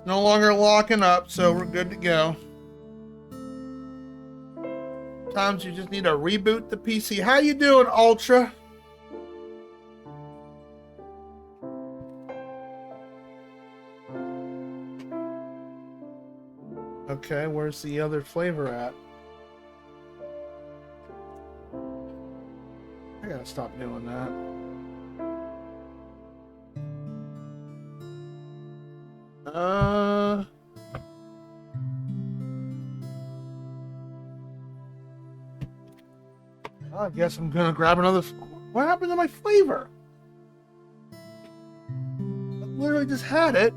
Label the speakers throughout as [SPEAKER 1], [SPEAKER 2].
[SPEAKER 1] It's no longer locking up, so we're good to go. Sometimes you just need to reboot the PC. How you doing, Ultra? Okay, where's the other flavor at? I gotta stop doing that. I guess I'm gonna grab another. What happened to my flavor? I literally just had it.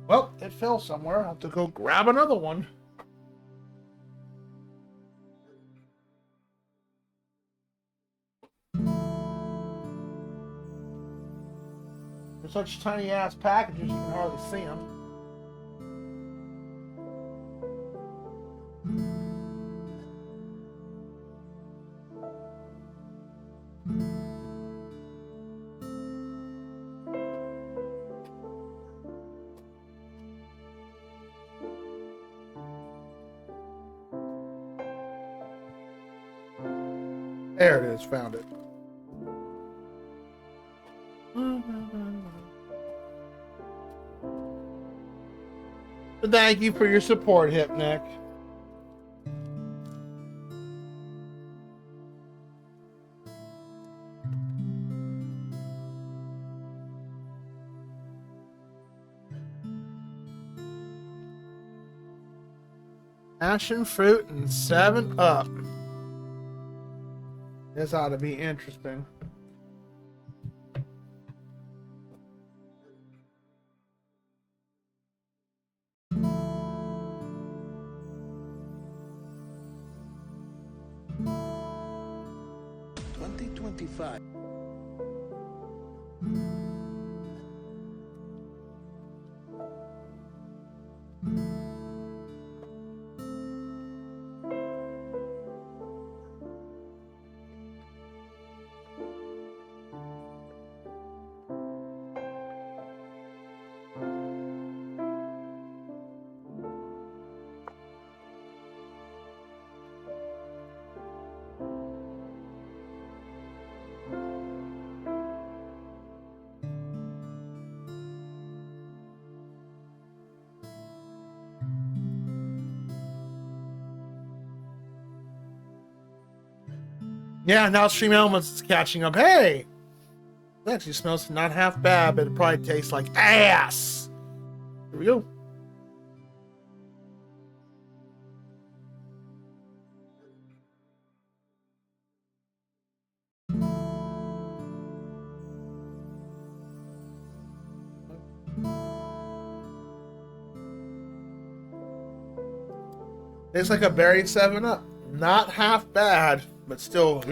[SPEAKER 1] Well, it fell somewhere. I'll have to go grab another one. They're such tiny ass packages, you can hardly see them. There it is, found it. Thank you for your support, Hypnick. Passion fruit and 7-Up. This ought to be interesting.
[SPEAKER 2] $20.25.
[SPEAKER 1] Yeah, now Stream Elements is catching up. Hey! It actually smells not half bad, but it probably tastes like ass. Here we go. Tastes like a berry 7-Up. Not half bad, but still.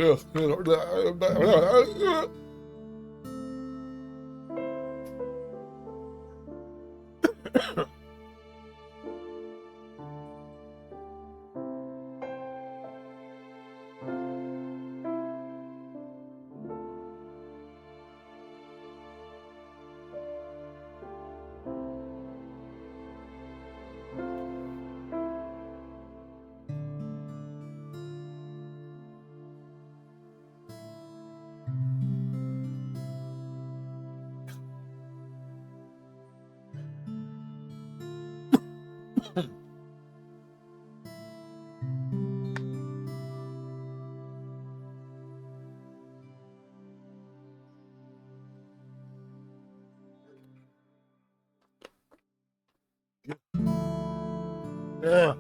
[SPEAKER 1] Yeah.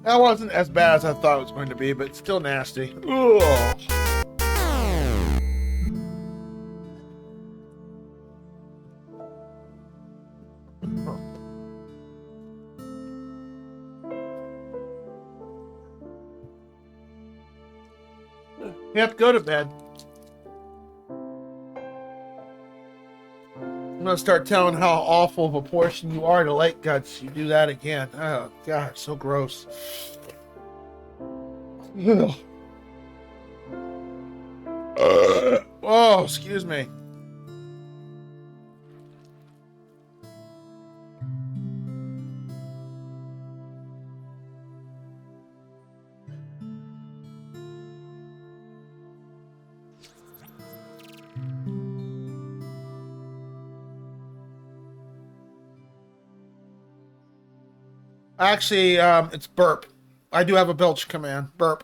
[SPEAKER 1] That wasn't as bad as I thought it was going to be, but still nasty. Ugh. You have to go to bed. I'm gonna start telling how awful of a portion you are to Late Guts. You do that again. Oh God, so gross. Ugh. Oh, excuse me. Actually, it's burp. I do have a belch command. Burp.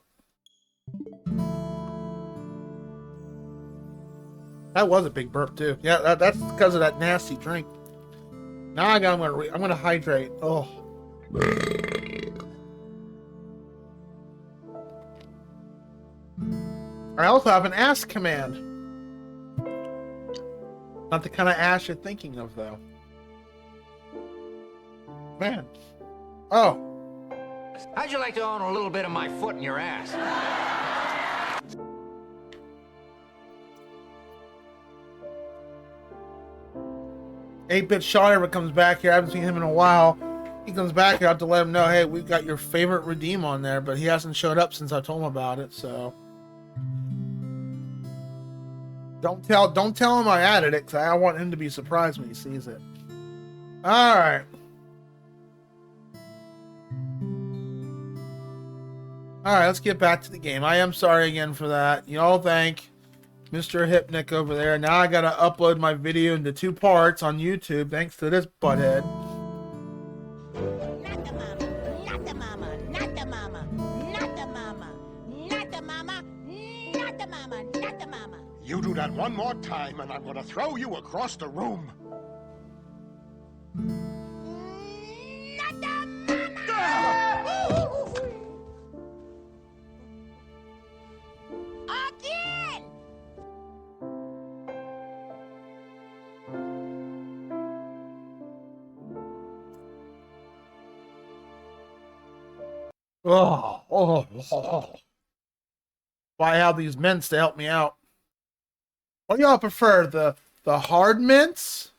[SPEAKER 1] That was a big burp too. Yeah, that's because of that nasty drink. Now I'm gonna hydrate. Oh. I also have an ass command. Not the kind of ass you're thinking of, though. Man. Oh.
[SPEAKER 2] How'd you like to own a little bit of my foot in your ass?
[SPEAKER 1] 8-Bit Sean ever comes back here. I haven't seen him in a while. He comes back here. I have to let him know, hey, we've got your favorite redeem on there, but he hasn't showed up since I told him about it, so. Don't tell him I added it, because I want him to be surprised when he sees it. Alright. Alright, let's get back to the game. I am sorry again for that. Y'all thank Mr. Hypnic over there. Now I gotta upload my video into 2 parts on YouTube, thanks to this butthead.
[SPEAKER 3] Not the mama, not the mama, not the mama, not the mama, not the mama, not the mama.
[SPEAKER 4] You do that one more time and I'm gonna throw you across the room.
[SPEAKER 3] Not the mama! Again!
[SPEAKER 1] Oh. Why have these mints to help me out? What do y'all prefer, the hard mints,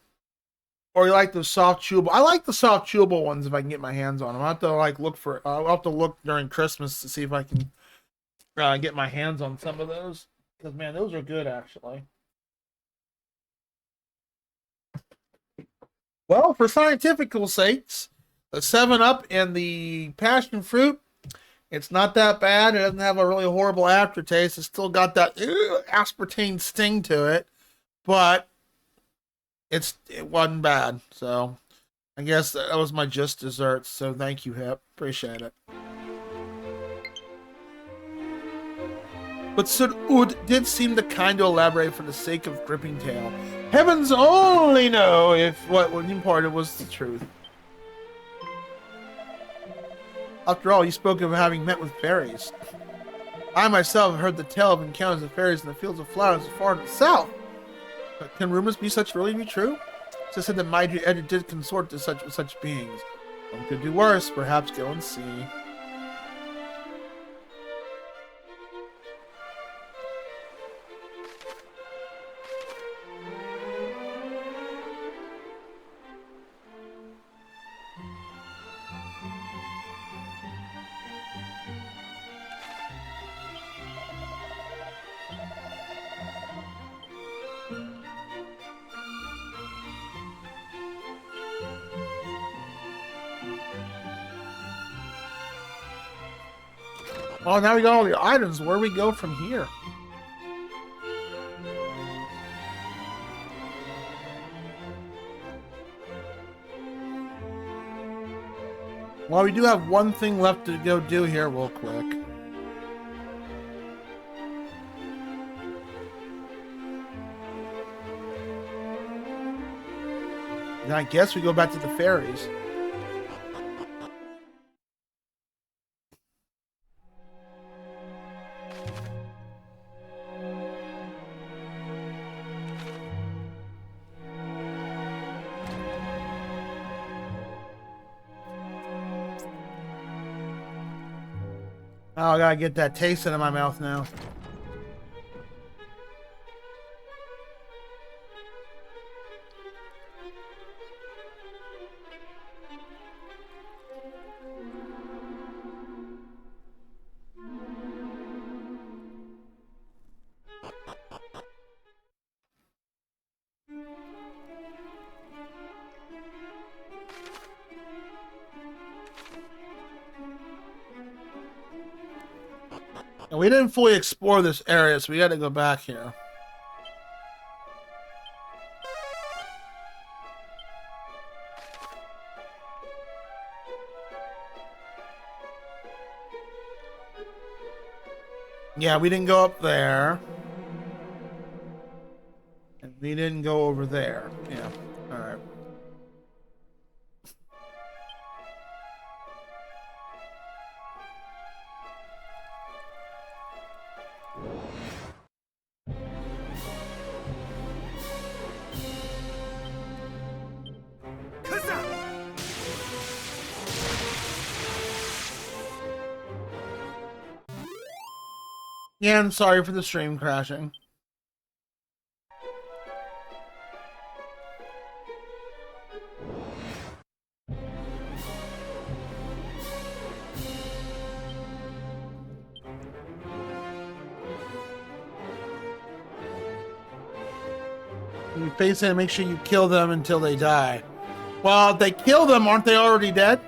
[SPEAKER 1] or you like the soft chewable? I like the soft chewable ones if I can get my hands on them. I have to look for. I'll have to look during Christmas to see if I can get my hands on some of those, because man, those are good actually. Well, for scientifical sakes, the 7-Up and the passion fruit, it's not that bad. It doesn't have a really horrible aftertaste. It's still got that aspartame sting to it, but it wasn't bad. So I guess that was my just desserts. So thank you, Hip. Appreciate it. But Sir Ud did seem to kind of elaborate for the sake of gripping tale. Heavens only know if what was imparted was the truth. After all, you spoke of having met with fairies. I myself have heard the tale of encounters of fairies in the fields of flowers as far to the south. But can rumors really be true? It's just said that Maidri Edgar did consort to such beings. One could do worse, perhaps go and see. Oh, now we got all the items. Where do we go from here? Well, we do have one thing left to go do here real quick. And I guess we go back to the fairies. Oh, I gotta get that taste in my mouth now. And we didn't fully explore this area, so we gotta go back here. Yeah, we didn't go up there. And we didn't go over there. Yeah. Alright. Yeah, I'm sorry for the stream crashing. You face it and make sure you kill them until they die. Well, if they kill them, aren't they already dead?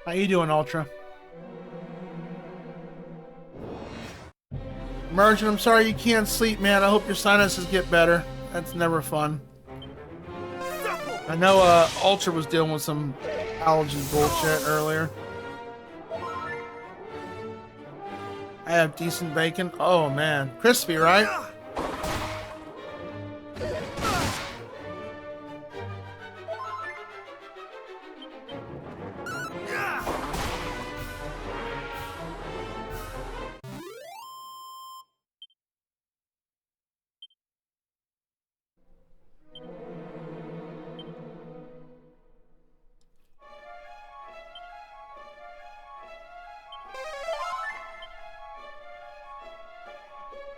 [SPEAKER 1] How you doing, Ultra? Merchant, I'm sorry you can't sleep, man. I hope your sinuses get better. That's never fun. I know Ultra was dealing with some allergy bullshit earlier. I have decent bacon. Oh, man. Crispy, right?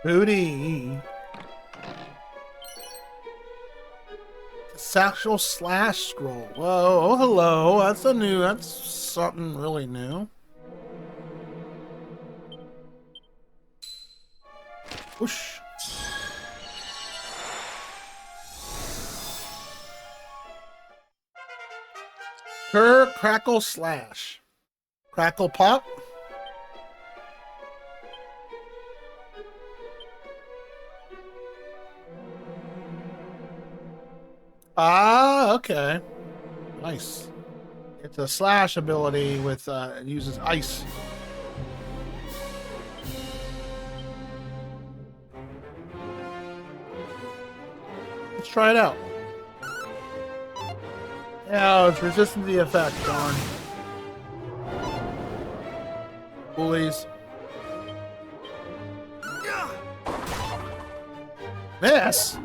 [SPEAKER 1] Booty. Satchel slash scroll. Whoa, oh, hello. That's something really new. Whoosh. Crackle slash. Crackle pop. Ah, okay. Nice. It's a slash ability with it uses ice. Let's try it out. Yeah, it's resistant to the effect, darn. Bullies. Miss!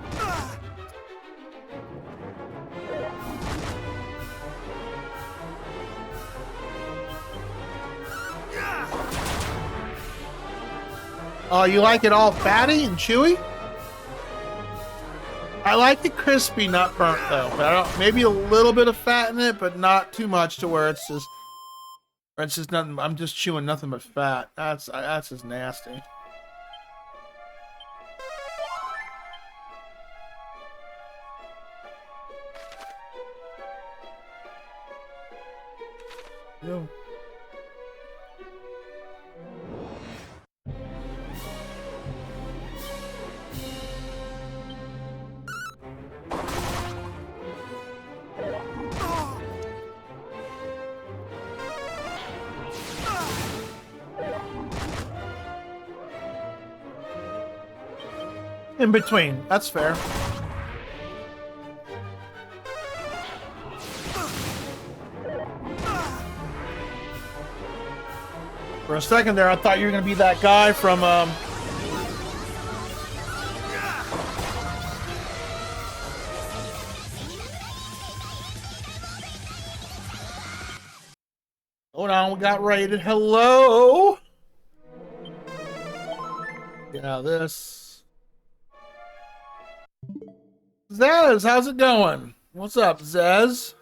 [SPEAKER 1] Oh, you like it all fatty and chewy? I like it crispy, not burnt though. But I don't, maybe a little bit of fat in it, but not too much to where it's just nothing. I'm just chewing nothing but fat. That's just nasty. Yo. In between. That's fair. For a second there, I thought you were going to be that guy from, Hold on, we got raided. Hello? Get out of this. Zez, how's it going? What's up, Zez?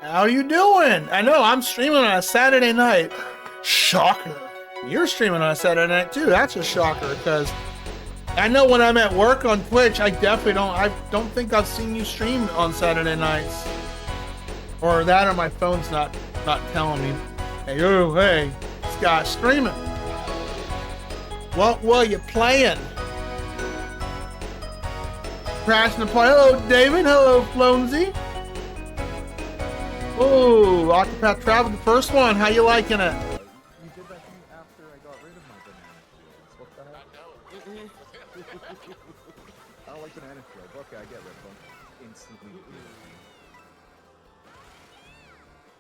[SPEAKER 1] How you doing? I know, I'm streaming on a Saturday night. Shocker. You're streaming on a Saturday night, too. That's a shocker, because I know when I'm at work on Twitch, I definitely don't. I don't think I've seen you stream on Saturday nights, or that, or my phone's not telling me. Hey, oh, hey, this guy's streaming. What were you playing? Crashing the play. Hello, David. Hello, Flonesy. Oh, Octopath Travel, the first one. How you liking it?
[SPEAKER 5] You did that thing after I got rid of my banana fields. What the heck? I don't like banana fields. Okay, I get rid of them. Instantly.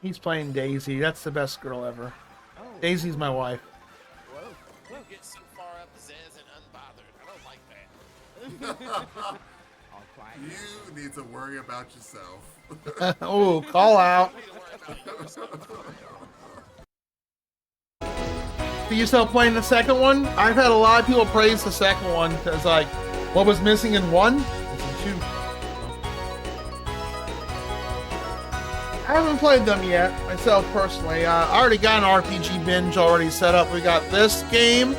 [SPEAKER 1] He's playing Daisy. That's the best girl ever. Daisy's my wife.
[SPEAKER 6] You get so far up Zez and unbothered. I don't like that.
[SPEAKER 7] You need to worry about yourself.
[SPEAKER 1] Oh, call out. Are you still playing the second one? I've had a lot of people praise the second one because, like, what was missing in one? Missing two. I haven't played them yet, myself personally. I already got an RPG binge already set up. We got this game.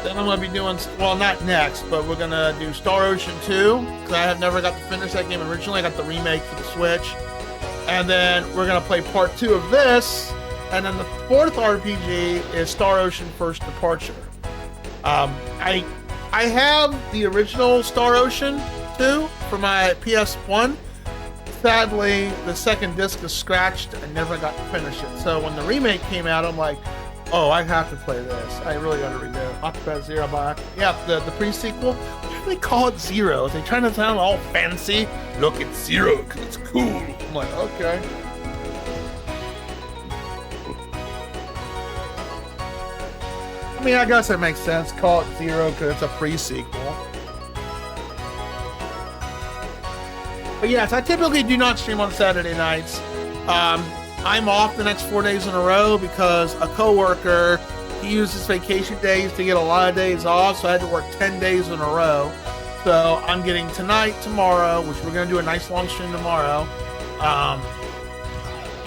[SPEAKER 1] Then I'm going to be doing, well, not next, but we're going to do Star Ocean 2, because I have never got to finish that game originally. I got the remake for the Switch. And then we're going to play part 2 of this. And then the fourth RPG is Star Ocean First Departure. I have the original Star Ocean 2 for my PS1. Sadly, the second disc is scratched. I never got to finish it. So when the remake came out, I'm like, oh, I have to play this. I really got to redo it. Octopath Zero by... Yeah, the pre-sequel. Why do they call it Zero? Are they trying to sound all fancy? Look, it's Zero because it's cool. I'm like, okay. I mean, I guess it makes sense. Call it Zero because it's a pre-sequel. But yes, I typically do not stream on Saturday nights. I'm off the next 4 days in a row because a coworker, he used his vacation days to get a lot of days off, so I had to work 10 days in a row. So I'm getting tonight, tomorrow, which we're gonna do a nice long stream tomorrow,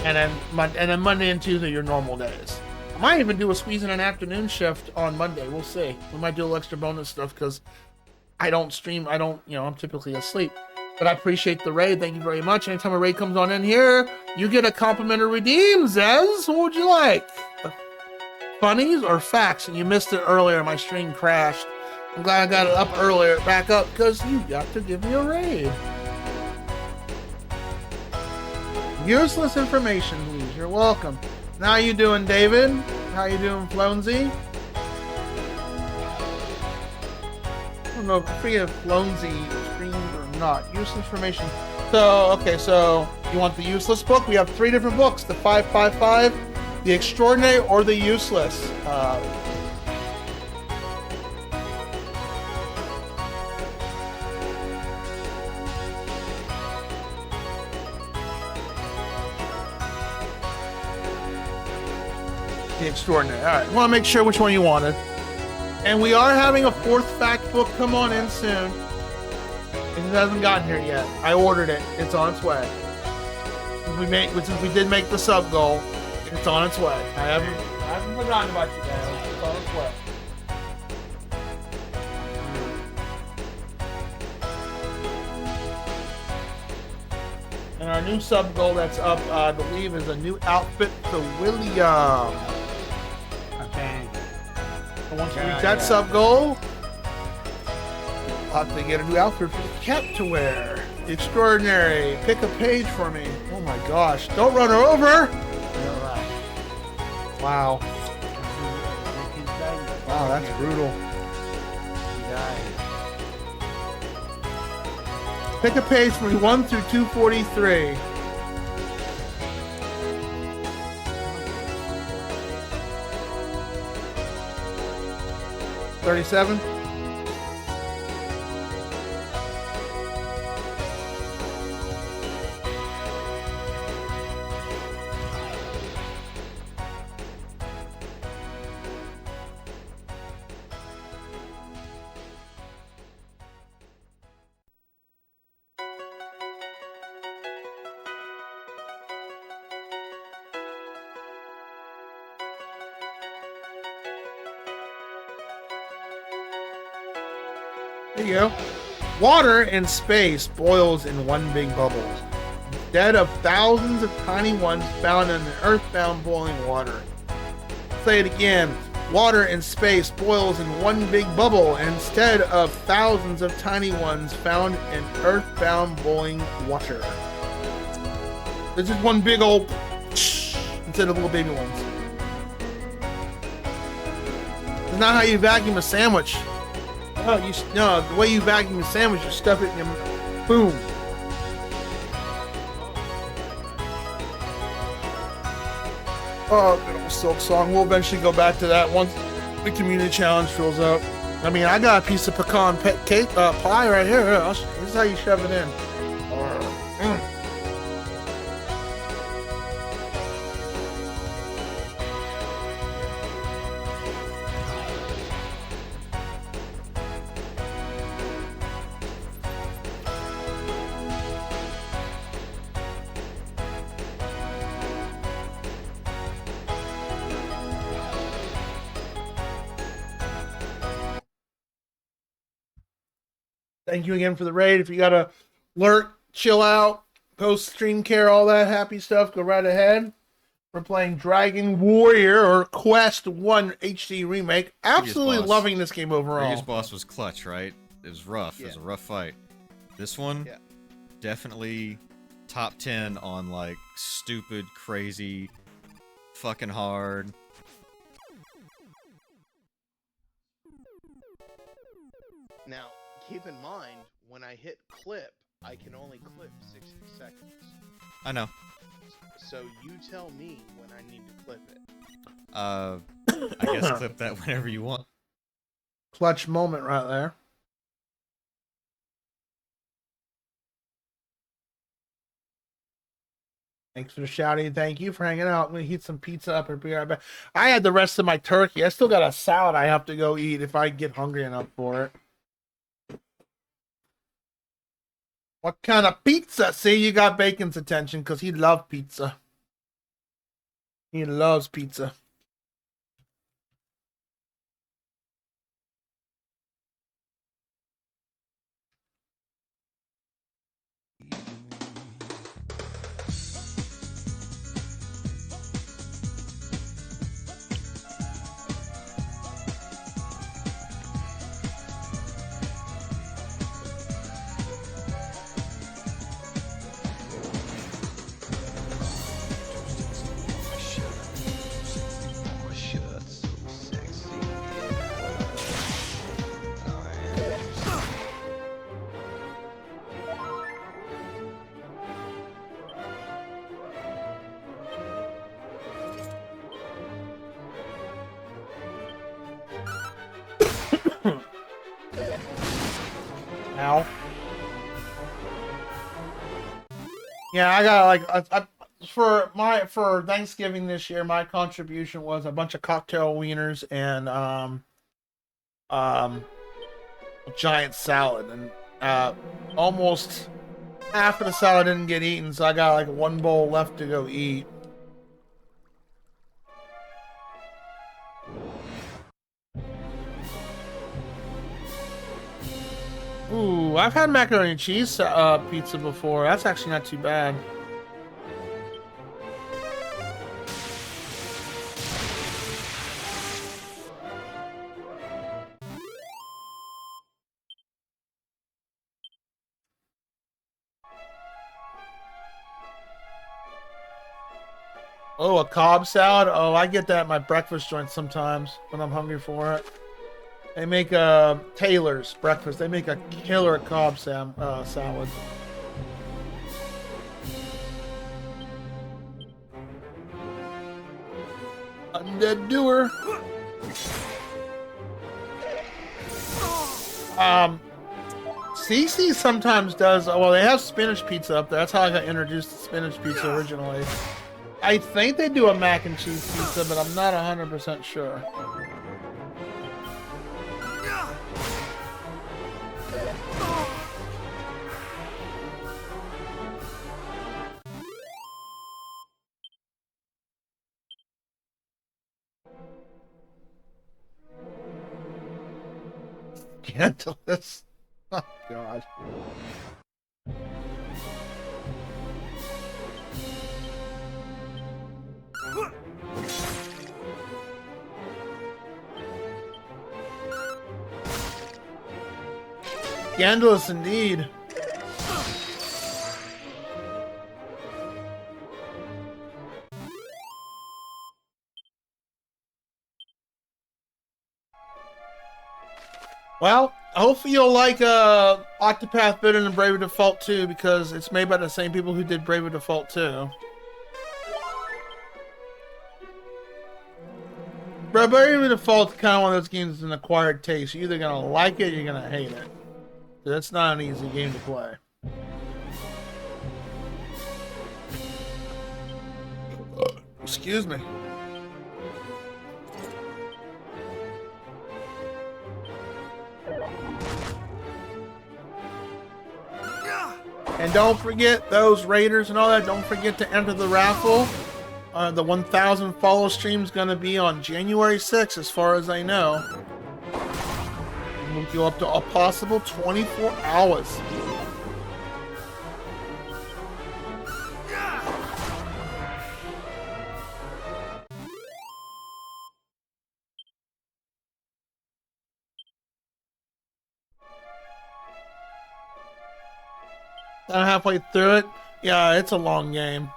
[SPEAKER 1] and then Monday and Tuesday your normal days. I might even do a squeeze in an afternoon shift on Monday. We'll see. We might do a little extra bonus stuff because I don't stream. I'm typically asleep. But I appreciate the raid. Thank you very much. Anytime a raid comes on in here, you get a complimentary redeem, Zez. What would you like? Funnies or facts? And you missed it earlier. My stream crashed. I'm glad I got it up earlier, back up, because you got to give me a raid. Useless information, please. You're welcome. How you doing, David? How you doing, Flonesy? I don't know if Flonesy streamed or not. Useless information. So, okay, so you want the useless book? We have 3 different books: the 555, the extraordinary, or the useless. The extraordinary. All right, want to make sure which one you wanted. And we are having a 4th fact book come on in soon. It hasn't gotten here yet. I ordered it. It's on its way. Since we did make the sub goal, it's on its way. I haven't forgotten about you guys. It's on its way. And our new sub goal that's up, I believe, is a new outfit for William. Okay. And once we reach that sub goal, I'll have to get a new outfit for the cat to wear. The extraordinary. Pick a page for me. Oh my gosh. Don't run her over. Wow. Wow, that's brutal. Pick a page for me 1 through 243. $37. There you go. Water in space boils in one big bubble, instead of thousands of tiny ones found in the earthbound boiling water. Say it again. Water in space boils in one big bubble instead of thousands of tiny ones found in earthbound boiling water. There's just one big old instead of little baby ones. It's not how you vacuum a sandwich. No, the way you vacuum a sandwich, you stuff it in your boom. Oh, good old Silk Song. We'll eventually go back to that once the community challenge fills out. I mean, I got a piece of pecan cake pie right here. This is how you shove it in. Thank you again for the raid. If you got to lurk, chill out, post stream care, all that happy stuff, go right ahead. We're playing Dragon Warrior or Quest 1 HD Remake. Absolutely loving this game overall.
[SPEAKER 8] Previous boss was clutch, right? It was rough. Yeah. It was a rough fight. This one, definitely top 10 on like stupid, crazy, fucking hard.
[SPEAKER 9] Now, keep in mind, when I hit clip, I can only clip 60 seconds.
[SPEAKER 8] I know.
[SPEAKER 9] So you tell me when I need to clip it.
[SPEAKER 8] I guess clip that whenever you want.
[SPEAKER 1] Clutch moment right there. Thanks for the shouting. Thank you for hanging out. I'm going to heat some pizza up and be right back. I had the rest of my turkey. I still got a salad I have to go eat if I get hungry enough for it. What kind of pizza? See, you got Bacon's attention because he loves pizza. He loves pizza. Ow. Yeah, I got like for Thanksgiving this year. My contribution was a bunch of cocktail wieners and a giant salad, and almost half of the salad didn't get eaten, so I got like one bowl left to go eat. Ooh, I've had macaroni and cheese pizza before. That's actually not too bad. Oh, a Cobb salad? Oh, I get that at my breakfast joint sometimes when I'm hungry for it. They make Taylor's breakfast. They make a killer Cobb salad. Undead doer. CC sometimes does. Well, they have spinach pizza up there. That's how I got introduced to spinach pizza originally. I think they do a mac and cheese pizza, but I'm not 100% sure. Scandalous. Oh, God. Scandalous indeed. Well, hopefully you'll like Octopath better than Bravely Default 2 because it's made by the same people who did Bravely Default 2. But Bravely Default's kind of one of those games that's an acquired taste. You're either gonna like it or you're gonna hate it. So that's not an easy game to play. Excuse me. And don't forget those raiders and all that. Don't forget to enter the raffle. The 1,000 follow stream is going to be on January 6th, as far as I know. We'll go up to a possible 24 hours. I'm halfway through it. Yeah, it's a long game.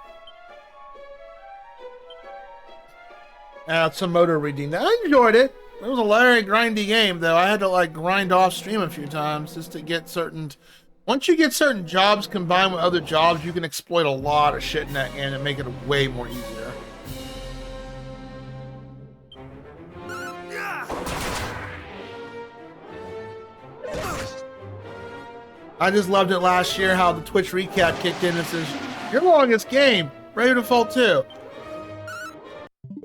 [SPEAKER 1] Some motor reading. I enjoyed it. It was a very grindy game, though. I had to like grind off stream a few times just to get certain. Once you get certain jobs combined with other jobs, you can exploit a lot of shit in that game and make it way more easier. I just loved it last year how the Twitch recap kicked in and says, "Your longest game, Bravely Default 2."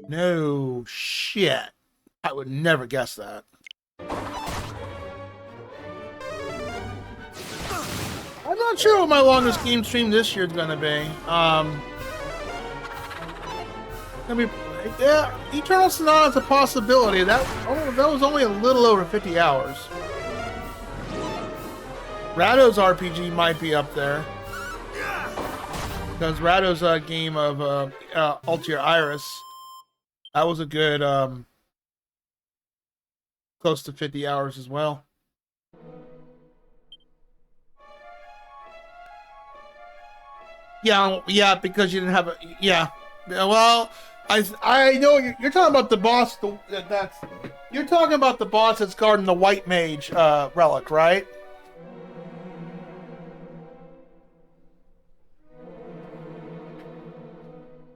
[SPEAKER 1] No shit. I would never guess that. I'm not sure what my longest game stream this year is gonna be. Yeah, Eternal Sonata is a possibility. That was only a little over 50 hours. Rado's RPG might be up there. Because Rado's game of Altair Iris, that was a good close to 50 hours as well. Yeah, because you didn't have a well, I know you're talking about the boss. You're talking about the boss that's guarding the white mage relic, right?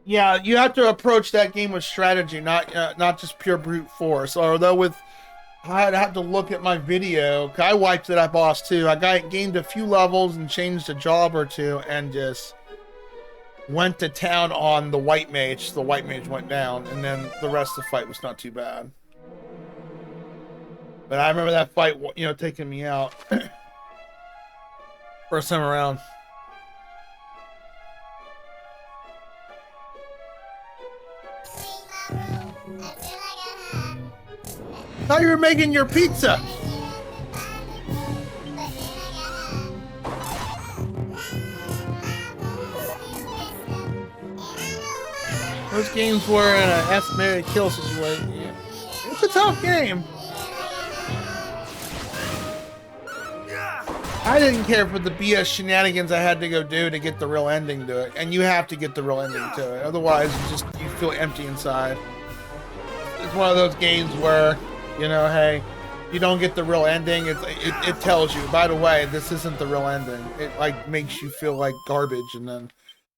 [SPEAKER 1] Yeah, you have to approach that game with strategy, not just pure brute force. Although I'd have to look at my video. I wiped that boss too. I gained a few levels and changed a job or two, and just went to town on the white mage. The white mage went down, and then the rest of the fight was not too bad. But I remember that fight, taking me out first time around. Thought you were making your pizza. Those games were in an estimated kill situation. Yeah. It's a tough game. I didn't care for the BS shenanigans I had to go do to get the real ending to it, and you have to get the real ending to it. Otherwise, you feel empty inside. It's one of those games where, hey, you don't get the real ending. It tells you, by the way, this isn't the real ending. It makes you feel like garbage, and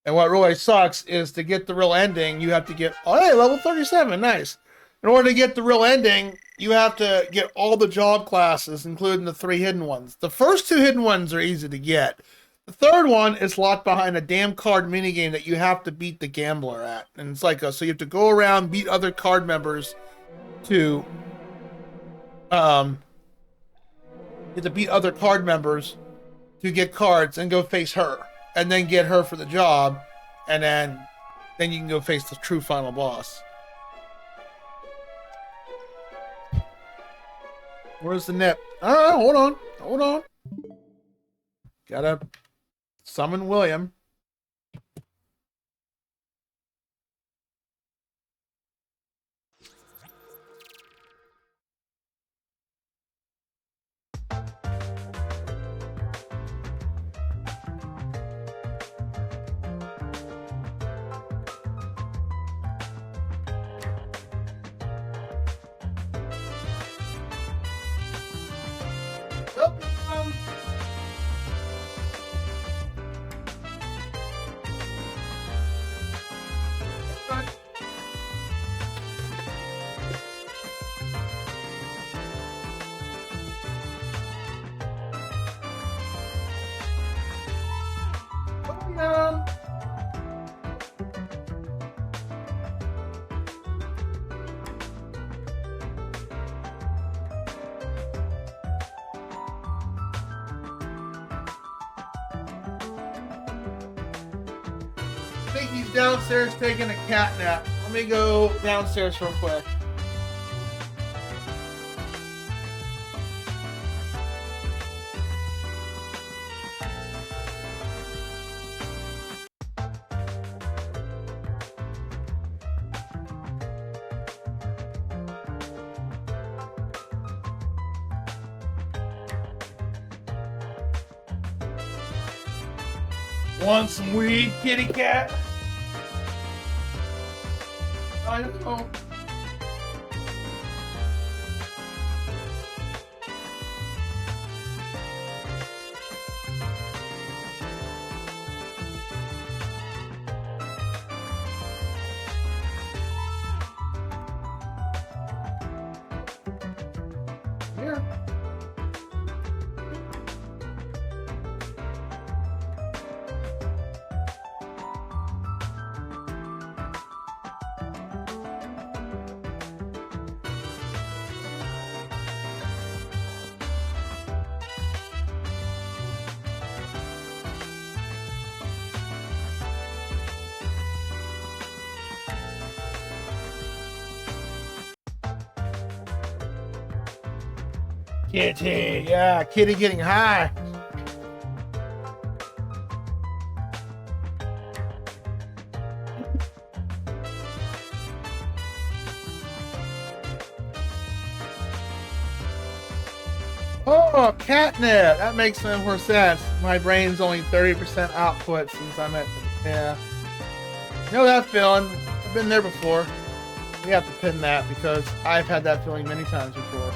[SPEAKER 1] what really sucks is to get the real ending, you have to get level 37, nice. In order to get the real ending, you have to get all the job classes, including the 3 hidden ones. The first 2 hidden ones are easy to get. The third one is locked behind a damn card minigame that you have to beat the gambler at. And it's so you have to go around, beat other card members to, get cards and go face her. And then get her for the job. And then you can go face the true final boss. Where's the nip? Hold on. Gotta summon William. I think he's downstairs taking a cat nap. Let me go downstairs real quick. Want some weed, kitty cat? I don't know. Here. Kitty, yeah, kitty getting high. Oh, catnip. That makes more sense. My brain's only 30% output since I'm at, yeah. You know that feeling. I've been there before. We have to pin that because I've had that feeling many times before.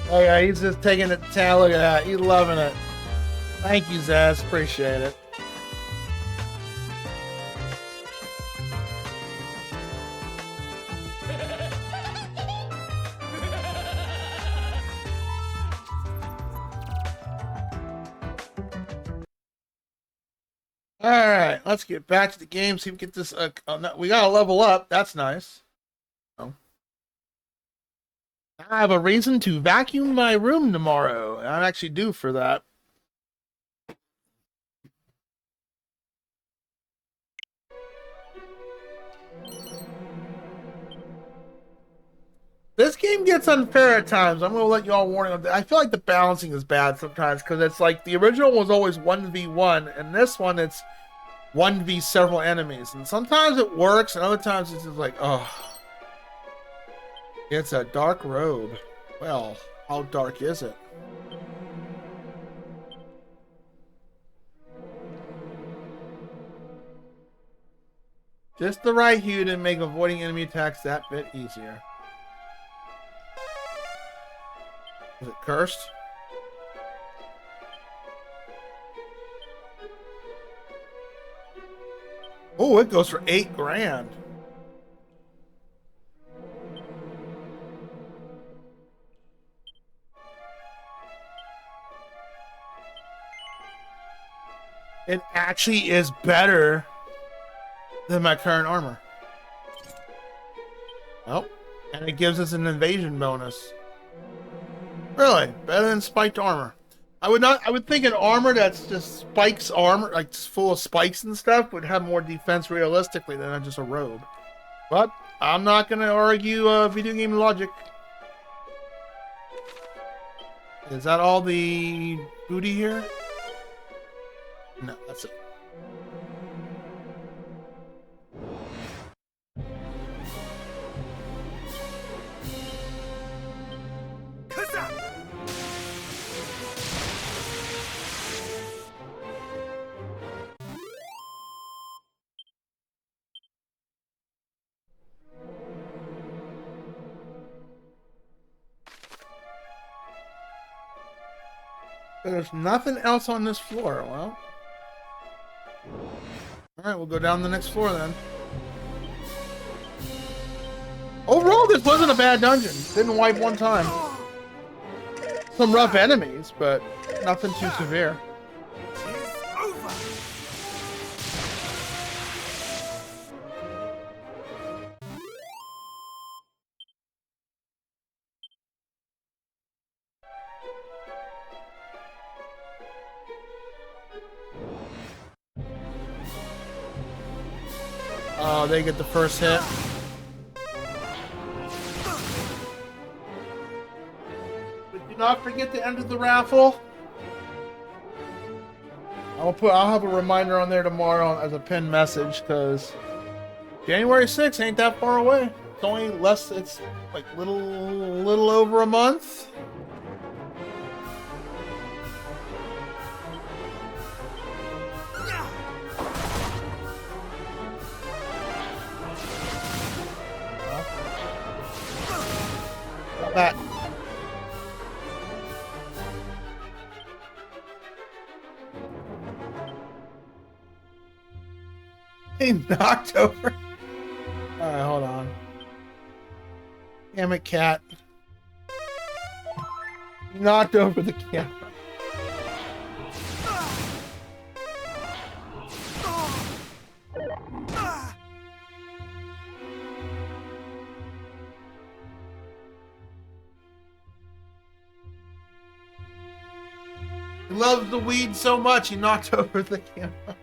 [SPEAKER 1] Oh yeah, he's just taking it to town. Look at that. He's loving it. Thank you, Zaz. Appreciate it. Alright, let's get back to the game. See if we get this. We gotta level up. That's nice. Oh. I have a reason to vacuum my room tomorrow. I'm actually due for that. This game gets unfair at times. I'm going to let you all warn. I feel like the balancing is bad sometimes because it's like the original was always 1v1, and this one it's 1v several enemies. And sometimes it works, and other times it's just like, oh. It's a dark robe. Well, how dark is it? Just the right hue to make avoiding enemy attacks that bit easier. Is it cursed? Oh, it goes for 8 grand. It actually is better than my current armor. Nope. And it gives us an invasion bonus. Really? Better than spiked armor. I would think an armor that's just spikes armor, like just full of spikes and stuff, would have more defense realistically than just a robe. But I'm not going to argue video game logic. Is that all the booty here? No, that's it. There's nothing else on this floor. Well, alright, we'll go down the next floor then. Overall, this wasn't a bad dungeon. Didn't wipe one time. Some rough enemies, but nothing too severe. Oh, they get the first hit. But do not forget to enter the raffle. I'll have a reminder on there tomorrow as a pinned message, because January 6th ain't that far away. It's only less. It's like little over a month. That. He knocked over. Alright, hold on. Damn it, cat. He knocked over the camera. He loves the weed so much, he knocked over the camera.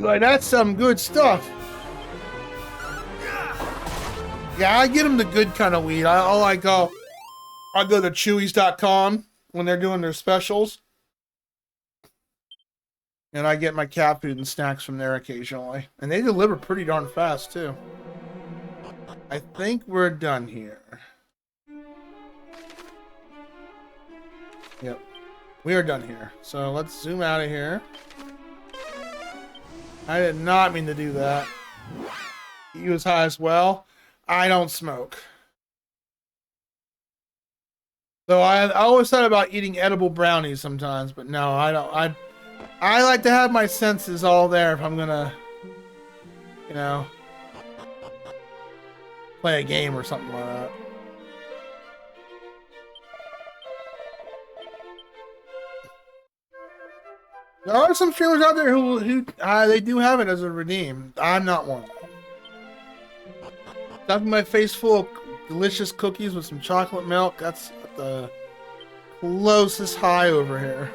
[SPEAKER 1] Like, that's some good stuff. Yeah, I get them the good kind of weed. I go to Chewies.com when they're doing their specials. And I get my cat food and snacks from there occasionally. And they deliver pretty darn fast, too. I think we're done here. Yep. We are done here. So let's zoom out of here. I did not mean to do that. He was high as well. I don't smoke. So I always thought about eating edible brownies sometimes, but no, I don't. I like to have my senses all there if I'm gonna, you know, play a game or something like that. There are some streamers out there who they do have it as a redeem. I'm not one. Stuffing my face full of delicious cookies with some chocolate milk. That's the closest high over here.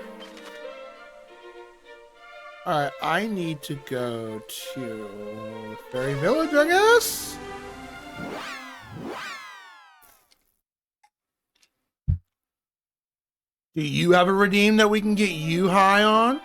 [SPEAKER 1] Alright, I need to go to Fairy Village, I guess? Do you have a redeem that we can get you high on?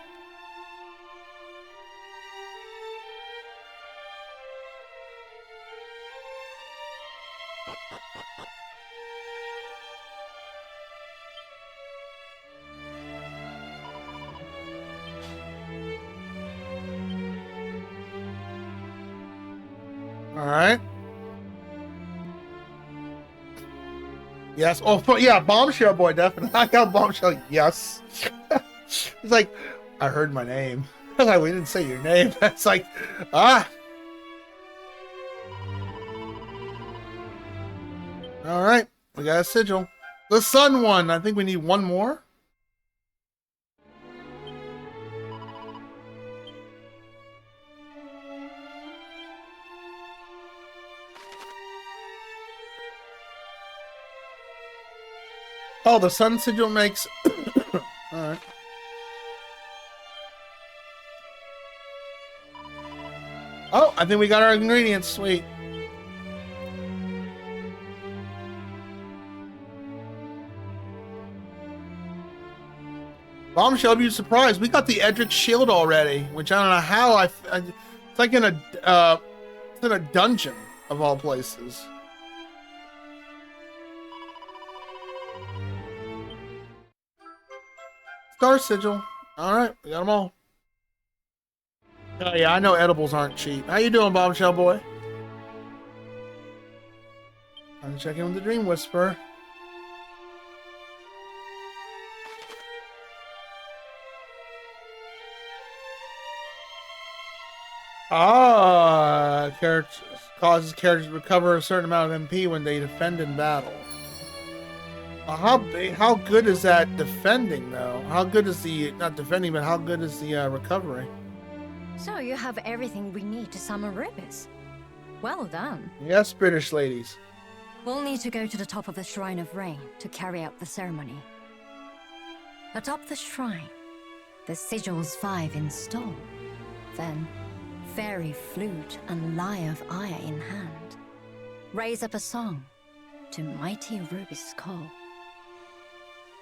[SPEAKER 1] All right. Yes. Oh, yeah. Bombshell boy, definitely. I got bombshell. Yes. It's like, I heard my name. I was like, we didn't say your name. It's like, ah. All right. We got a sigil. The sun one. I think we need one more. Oh, the sun sigil makes. All right. Oh, I think we got our ingredients. Sweet. Bombshell, be surprised. We got the Edric shield already, which I don't know how it's like in a dungeon of all places. Star sigil. All right, we got them all. Oh yeah, I know edibles aren't cheap. How you doing, Bombshell boy? I'm checking with the Dream Whisperer. Causes characters to recover a certain amount of MP when they defend in battle. How good is that defending though? How good is the not defending, but how good is the recovery?
[SPEAKER 10] So you have everything we need to summon Rubis. Well done.
[SPEAKER 1] Yes, British ladies.
[SPEAKER 10] We'll need to go to the top of the Shrine of Rain to carry out the ceremony. Atop the shrine, the sigils 5 install. Then, fairy flute and lyre of ire in hand. Raise up a song to mighty Rubis' call.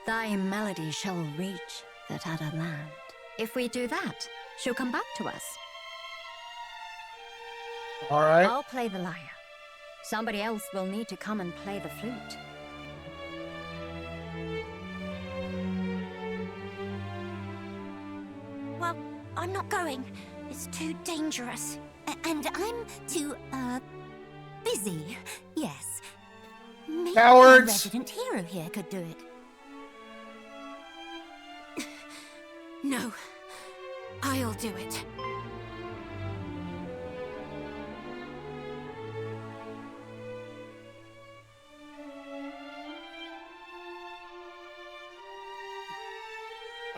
[SPEAKER 10] Thy melody shall reach that other land. If we do that, she'll come back to us.
[SPEAKER 1] All right.
[SPEAKER 10] I'll play the lyre. Somebody else will need to come and play the flute.
[SPEAKER 3] Well, I'm not going. It's too dangerous. And I'm too, busy. Yes. Maybe
[SPEAKER 1] Cowards!
[SPEAKER 3] our resident hero here could do it. No. I'll do it.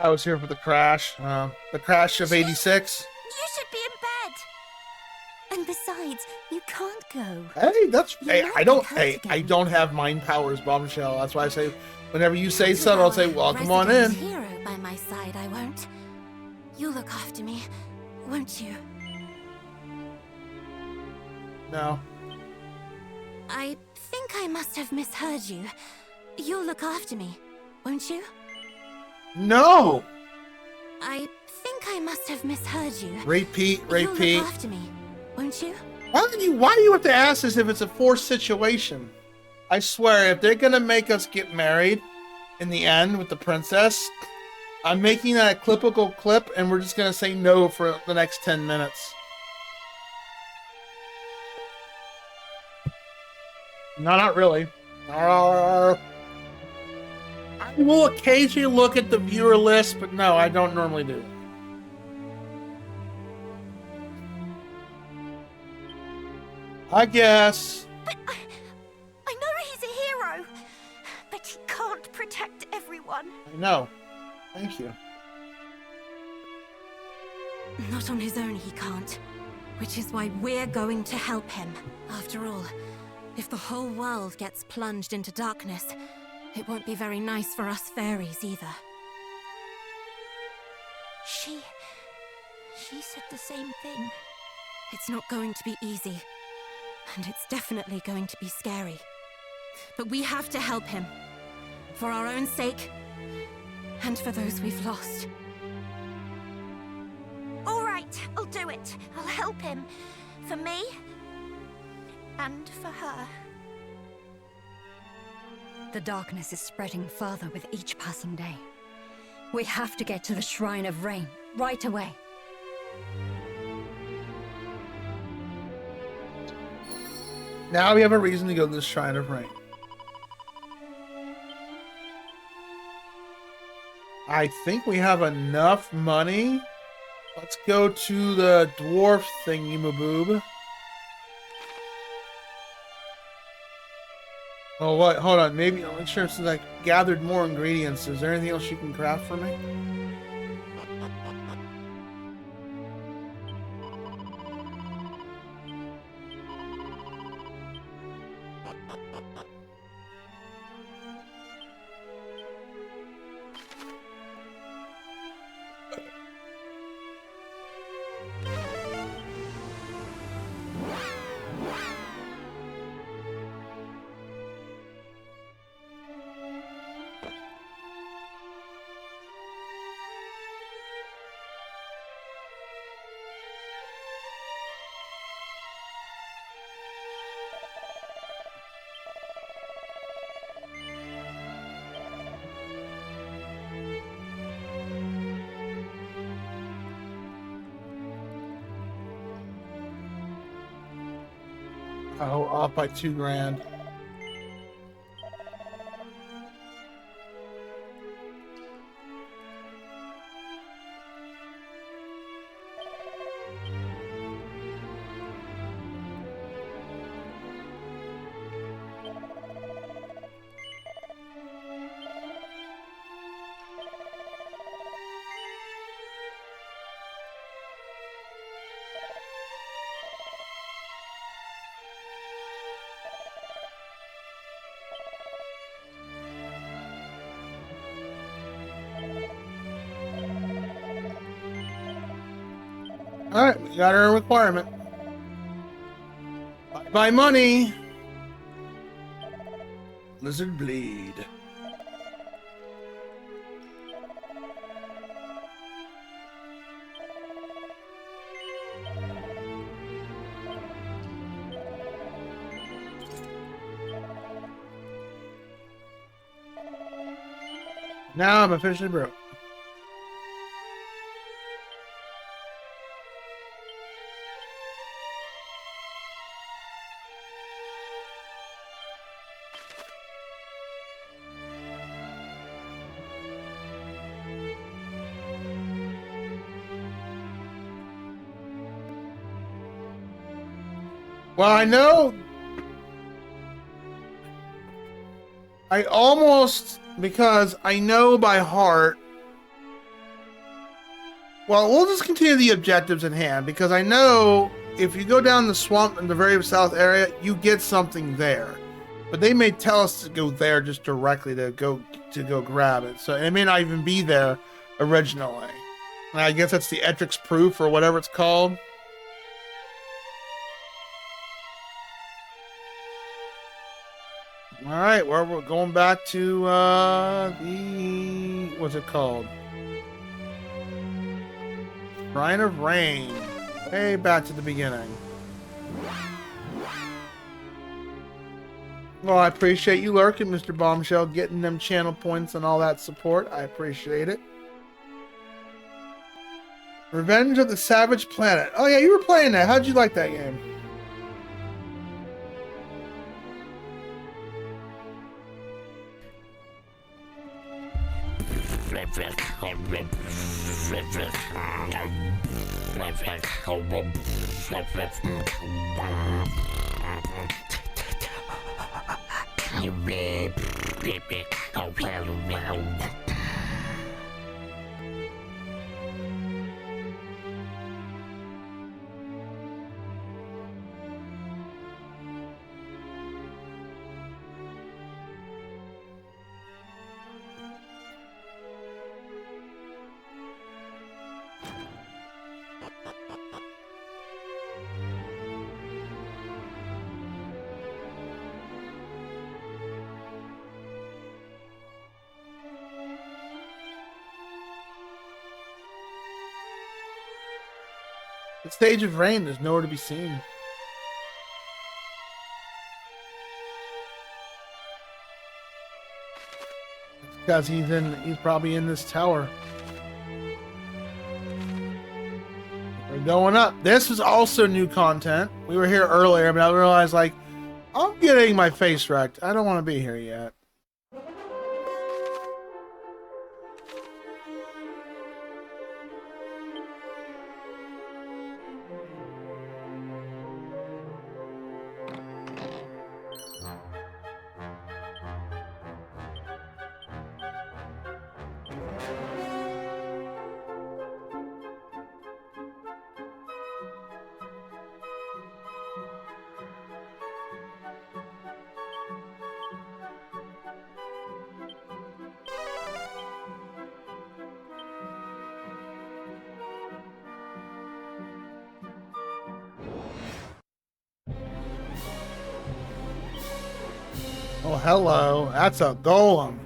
[SPEAKER 1] I was here for the crash of '86.
[SPEAKER 3] You should be in bed. And besides, you can't go.
[SPEAKER 1] Hey, I don't have mind powers, Bombshell. That's why I say, whenever you say something, I'll say, well, come on in.
[SPEAKER 3] Hero by my side, I won't. You'll look after me, won't you?
[SPEAKER 1] No.
[SPEAKER 3] I think I must have misheard you. You'll look after me, won't you?
[SPEAKER 1] No.
[SPEAKER 3] I think I must have misheard you.
[SPEAKER 1] Repeat.
[SPEAKER 3] You'll look after me, won't you?
[SPEAKER 1] Why do you have to ask this if it's a forced situation? I swear, if they're gonna make us get married in the end with the princess, I'm making that a clippable clip, and we're just gonna say no for the next 10 minutes. No, not really. I will occasionally look at the viewer list, but no, I don't normally do. I guess.
[SPEAKER 3] But I know he's a hero, but he can't protect everyone.
[SPEAKER 1] I know. Thank you.
[SPEAKER 3] Not on his own, he can't. Which is why we're going to help him. After all, if the whole world gets plunged into darkness, it won't be very nice for us fairies either. She said the same thing. It's not going to be easy. And it's definitely going to be scary. But we have to help him. For our own sake, and for those we've lost. All right, I'll do it. I'll help him. For me, and for her.
[SPEAKER 10] The darkness is spreading further with each passing day. We have to get to the Shrine of Rain right away.
[SPEAKER 1] Now we have a reason to go to the Shrine of Rain. I think we have enough money. Let's go to the dwarf thingy-maboob. Oh, what? Hold on. Maybe I'll make sure since I gathered more ingredients. Is there anything else you can craft for me? Oh, off by $2,000. Alright, we got our requirement. Buy money. Lizard bleed. Now I'm officially broke. Well, I know I almost, because I know by heart. Well, we'll just continue the objectives in hand because I know if you go down the swamp in the very south area, you get something there. But they may tell us to go there just directly to go grab it. So it may not even be there originally. And I guess that's the Etrix proof or whatever it's called. All right, well, we're going back to the, what's it called? Shrine of Rain. Way back to the beginning. Well, I appreciate you lurking, Mr. Bombshell, getting them channel points and all that support. I appreciate it. Revenge of the Savage Planet. Oh yeah, you were playing that. How'd you like that game? The Stage of Rain is nowhere to be seen. Because he's probably in this tower. We're going up. This was also new content. We were here earlier, but I realized, like, I'm getting my face wrecked. I don't want to be here yet. Oh, hello. That's a golem.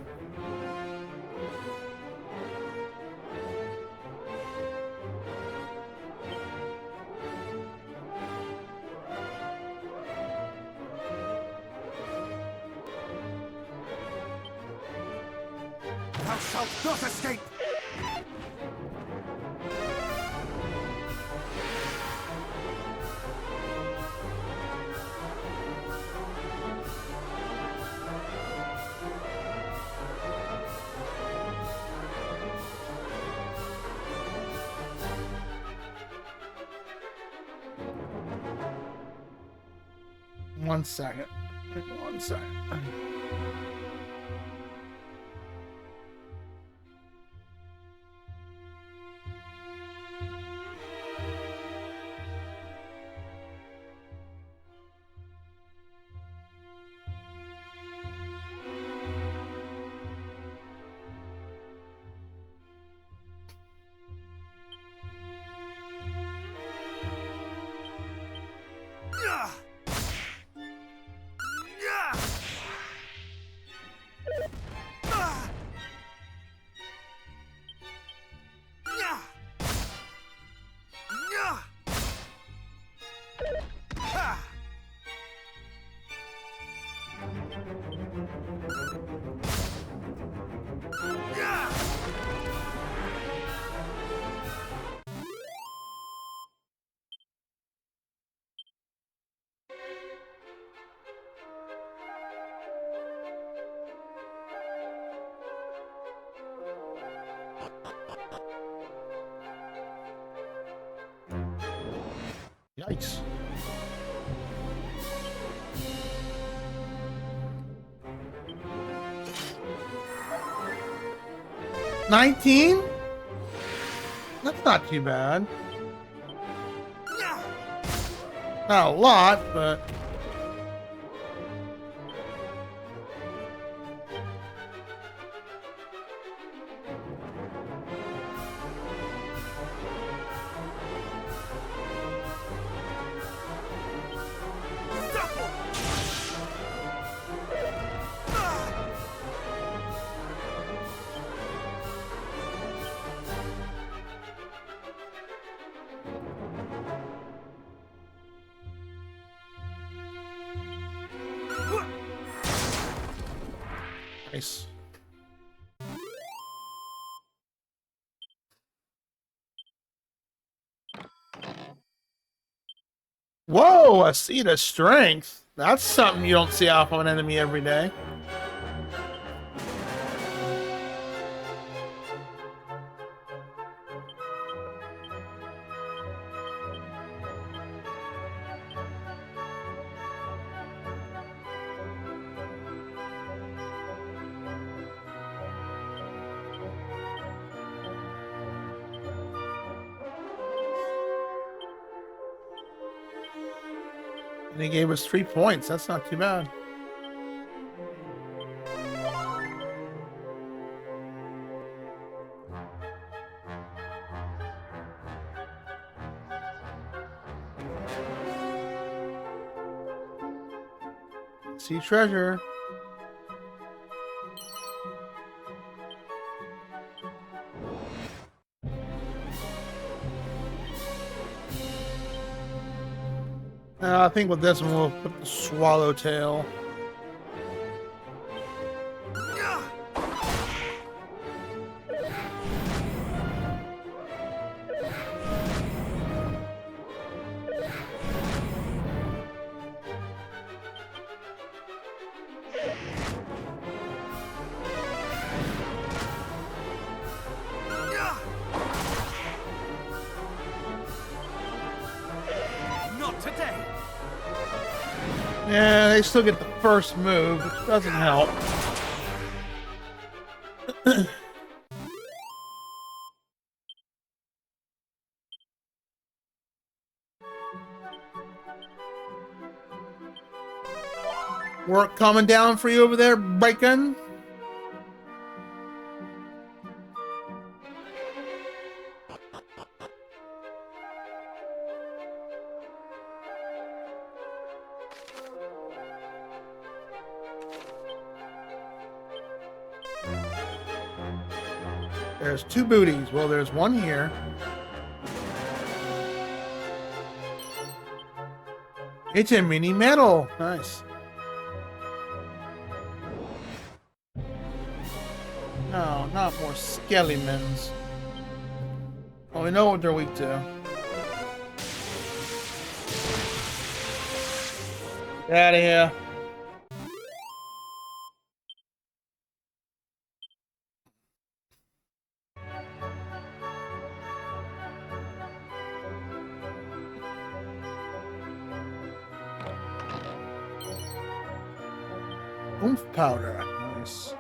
[SPEAKER 4] Thou shalt not escape!
[SPEAKER 1] One second. 1 second. Yikes. $19? That's not too bad. Not a lot, but... Nice. Whoa, a seed of strength. That's something you don't see off of an enemy every day. And he gave us 3 points. That's not too bad. See treasure. I think with this one we'll put the swallowtail. Yeah, they still get the first move, which doesn't help. Work coming down for you over there, Bacon? There's two booties. Well, there's one here. It's a mini medal. Nice. No, not more skeletons. Well, we know what they're weak to. Get out of here. Oomph powder. Nice.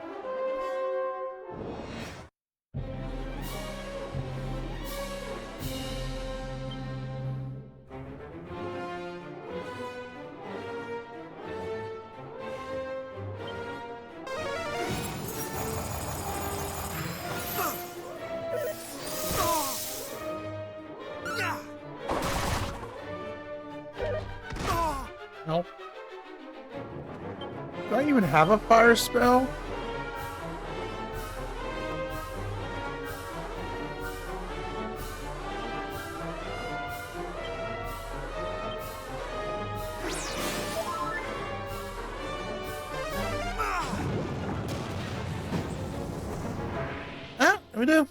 [SPEAKER 1] Nope. Do I even have a fire spell? Ah, we do.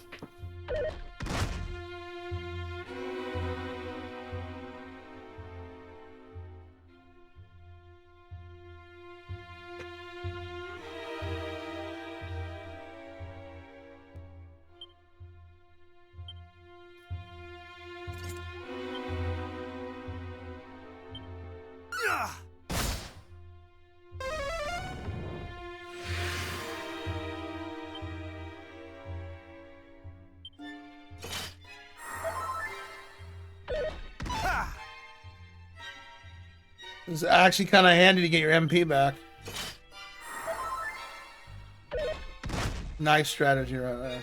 [SPEAKER 1] It's actually kind of handy to get your MP back. Nice strategy right there.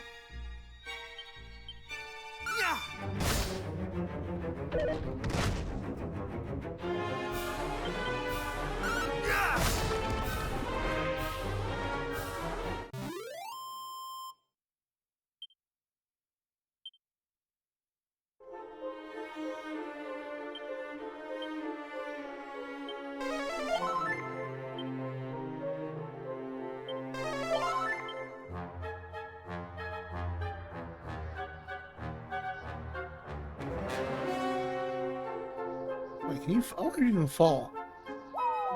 [SPEAKER 1] Wait, can you? I wonder if you can fall.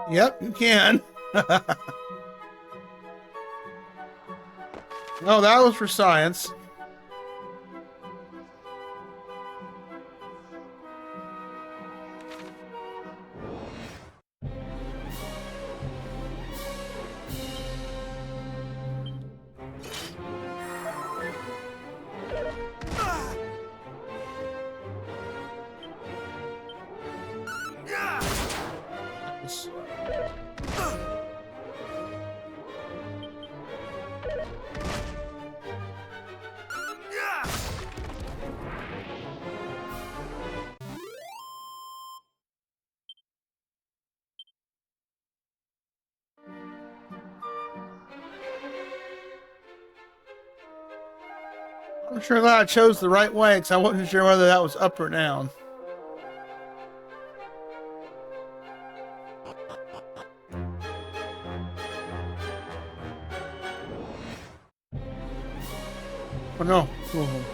[SPEAKER 1] Yep, you can. No, that was for science. Nice. I'm sure that I chose the right way because I wasn't sure whether that was up or down. Oh no. Oh.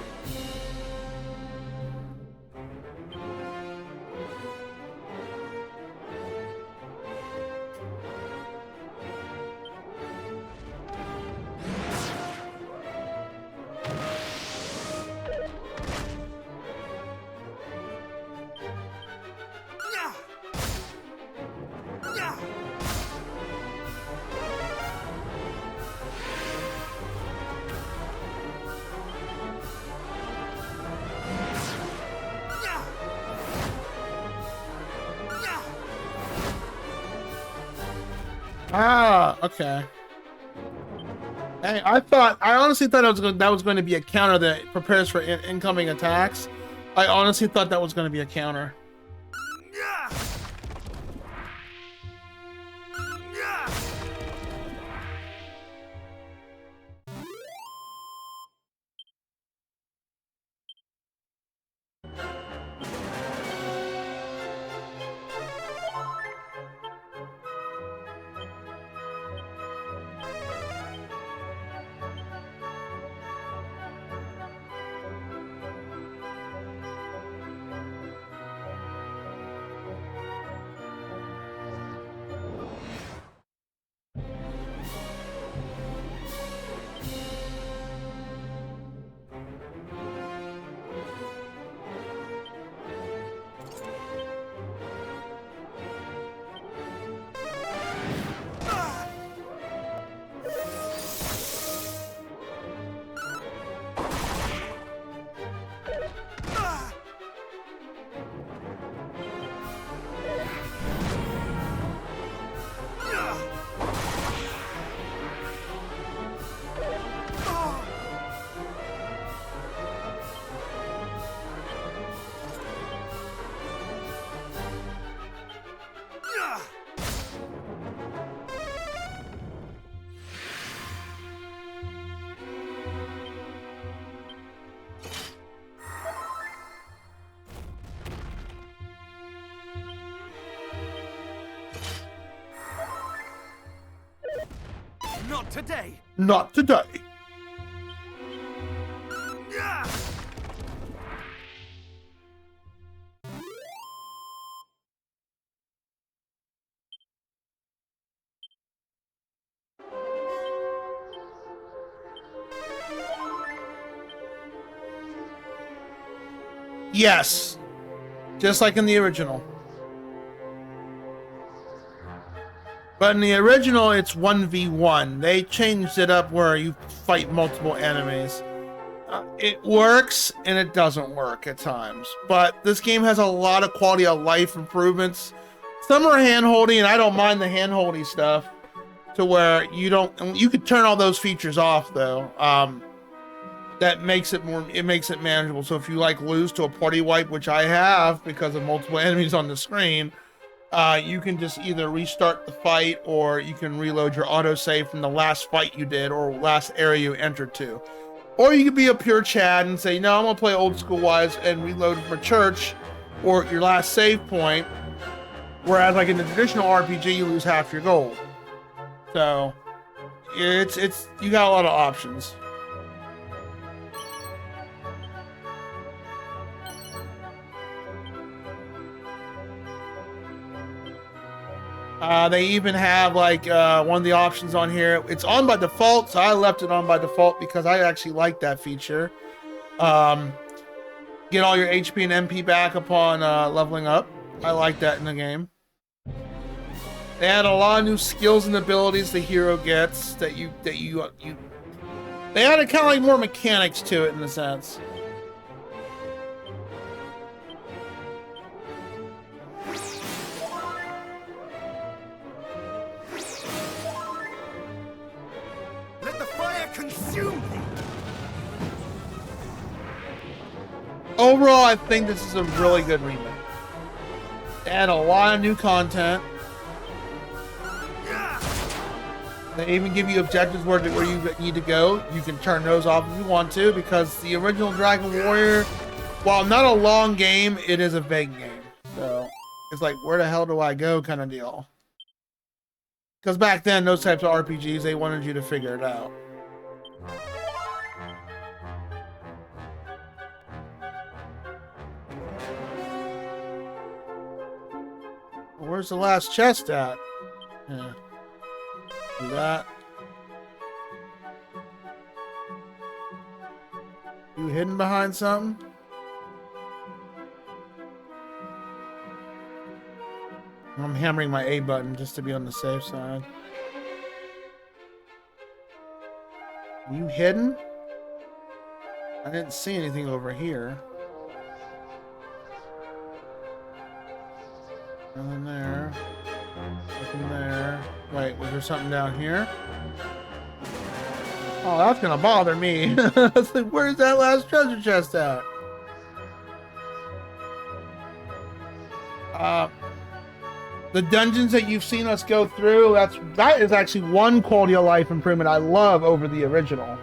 [SPEAKER 1] Ah, okay. Hey, I honestly thought that was going to be a counter that prepares for incoming attacks. I honestly thought that was going to be a counter.
[SPEAKER 11] Not today.
[SPEAKER 1] Not today. Yes. Just like in the original. But in the original, it's 1v1. They changed it up where you fight multiple enemies. It works and it doesn't work at times. But this game has a lot of quality of life improvements. Some are hand-holding, and I don't mind the hand-holding stuff. To where you could turn all those features off, though. That makes it manageable. So if you lose to a party wipe, which I have because of multiple enemies on the screen, you can just either restart the fight or you can reload your autosave from the last fight you did or last area you entered to. Or you could be a pure Chad and say, no, I'm gonna play old school wise and reload from a church or your last save point. Whereas in the traditional RPG, you lose half your gold. So it's you got a lot of options. They even have one of the options on here. It's on by default, so I left it on by default because I actually like that feature. Get all your HP and MP back upon leveling up. I like that in the game. They add a lot of new skills and abilities the hero gets that you they added kind of more mechanics to it in a sense.
[SPEAKER 11] Let the fire consume thee.
[SPEAKER 1] Overall, I think this is a really good remake. They add a lot of new content. They even give you objectives where you need to go. You can turn those off if you want to, because the original Dragon Warrior, while not a long game, it is a vague game. So it's where the hell do I go kind of deal. Because back then, those types of RPGs, they wanted you to figure it out. Where's the last chest at? Yeah. Do that. You hidden behind something? I'm hammering my A button just to be on the safe side. You hidden? I didn't see anything over here. Nothing there. Nothing there. Wait, was there something down here? Oh, that's gonna bother me. It's like, where's that last treasure chest at? The dungeons that you've seen us go through, that is actually one quality of life improvement I love over the original.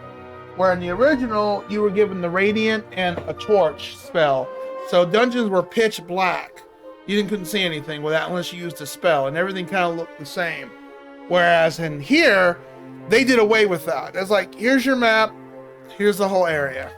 [SPEAKER 1] Where in the original, you were given the Radiant and a Torch spell. So dungeons were pitch black. You couldn't see anything with that unless you used a spell, and everything kind of looked the same. Whereas in here, they did away with that. It's like, here's your map, here's the whole area.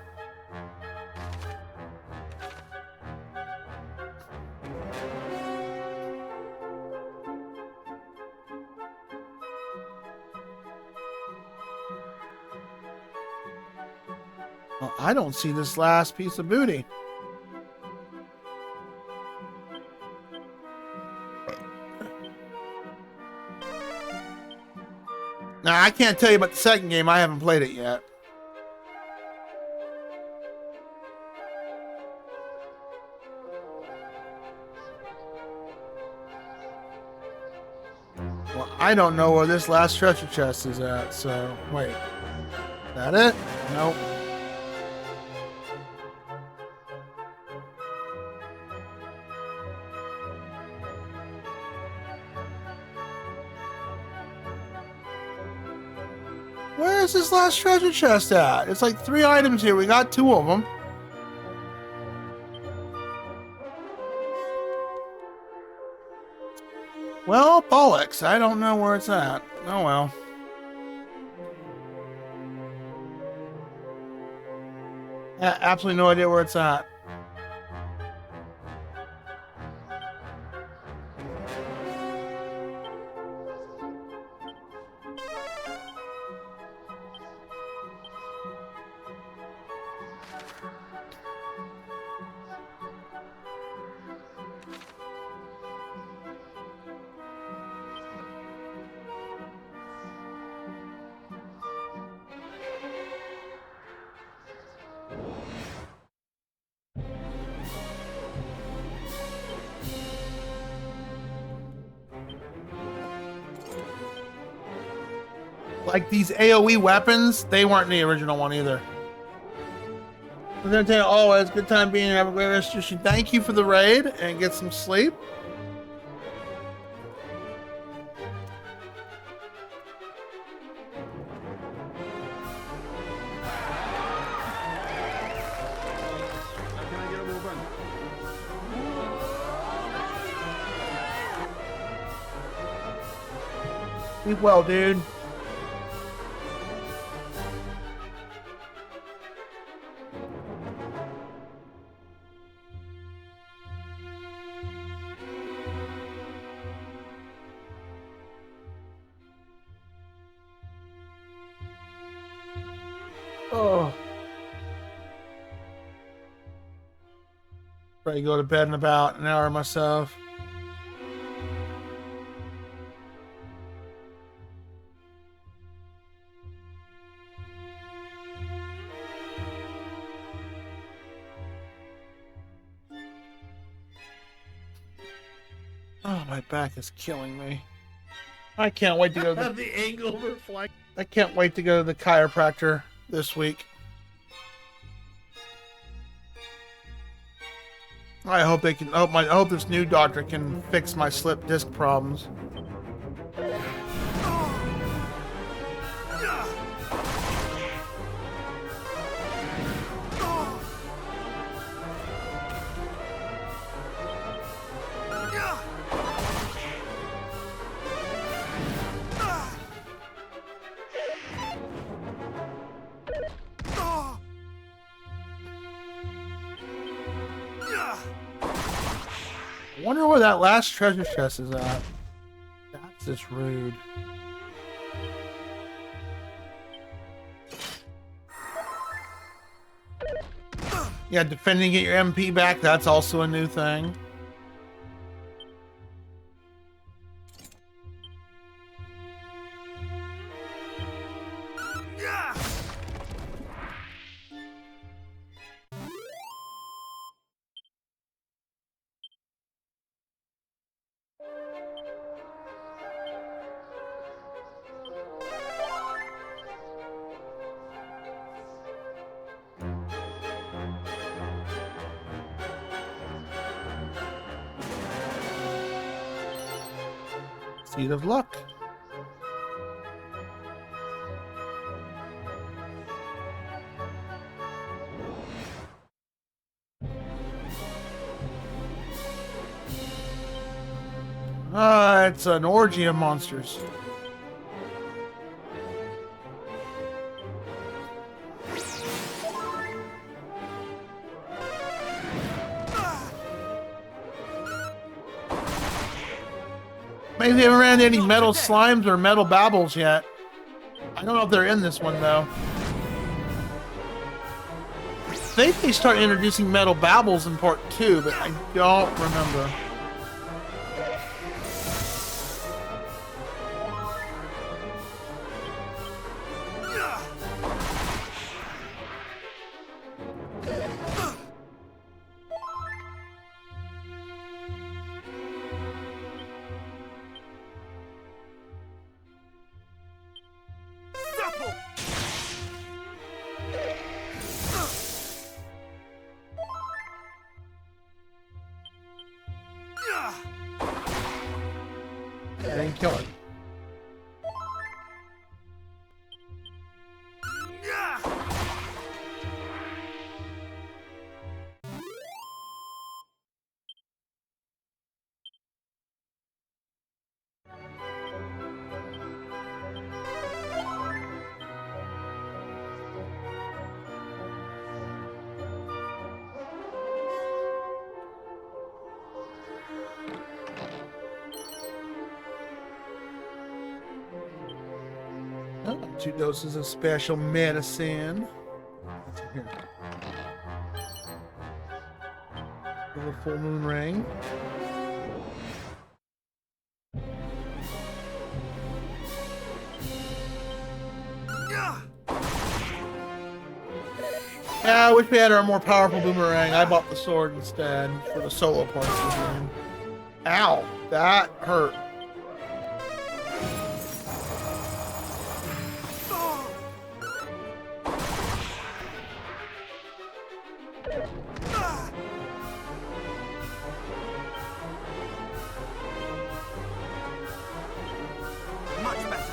[SPEAKER 1] Well, I don't see this last piece of booty. Now, I can't tell you about the second game. I haven't played it yet. Well, I don't know where this last treasure chest is at, so wait. Is that it? Nope. Where's this last treasure chest at? It's like 3 items here. We got 2 of them. Well, bollocks. I don't know where it's at. Oh well. Absolutely no idea where it's at. Like these AoE weapons, they weren't in the original one either. I'm gonna tell you always, good time being here. Have a great rest of your day. Thank you for the raid and get some sleep. Sleep well, dude. Oh. Probably go to bed in about an hour myself. Oh, my back is killing me. I can't wait to go to
[SPEAKER 11] The angle reflect.
[SPEAKER 1] I can't wait to go to the chiropractor this week. I hope they can. I hope this new doctor can fix my slip disc problems. I wonder where that last treasure chest is at. That's just rude. Yeah, defending get your MP back, that's also a new thing. Seed of Luck. It's an orgy of monsters. Maybe they haven't ran into any metal slimes or metal babbles yet. I don't know if they're in this one though. I think they start introducing metal babbles in part 2, but I don't remember. I didn't kill it. Oh, 2 doses of special medicine. What's in here? The full moon ring. Yeah, I wish we had our more powerful boomerang. I bought the sword instead for the solo parts of the game. Ow, that hurt.
[SPEAKER 11] Much better.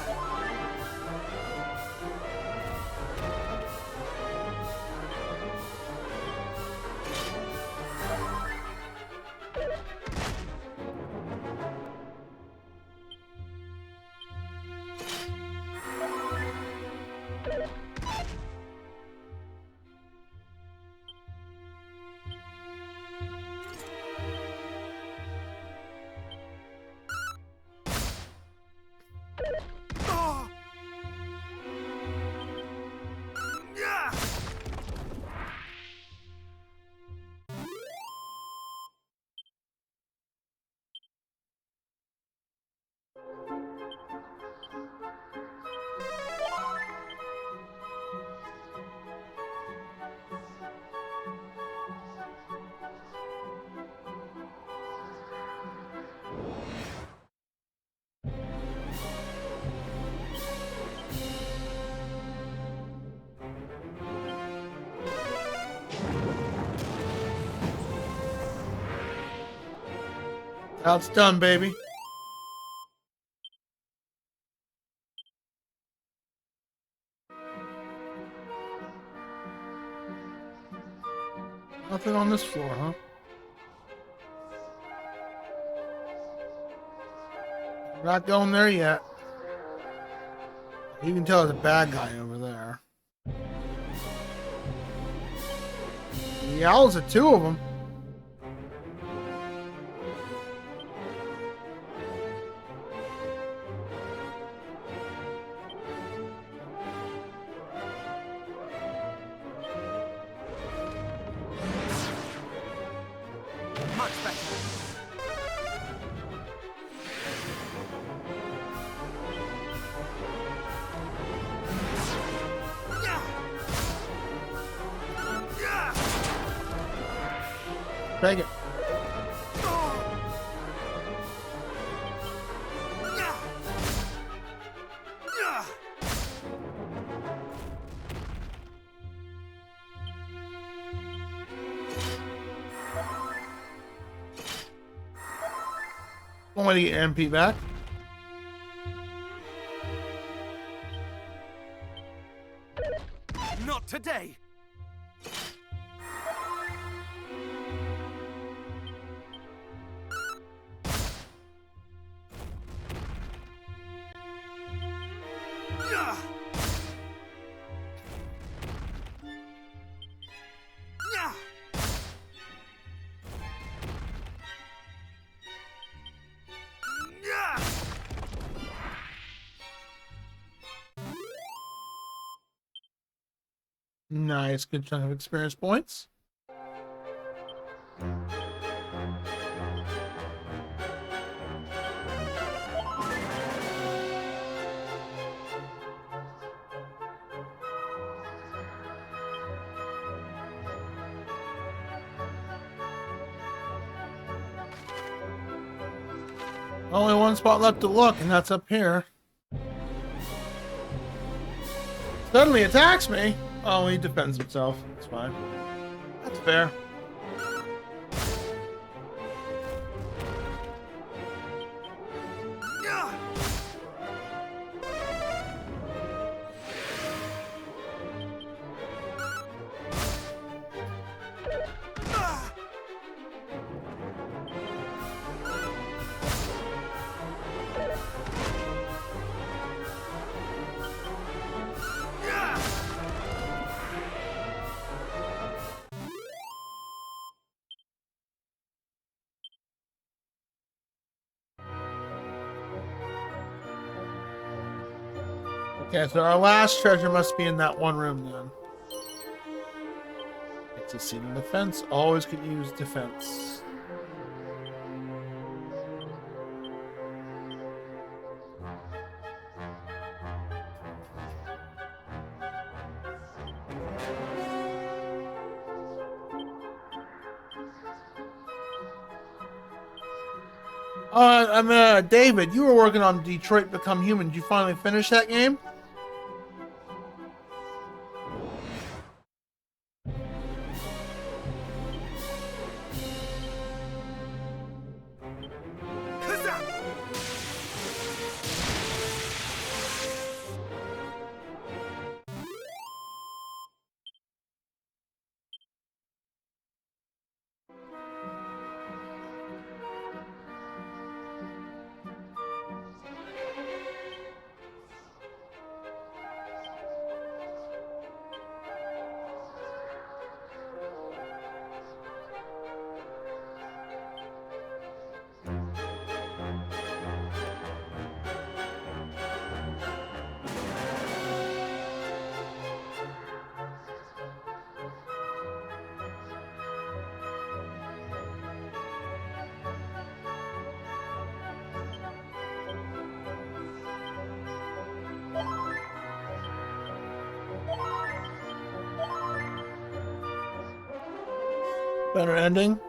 [SPEAKER 1] Now it's done, baby. Nothing on this floor, huh? Not going there yet. You can tell there's a bad guy over there. He yells at 2 of them.
[SPEAKER 11] Much better.
[SPEAKER 1] Take it. One way to get your MP back.
[SPEAKER 11] Not today! Yeah. Yeah. Yeah.
[SPEAKER 1] Nice, good chunk of experience points. Only one spot left to look, and that's up here. Suddenly attacks me. Oh, he defends himself. That's fine. That's fair. Okay, so our last treasure must be in that one room then. It's a seat in defense. Always could use defense. David, you were working on Detroit Become Human. Did you finally finish that game? Better ending.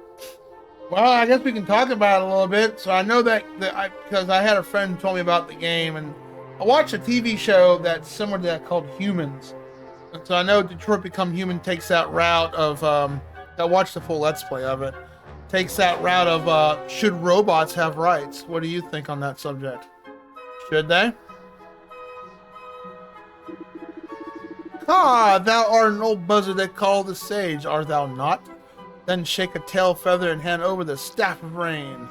[SPEAKER 1] Well, I guess we can talk about it a little bit. So I know that because I had a friend who told me about the game, and I watched a TV show that's similar to that called Humans. And so I know Detroit Become Human takes that route of I watched the full Let's Play of it. Takes that route of should robots have rights? What do you think on that subject? Should they? Ah, thou art an old buzzard they call the sage, art thou not? Then shake a tail feather and hand over the staff of rain.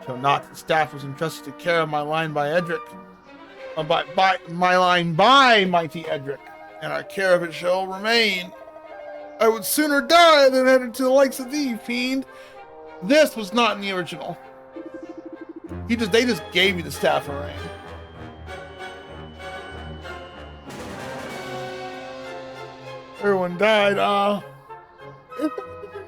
[SPEAKER 1] So not the staff was entrusted to carry my line by Edric. By my line by mighty Edric, and our care of it shall remain. I would sooner die than enter to the likes of thee, fiend. This was not in the original. They just gave you the staff of rain. Everyone died.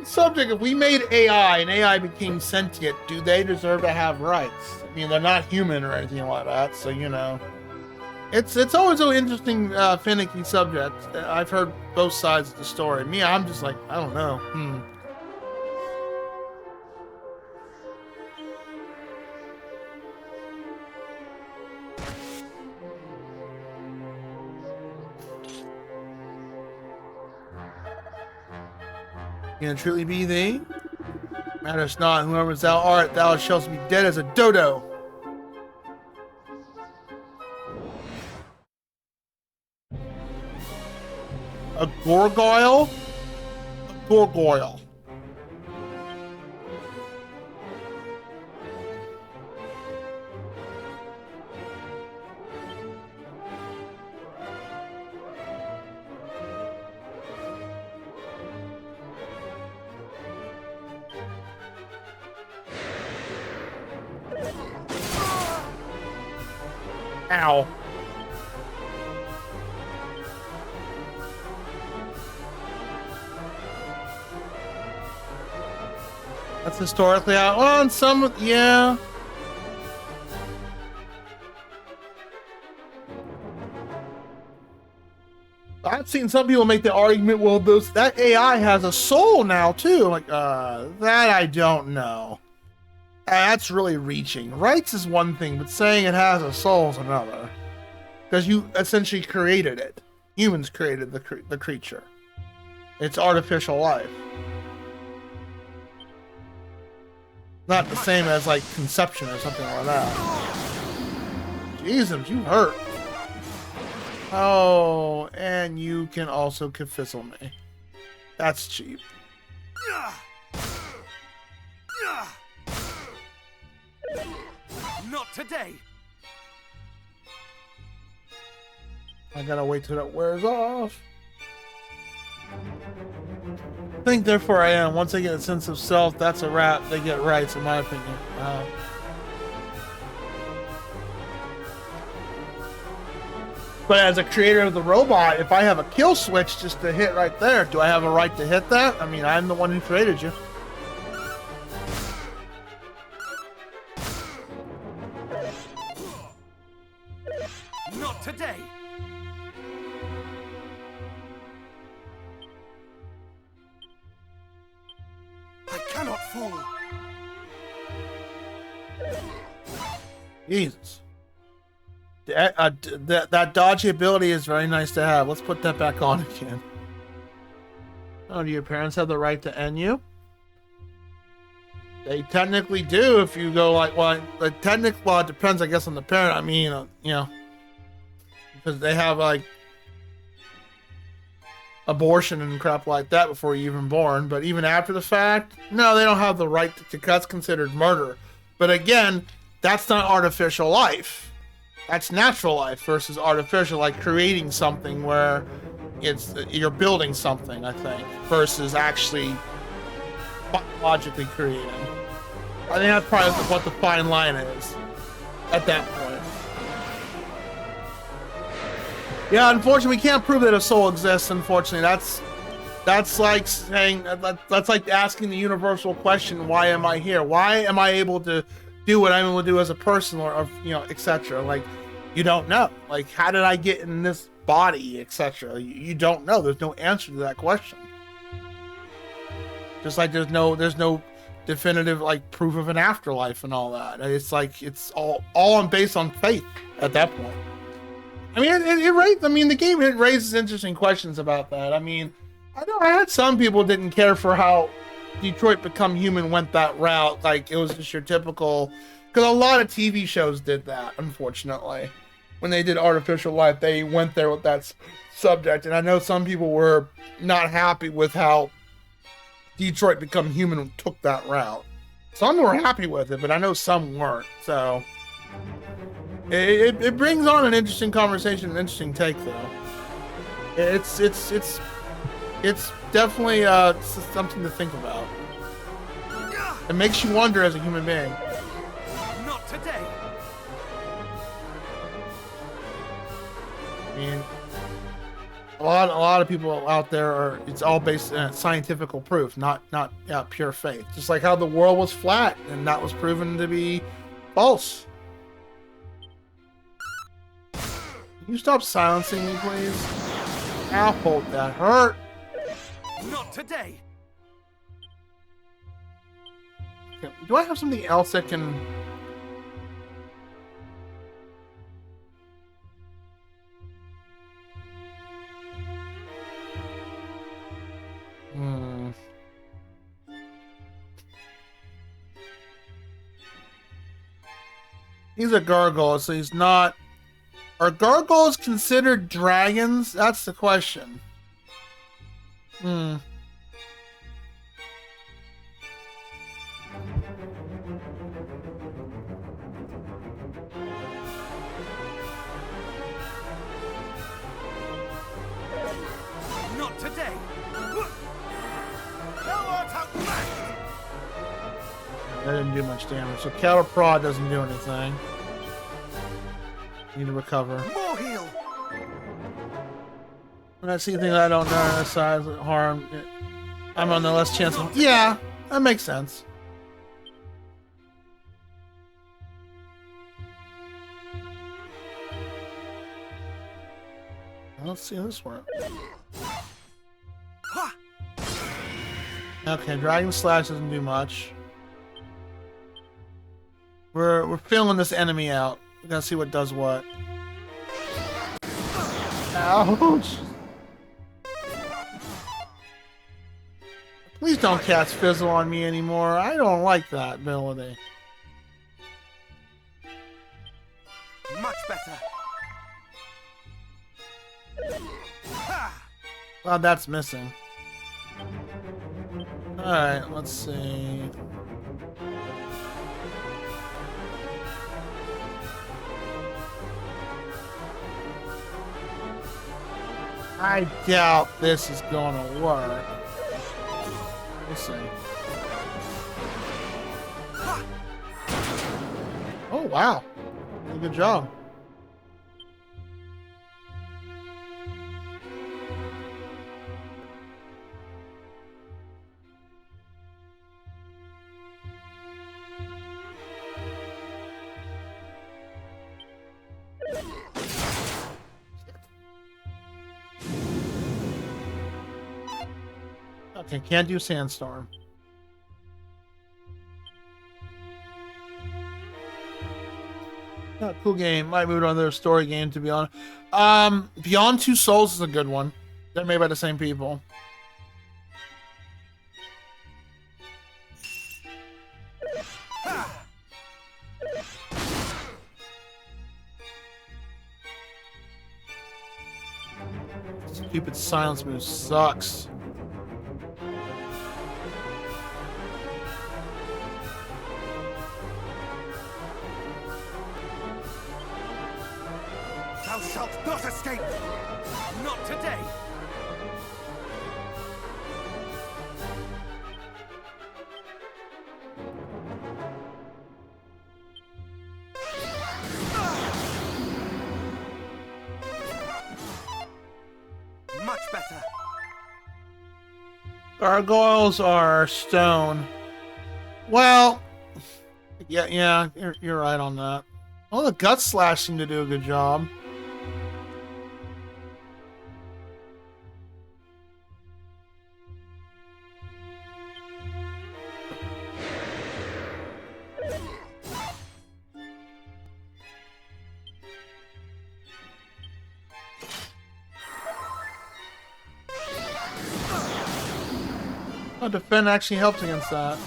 [SPEAKER 1] Subject, if we made AI and AI became sentient, do they deserve to have rights? I mean, they're not human or anything like that, so you know. It's always an interesting, finicky subject. I've heard both sides of the story. Me, I'm just like, I don't know. Can it truly be thee? Matters not, whoever thou art, thou shalt be dead as a dodo. A gargoyle? A gargoyle. Ow. That's historically out. Well, and some, yeah. I've seen some people make the argument, well, that AI has a soul now too. Like, that I don't know. That's really reaching. Rights is one thing, but saying it has a soul is another. Because you essentially created it. Humans created the creature. It's artificial life. Not the same as like conception or something like that. Jesus, you hurt. Oh, and you can also fizzle me. That's cheap.
[SPEAKER 11] Not today.
[SPEAKER 1] I gotta wait till that wears off. Think therefore I am. Once I get a sense of self, that's a wrap. They get rights, in my opinion. But as a creator of the robot, if I have a kill switch just to hit right there, do I have a right to hit that? I mean, I'm the one who created you.
[SPEAKER 11] Not today. I cannot fall.
[SPEAKER 1] Jesus. That dodgy ability is very nice to have. Let's put that back on again. Oh, do your parents have the right to end you? They technically do if you go like, well, it depends, I guess, on the parent. I mean, you know, because they have like abortion and crap like that before you're even born. But even after the fact, no, they don't have the right to, that's considered murder. But again, that's not artificial life. That's natural life versus artificial, like creating something where you're building something, I think, versus actually logically creating. I think that's probably what the fine line is at that point. Yeah, unfortunately, we can't prove that a soul exists. Unfortunately, that's like saying that's like asking the universal question: why am I here? Why am I able to do what I'm able to do as a person, or you know, etc. Like, you don't know. Like, how did I get in this body, etc. You don't know. There's no answer to that question. Just like there's no definitive like proof of an afterlife and all that. It's like it's all based on faith at that point. I mean, the game raises interesting questions about that. I mean, I know I had some people didn't care for how Detroit Become Human went that route. Like, it was just your typical, because a lot of TV shows did that, unfortunately. When they did artificial life, they went there with that subject. And I know some people were not happy with how Detroit Become Human took that route. Some were happy with it, but I know some weren't. So it brings on an interesting conversation, an interesting take, though. It's definitely something to think about. It makes you wonder as a human being.
[SPEAKER 11] Not today.
[SPEAKER 1] I mean, a lot of people out there are. It's all based on scientific proof, not pure faith. Just like how the world was flat, and that was proven to be false. Can you stop silencing me, please? Ow, that hurt.
[SPEAKER 11] Not today.
[SPEAKER 1] Okay, do I have something else that can? He's a gargoyle, so he's not. Are gargoyles considered dragons? That's the question. Hmm.
[SPEAKER 11] Not today. Thou art outmatched.
[SPEAKER 1] That didn't do much damage. So counter prod doesn't do anything. Need to recover.
[SPEAKER 11] More heal.
[SPEAKER 1] When I see anything that I don't know on the size of harm, I'm on the less chance of. Yeah, that makes sense. Let's see this work. Okay, Dragon Slash doesn't do much. We're feeling this enemy out. We gotta see what does what. Ouch! Please don't cast Fizzle on me anymore. I don't like that ability.
[SPEAKER 11] Much better.
[SPEAKER 1] Well, that's missing. Alright, let's see. I doubt this is gonna work. We'll see. Oh, wow. Good job. Okay, can't do Sandstorm. Cool game. Might move on to their story game, to be honest. Beyond Two Souls is a good one. They're made by the same people. Stupid silence move sucks.
[SPEAKER 11] Thou shalt not escape! Not today! Much better.
[SPEAKER 1] Gargoyles are stone. Well, yeah, you're right on that. Oh, the Gut Slash seemed to do a good job. Oh, defend actually helps against that.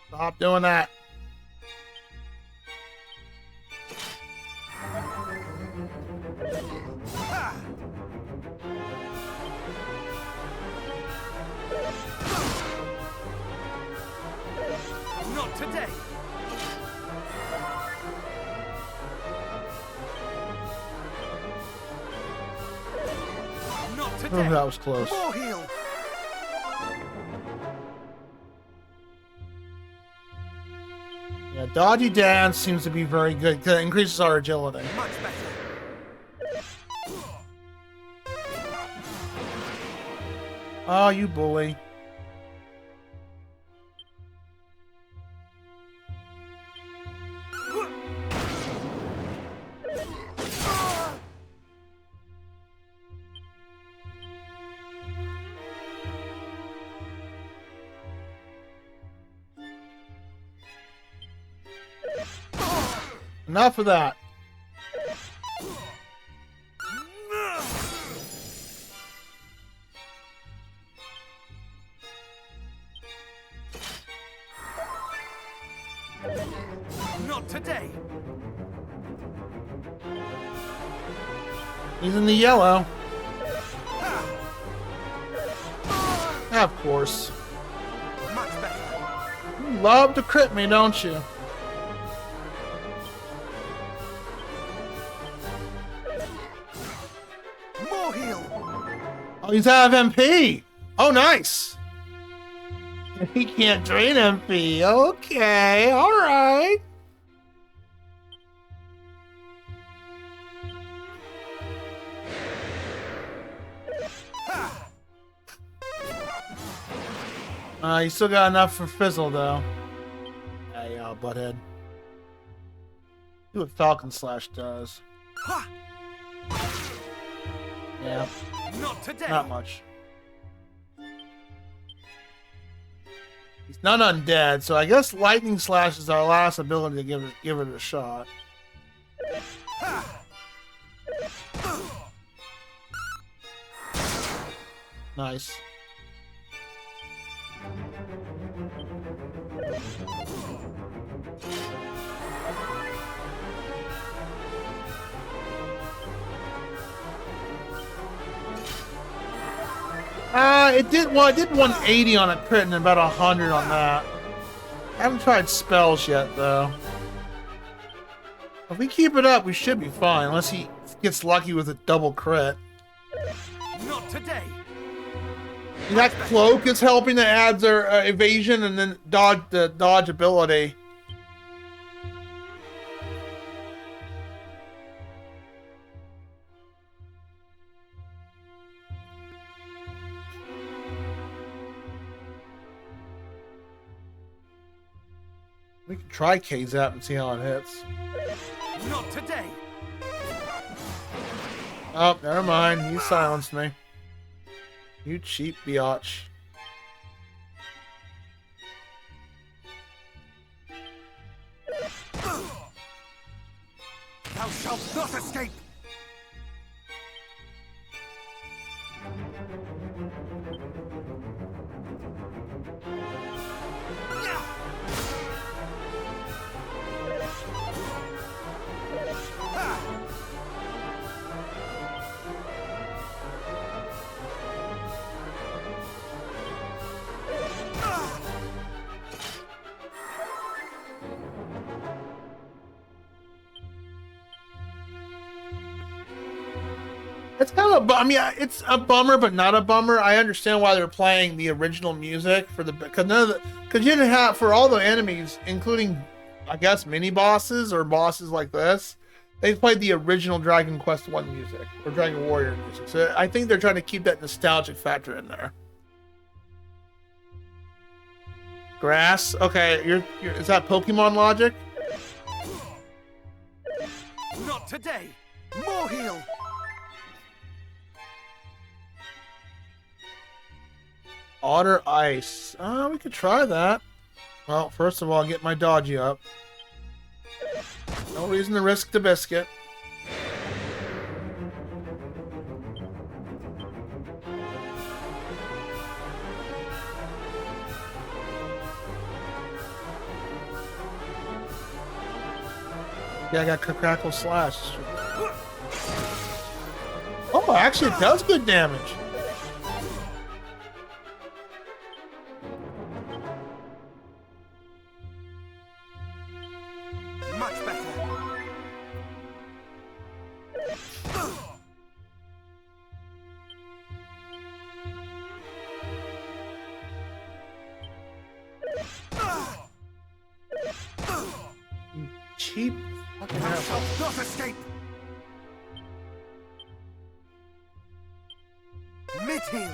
[SPEAKER 1] Stop doing that.
[SPEAKER 11] Not today! Not today!
[SPEAKER 1] Oh, that was close.
[SPEAKER 11] More heal!
[SPEAKER 1] Yeah, Dodgy Dance seems to be very good because it increases our agility.
[SPEAKER 11] Much better.
[SPEAKER 1] Oh, you bully. Enough of that.
[SPEAKER 11] Not today.
[SPEAKER 1] He's in the yellow. Of course.
[SPEAKER 11] Much better.
[SPEAKER 1] You love to crit me, don't you?
[SPEAKER 11] More heal.
[SPEAKER 1] Oh, he's out of MP. Oh, nice. He can't drain MP. Okay, all right. You still got enough for Fizzle, though. Yeah, butthead. See what Falcon Slash does. Yeah.
[SPEAKER 11] Not today.
[SPEAKER 1] Not much. He's not undead, so I guess Lightning Slash is our last ability to give it a shot. Nice. It did 180 on a crit and about 100 on that. I haven't tried spells yet, though. If we keep it up, we should be fine, unless he gets lucky with a double crit.
[SPEAKER 11] Not today.
[SPEAKER 1] That cloak is helping to add their evasion and then the dodge ability. We can try K-Zap and see how it hits.
[SPEAKER 11] Not today.
[SPEAKER 1] Oh, never mind. You silenced me. You cheap biatch.
[SPEAKER 11] Thou shalt not escape.
[SPEAKER 1] It's kind of I mean, it's a bummer, but not a bummer. I understand why they're playing the original music for the because you didn't have for all the enemies, including I guess mini bosses or bosses like this. They played the original Dragon Quest I music or Dragon Warrior music, so I think they're trying to keep that nostalgic factor in there. Grass, okay, is that Pokemon logic?
[SPEAKER 11] Not today. More heal.
[SPEAKER 1] Otter Ice. We could try that. Well, first of all, get my dodgy up. No reason to risk the biscuit. Yeah, I got Crackle Slash. Oh, actually it does good damage.
[SPEAKER 11] Much better.
[SPEAKER 1] Cheap fucking
[SPEAKER 11] Thou
[SPEAKER 1] asshole.
[SPEAKER 11] shalt not escape. Mid heal.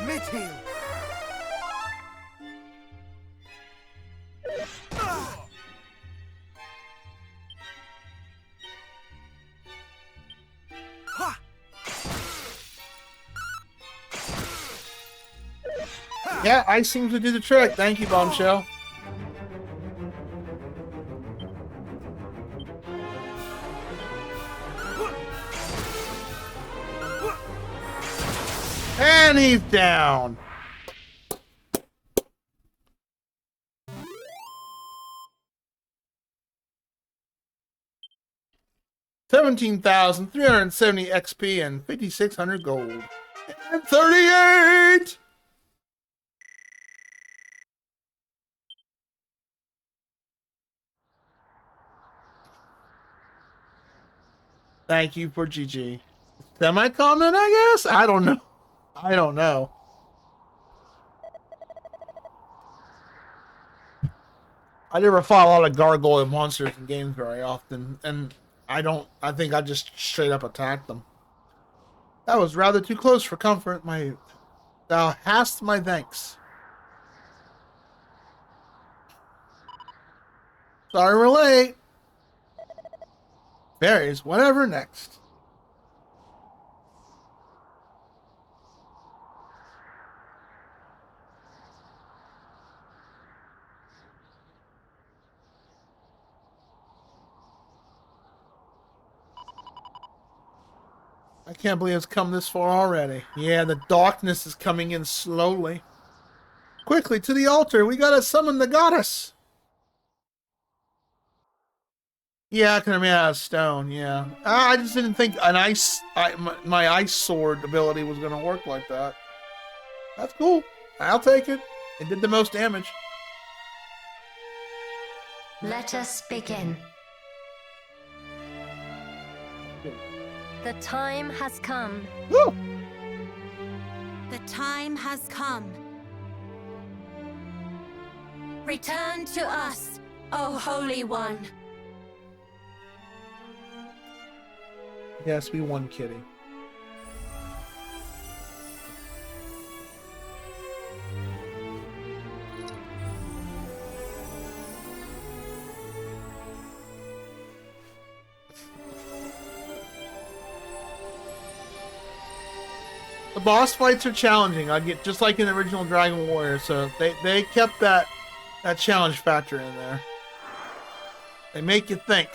[SPEAKER 11] Mid heal.
[SPEAKER 1] Yeah, ice seems to do the trick. Thank you, Bombshell. And he's down. $17,370 XP and 5,600 gold. And 38! Thank you for GG. Semi-comment, I guess? I don't know. I don't know. I never fought a lot of gargoyle monsters in games very often, and I think I just straight up attacked them. That was rather too close for comfort. Thou hast my thanks. Sorry we're late. Berries, whatever next. I can't believe it's come this far already. Yeah, the darkness is coming in slowly. Quickly, to the altar. We gotta summon the goddess. Yeah, I can remain out of stone, yeah. I just didn't think my ice sword ability was gonna work like that. That's cool. I'll take it. It did the most damage.
[SPEAKER 10] Let us begin. The time has come.
[SPEAKER 1] Woo!
[SPEAKER 3] The time has come. Return to us, O Holy One.
[SPEAKER 1] Yes, we won, Kitty. The boss fights are challenging. I get just like in the original Dragon Warrior, so they kept that challenge factor in there. They make you think.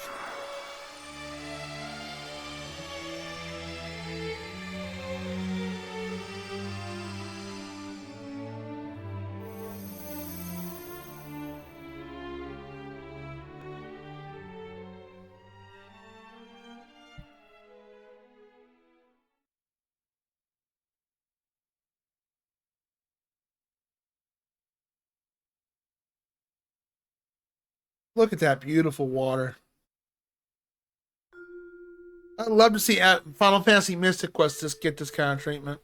[SPEAKER 1] Look at that beautiful water. I'd love to see Final Fantasy Mystic Quest get this kind of treatment.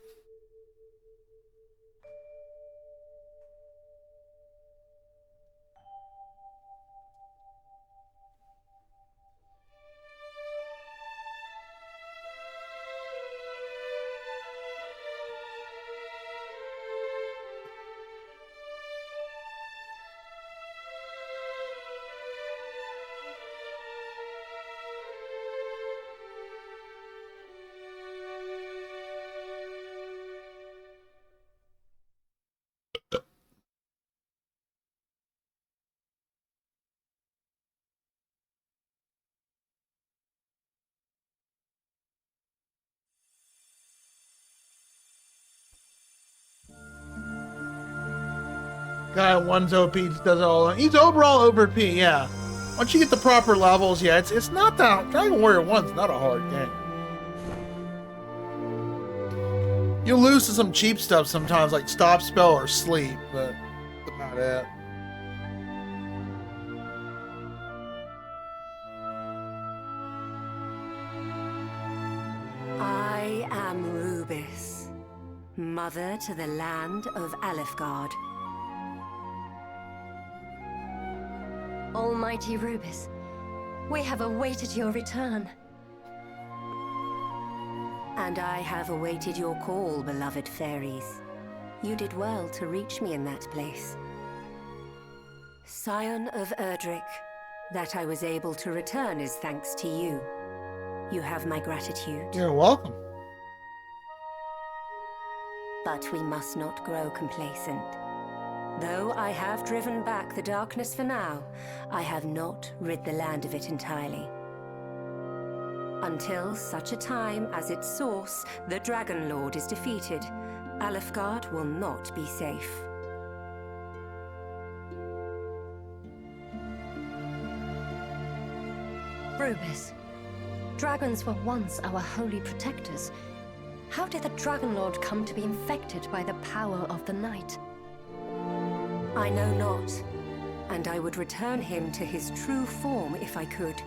[SPEAKER 1] Guy one's OP just does it all. He's overall OP, yeah. Once you get the proper levels, yeah, it's not that Dragon Warrior 1's not a hard game. You'll lose to some cheap stuff sometimes, like stop spell or sleep, but that's about it.
[SPEAKER 12] I am Rubis, mother to the land of Alefgard.
[SPEAKER 10] Almighty Rubis, we have awaited your return.
[SPEAKER 12] And I have awaited your call, beloved fairies. You did well to reach me in that place. Scion of Erdrick, that I was able to return is thanks to you. You have my gratitude.
[SPEAKER 1] You're welcome.
[SPEAKER 12] But we must not grow complacent. Though I have driven back the darkness for now, I have not rid the land of it entirely. Until such a time as its source, the Dragon Lord, is defeated, Alefgard will not be safe.
[SPEAKER 10] Rubis, dragons were once our holy protectors. How did the Dragon Lord come to be infected by the power of the night?
[SPEAKER 12] I know not, and I would return him to his true form if I could.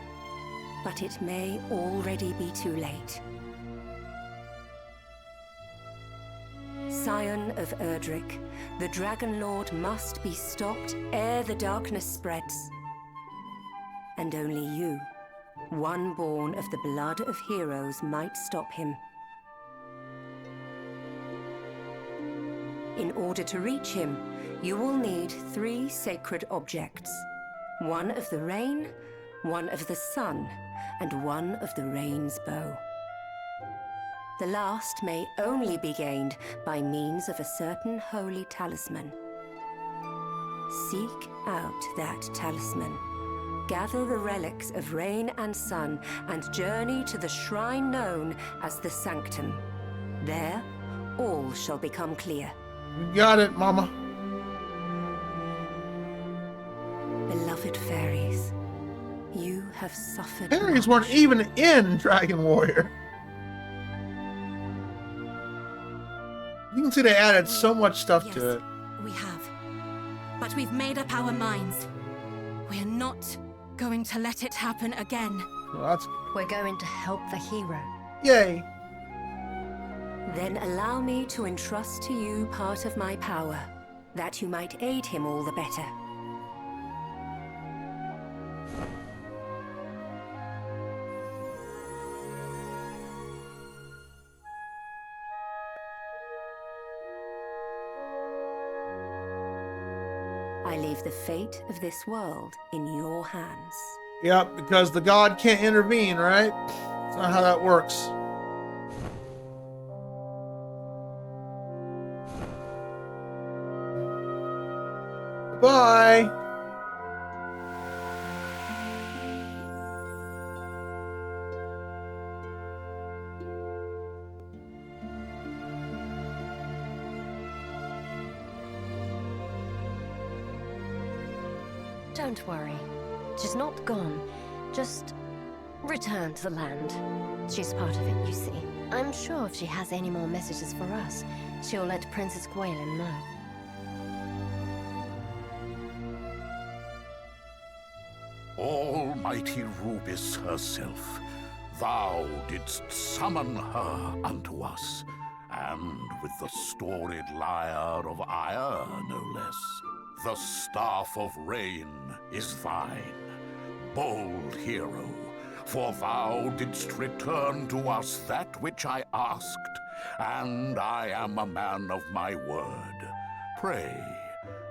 [SPEAKER 12] But it may already be too late. Scion of Erdrick, the Dragon Lord must be stopped ere the darkness spreads. And only you, one born of the blood of heroes, might stop him. In order to reach him, you will need 3 sacred objects. One of the rain, one of the sun, and one of the rain's bow. The last may only be gained by means of a certain holy talisman. Seek out that talisman. Gather the relics of rain and sun and journey to the shrine known as the Sanctum. There, all shall become clear.
[SPEAKER 1] You got it, Mama.
[SPEAKER 12] Beloved fairies, you have suffered.
[SPEAKER 1] Fairies weren't even in Dragon Warrior. You can see they added so much stuff to it.
[SPEAKER 3] We have. But we've made up our minds. We're not going to let it happen again.
[SPEAKER 1] Well, that's...
[SPEAKER 10] We're going to help the hero.
[SPEAKER 1] Yay.
[SPEAKER 12] Then allow me to entrust to you part of my power, that you might aid him all the better. I leave the fate of this world in your hands.
[SPEAKER 1] Yep, because the god can't intervene, right? That's not how that works. Bye.
[SPEAKER 10] Don't worry. She's not gone. Just return to the land. She's part of it, you see. I'm sure if she has any more messages for us, she'll let Princess Gwalen know.
[SPEAKER 4] Almighty Rubis herself, thou didst summon her unto us, and with the storied lyre of ire, no less. The staff of rain is thine, bold hero, for thou didst return to us that which I asked, and I am a man of my word. Pray,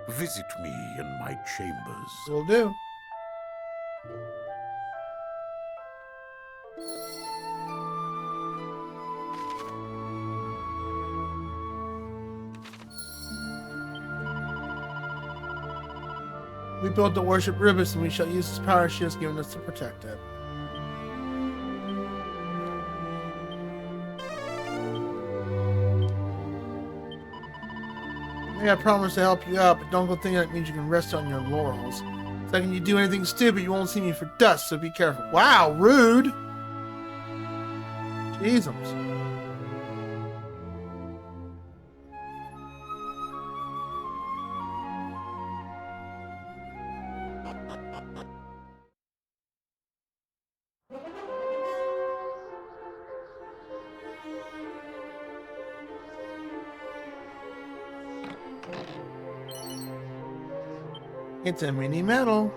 [SPEAKER 4] visit me in my chambers.
[SPEAKER 1] Will do. We built to worship Rubis, and we shall use his power she has given us to protect it. I promise to help you out, but don't go thinking that means you can rest on your laurels. The second you do anything stupid, you won't see me for dust, so be careful. Wow, rude! Jesus. It's a mini medal.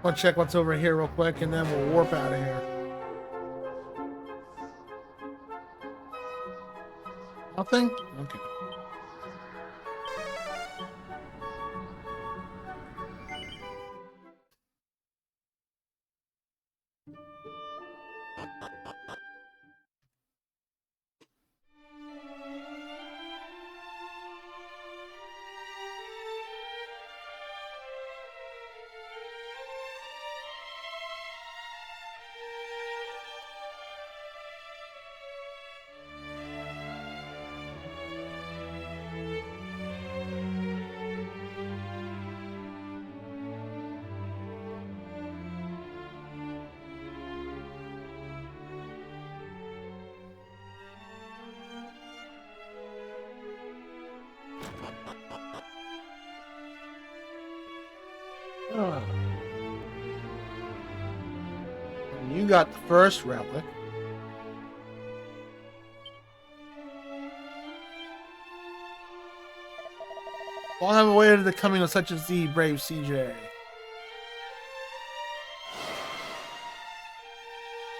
[SPEAKER 1] I'll check what's over here real quick, and then we'll warp out of here. Nothing? Okay. Ah. You got the first relic. I'll have awaited the coming of such as thee, brave CJ.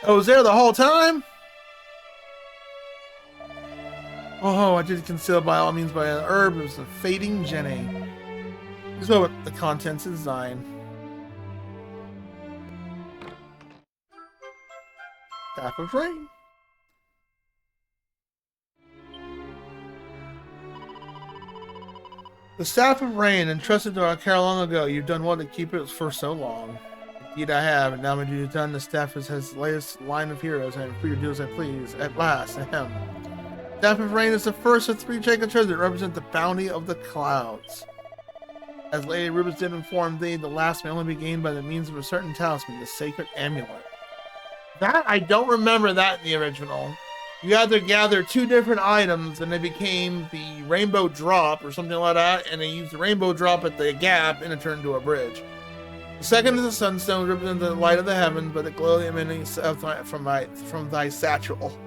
[SPEAKER 1] I was there the whole time? Oh, I did conceal by all means by an herb. It was a fading Jenny. So the contents is thine. Staff of Rain. The Staff of Rain, entrusted to our care long ago. You've done well to keep it for so long. Indeed I have, and now my duty is done. The staff is his latest line of heroes, and I am free to do as I please. At last, ahem. Staff of Rain is the first of 3 sacred treasures that represent the bounty of the clouds. As Lady Rubens did inform thee, the last may only be gained by the means of a certain talisman, the sacred amulet. That, I don't remember that in the original. You had to gather 2 different items, and they became the rainbow drop, or something like that, and they used the rainbow drop at the gap, and it turned into a bridge. The second is the sunstone, representing the light of the heavens, but the glow emanating from thy satchel.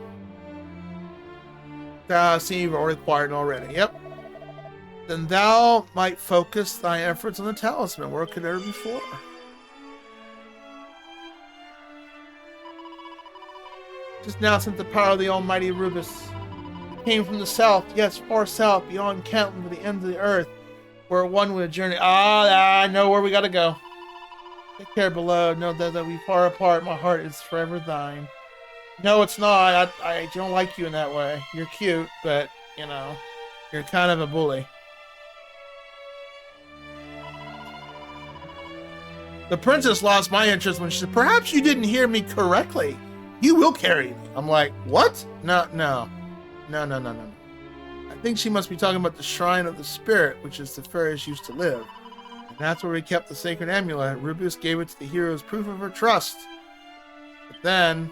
[SPEAKER 1] See, you've already acquired already. Yep. Then thou might focus thy efforts on the talisman, where it could ever before. Just now, since the power of the almighty Rubus came from the south, yes, far south, beyond counting to the ends of the earth, where one would journey. I know where we gotta go. Take care below. Know that we far apart. My heart is forever thine. No, it's not. I don't like you in that way. You're cute, but, you know, you're kind of a bully. The princess lost my interest when she said, perhaps you didn't hear me correctly. You will carry me. I'm like, what? No. I think she must be talking about the Shrine of the Spirit, which is the fairies used to live. And that's where we kept the sacred amulet. Rubus gave it to the hero as proof of her trust. But then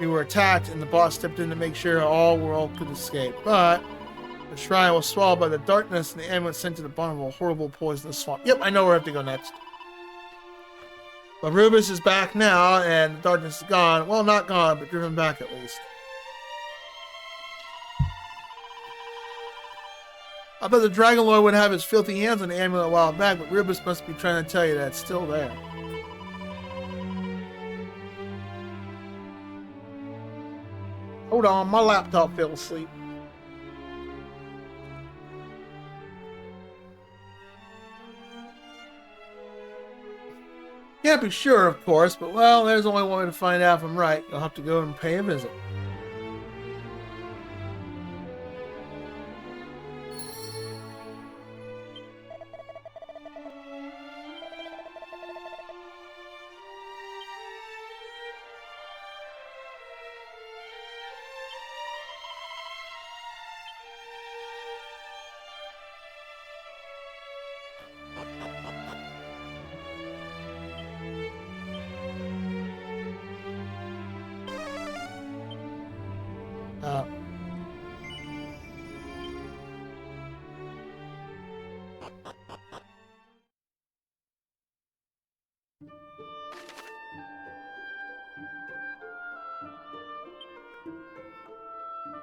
[SPEAKER 1] we were attacked, and the boss stepped in to make sure all world could escape. But the shrine was swallowed by the darkness, and the amulet sent to the bottom of a horrible poisonous swamp. Yep, I know where I have to go next. But Rubus is back now, and the darkness is gone. Well, not gone, but driven back at least. I thought the Dragon Lord would have his filthy hands on the amulet a while back, but Rubus must be trying to tell you that it's still there. Hold on, my laptop fell asleep. Can't be sure, of course, but well, there's only one way to find out if I'm right. You'll have to go and pay a visit.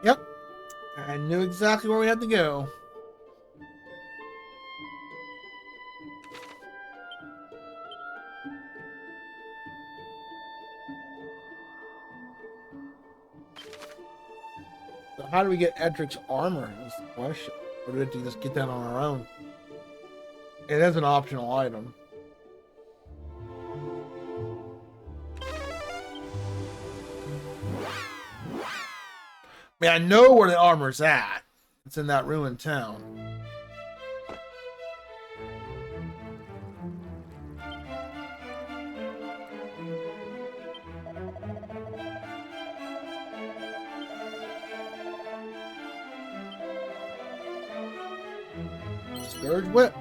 [SPEAKER 1] Yep. I knew exactly where we had to go. So how do we get Edric's armor is the question. Or do we have to just get that on our own? It is an optional item. I mean, I know where the armor's at. It's in that ruined town. Scourge Whip.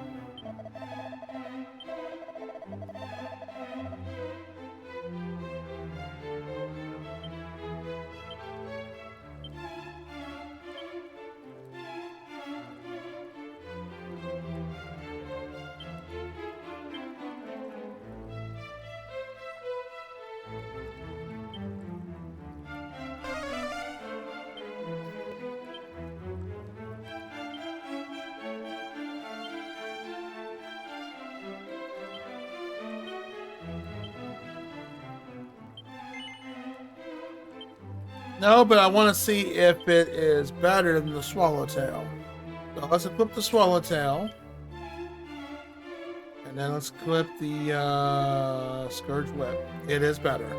[SPEAKER 1] No, but I want to see if it is better than the Swallowtail. So let's equip the Swallowtail. And then let's equip the Scourge Whip. It is better.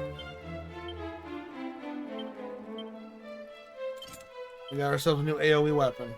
[SPEAKER 1] We got ourselves a new AoE weapon.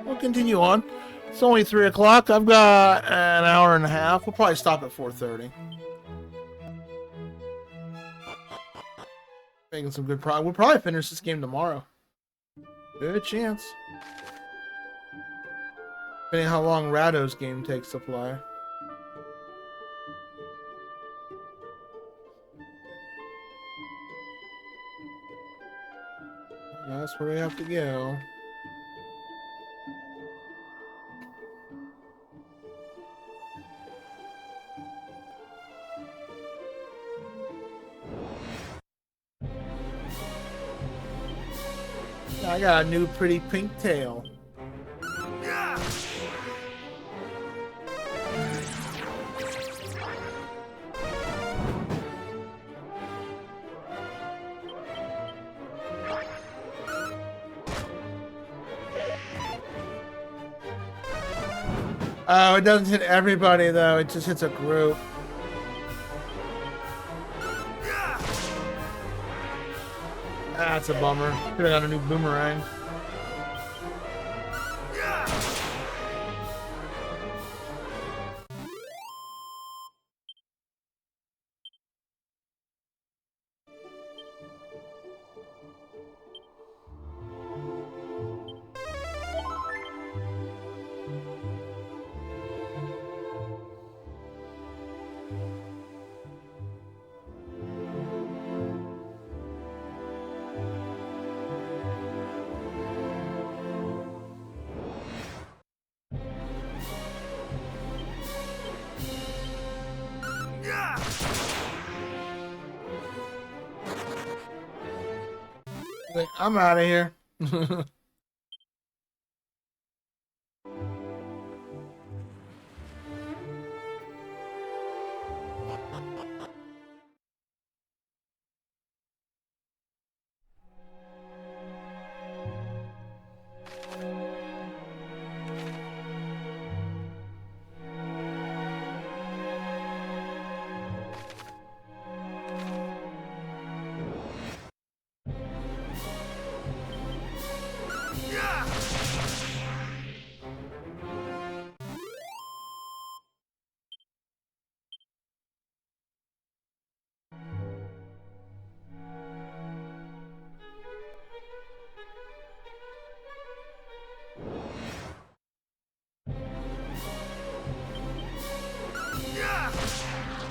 [SPEAKER 1] We'll continue on. It's only 3 o'clock. I've got an hour and a half. We'll probably stop at 4:30. Making some good progress. We'll probably finish this game tomorrow. Good chance. Depending on how long Rado's game takes to play. That's where we have to go. I got a new pretty pink tail. Oh, it doesn't hit everybody though, it just hits a group. That's a bummer. Could have got a new boomerang. I'm out of here.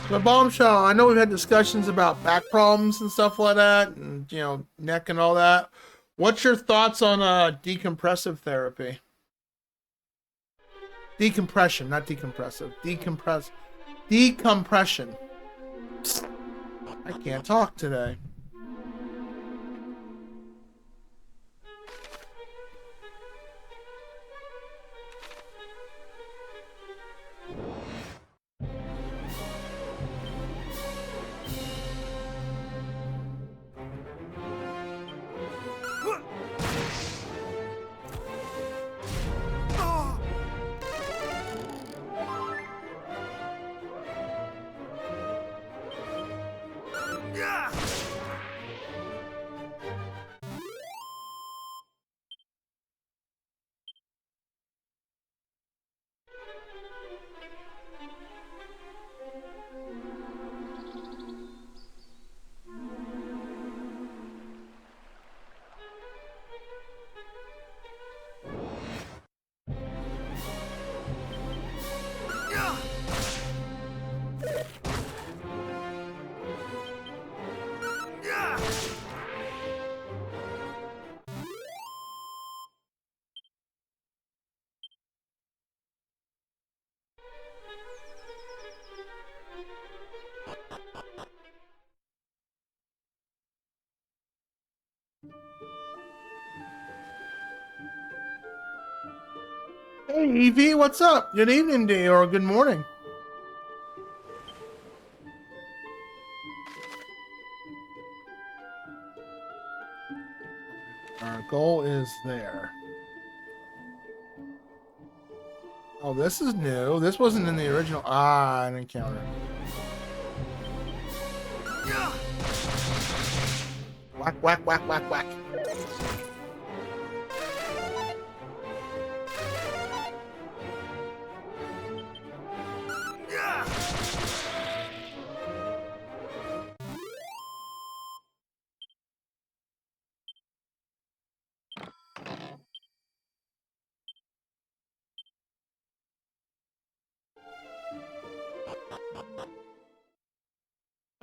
[SPEAKER 1] The bombshell, I know we've had discussions about back problems and stuff like that, and, you know, neck and all that. What's your thoughts on decompressive therapy? Decompression, not decompressive. Decompression. I can't talk today. Hey, Evie, what's up? Good evening to you, or good morning. Our goal is there. Oh, this is new. This wasn't in the original. Ah, an encounter. Whack, whack, whack, whack, whack.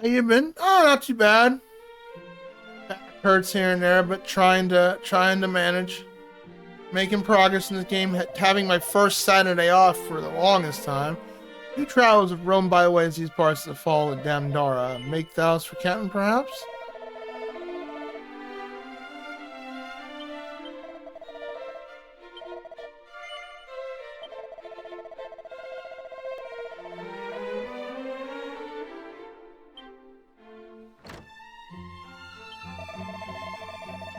[SPEAKER 1] How you been? Oh, not too bad. Back hurts here and there, but trying to manage. Making progress in this game, having my first Saturday off for the longest time. New travelers have roamed by the ways these parts of the fall of Damdara. Make thous for Captain, perhaps?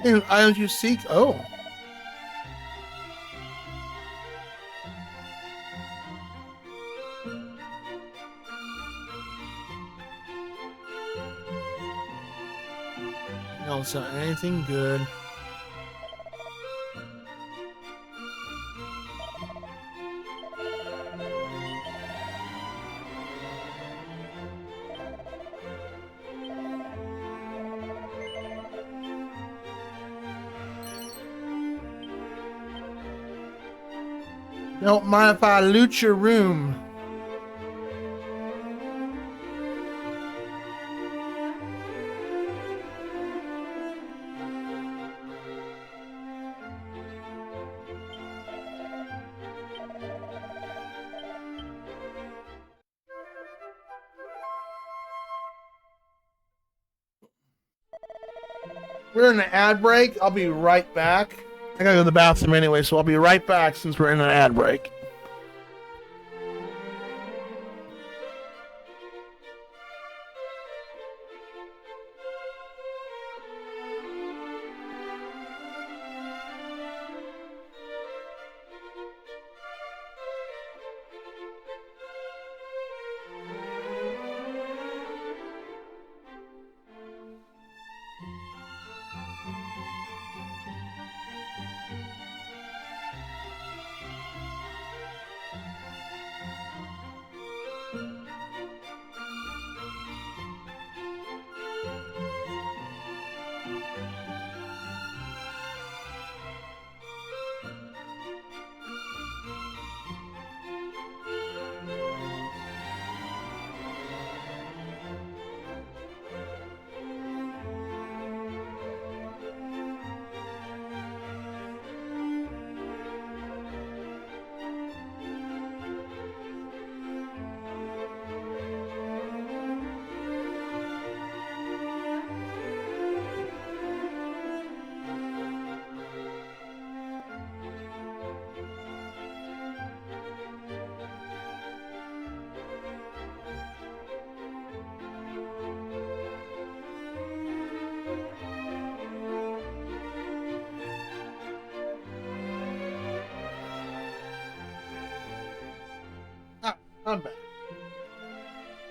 [SPEAKER 1] Hey, items you seek? Oh. No, it's not anything good. Don't mind if I loot your room. We're in an ad break. I'll be right back. I gotta go to the bathroom anyway, so I'll be right back since we're in an ad break.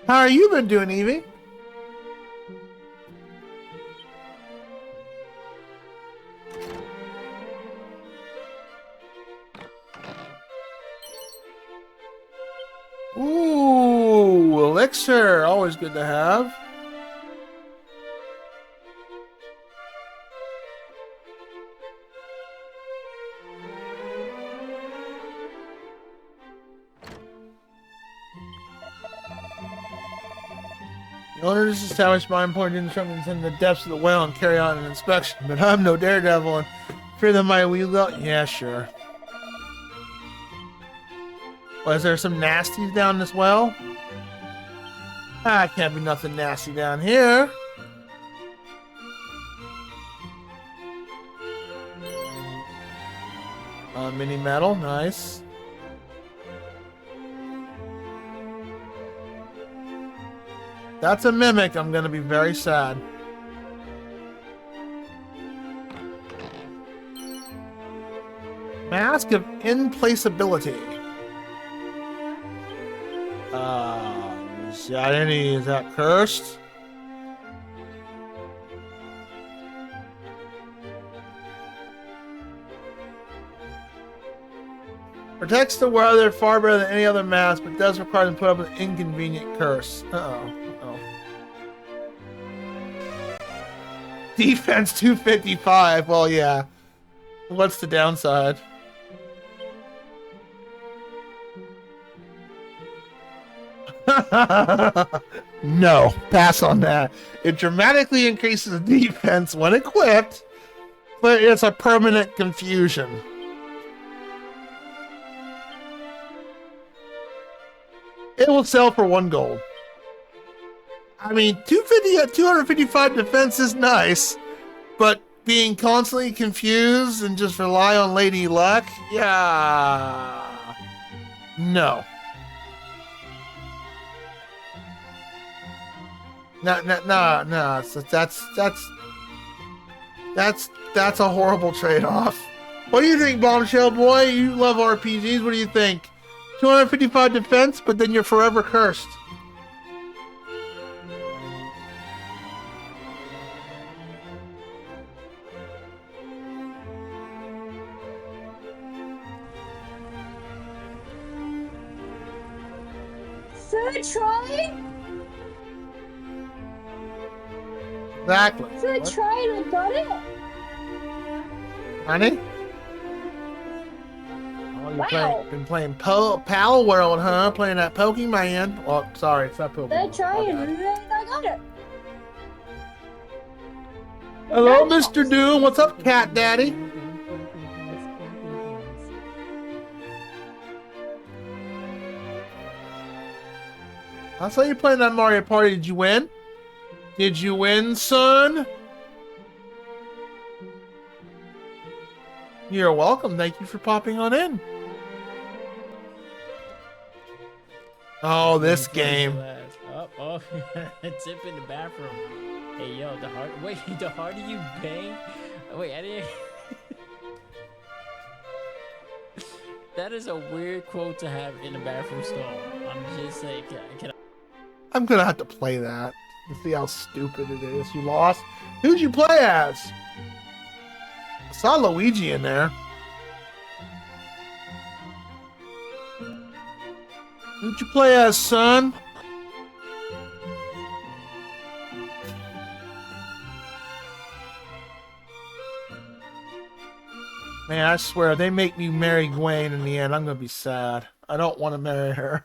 [SPEAKER 1] How are you been doing, Evie? Ooh, elixir, always good to have. The owner just established mine point instructions in the depths of the well and carry out an inspection, but I'm no daredevil and fear that my wheel out. Yeah, sure. Was there some nasties down this well? Ah, can't be nothing nasty down here. Mini metal, nice. That's a mimic. I'm gonna be very sad. Mask of Implacability. Is that cursed? Protects the weather far better than any other mask, but does require them to put up an inconvenient curse. Uh-oh. Defense 255. Well, yeah. What's the downside? No, pass on that. It dramatically increases defense when equipped, but it's a permanent confusion. It will sell for 1 gold. I mean, 250 at 255 defense is nice, but being constantly confused and just rely on Lady Luck, yeah, no. No. That's a horrible trade-off. What do you think, Bombshell Boy? You love RPGs. What do you think? 255 defense, but then you're forever cursed.
[SPEAKER 13] Third try?
[SPEAKER 1] Exactly.
[SPEAKER 13] Third try and I got it?
[SPEAKER 1] Honey?
[SPEAKER 13] Wow.
[SPEAKER 1] Been playing Pal World, huh? Playing that Pokemon. Oh, sorry, it's not Pokemon.
[SPEAKER 13] Third try and I got it.
[SPEAKER 1] Hello, Mr. Doom. What's up, Cat Daddy? I saw you playing that Mario Party. Did you win? Did you win, son? You're welcome. Thank you for popping on in. Oh, this game.
[SPEAKER 14] Oh, tip in the bathroom. Hey, yo, the harder you bang. Wait, I didn't. That is a weird quote to have in a bathroom stall. I'm just saying, can I?
[SPEAKER 1] I'm gonna have to play that to see how stupid it is. You lost? Who'd you play as? I saw Luigi in there. Who'd you play as, son? Man, I swear, they make me marry Gwen in the end. I'm gonna be sad. I don't want to marry her.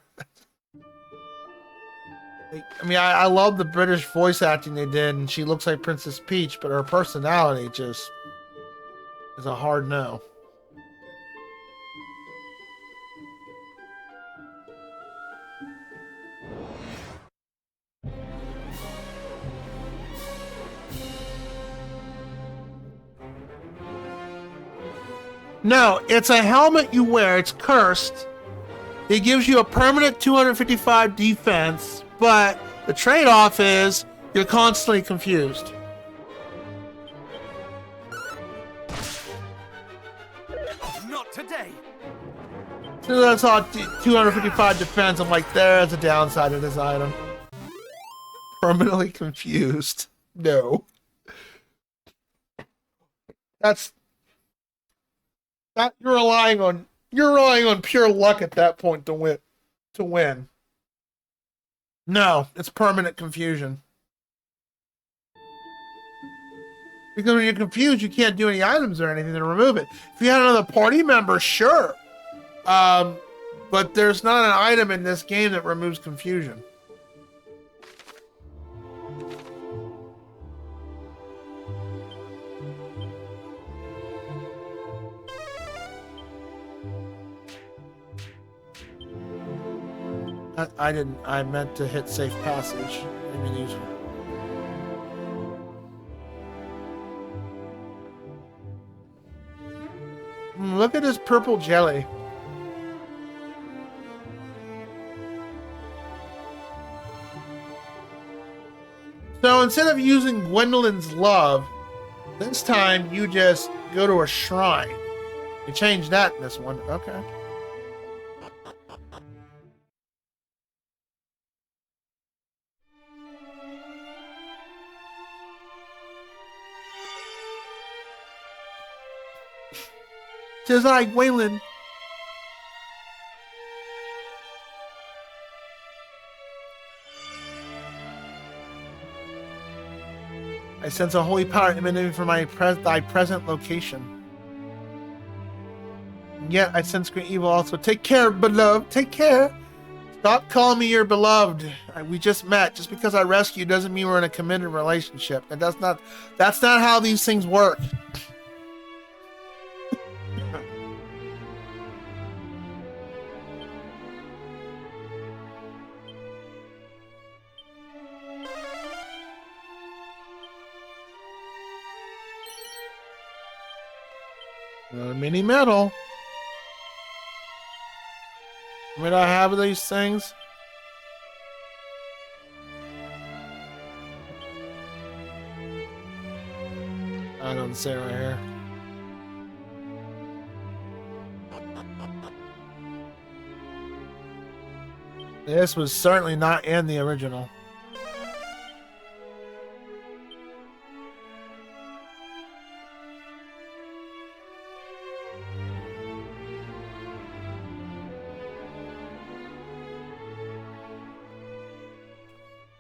[SPEAKER 1] I mean, I love the British voice acting they did, and she looks like Princess Peach, but her personality just is a hard no. No, it's a helmet you wear. It's cursed. It gives you a permanent 255 defense, but the trade-off is you're constantly confused.
[SPEAKER 11] Not today.
[SPEAKER 1] So that's all 255 defense. I'm like, there's a downside of this item. Permanently confused. No. That's that you're relying on pure luck at that point to win. No, it's permanent confusion. Because when you're confused, you can't do any items or anything to remove it. If you had another party member, sure. But there's not an item in this game that removes confusion. I didn't. I meant to hit safe passage. I mean, use. Look at this purple jelly. So instead of using Gwendolyn's love, this time you just go to a shrine. You change that in this one. Okay. Tis I, Gwendolyn. I sense a holy power emanating from thy present location. And yet I sense great evil also. Take care, beloved. Take care. Stop calling me your beloved. We just met. Just because I rescue you doesn't mean we're in a committed relationship. And that's not how these things work. Mini medal. When I have these things, I don't say right here. This was certainly not in the original.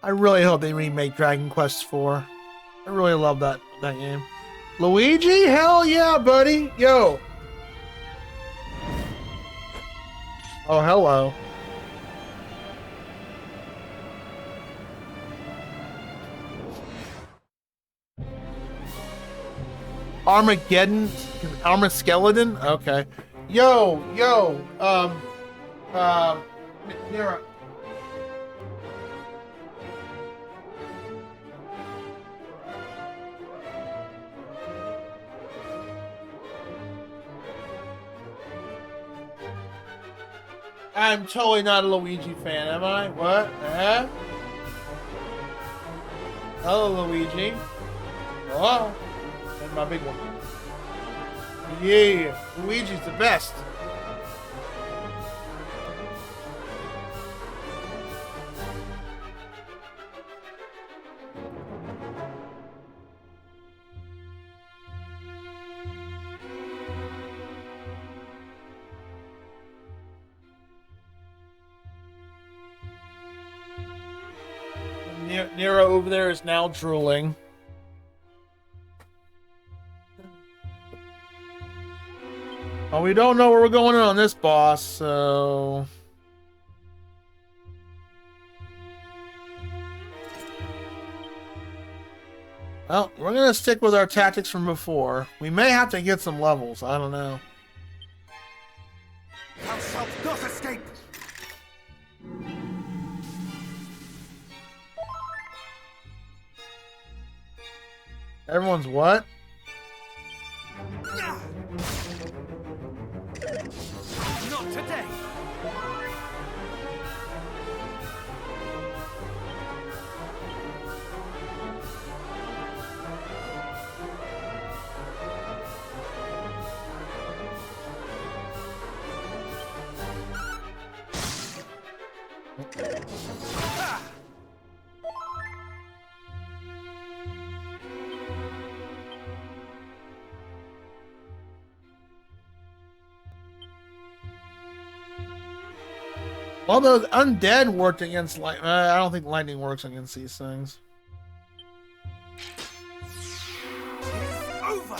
[SPEAKER 1] I really hope they remake Dragon Quest IV. I really love that game. Luigi? Hell yeah, buddy. Yo. Oh, hello. Armageddon? Skeleton? Okay. Yo. Nero. I'm totally not a Luigi fan, am I? What? Hello, Luigi. Oh, and my big one. Yeah, Luigi's the best. Nero over there is now drooling. Well, we don't know where we're going on this boss, so... Well, we're gonna stick with our tactics from before. We may have to get some levels, I don't know.
[SPEAKER 11] Thou shalt not escape!
[SPEAKER 1] Everyone's what?
[SPEAKER 11] Not today!
[SPEAKER 1] Although undead worked against light, I don't think lightning works against these things.
[SPEAKER 11] Over.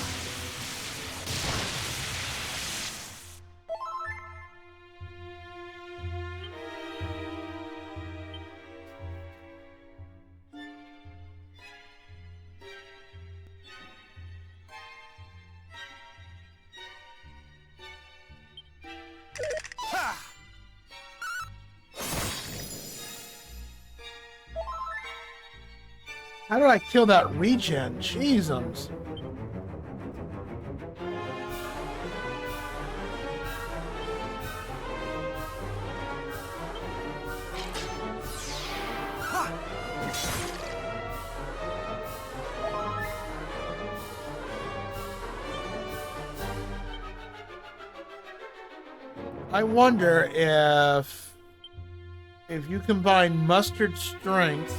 [SPEAKER 1] How did I kill that regen? Jeezums. I wonder if you combine mustard strength.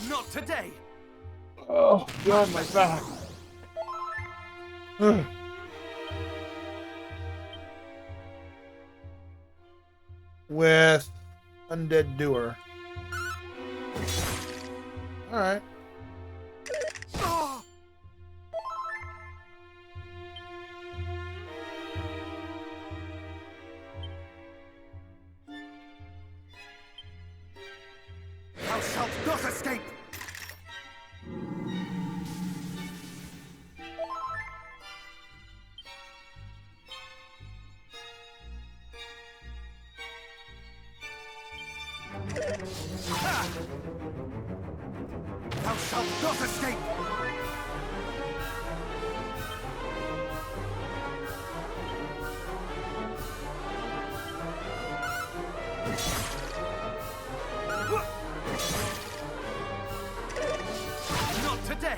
[SPEAKER 11] Not today.
[SPEAKER 1] Oh God, my back. Ugh. With undead doer. All right.
[SPEAKER 11] Thou shalt not escape. Thou shalt not escape! Not today!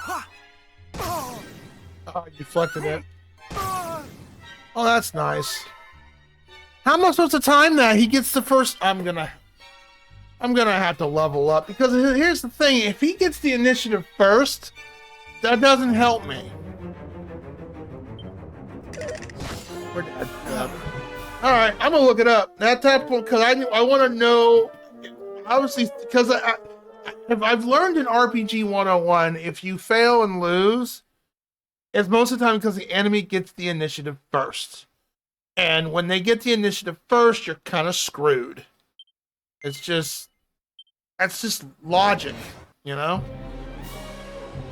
[SPEAKER 11] Ha!
[SPEAKER 1] Oh, you deflected it. Oh, that's nice. How am I supposed to time that? He gets the first. I'm gonna have to level up because here's the thing: if he gets the initiative first, that doesn't help me. We're dead. All right, I'm gonna look it up. That point, because I want to know. Obviously, because I've learned in RPG 101, if you fail and lose, it's most of the time because the enemy gets the initiative first. And when they get the initiative first, you're kind of screwed. That's just logic, you know?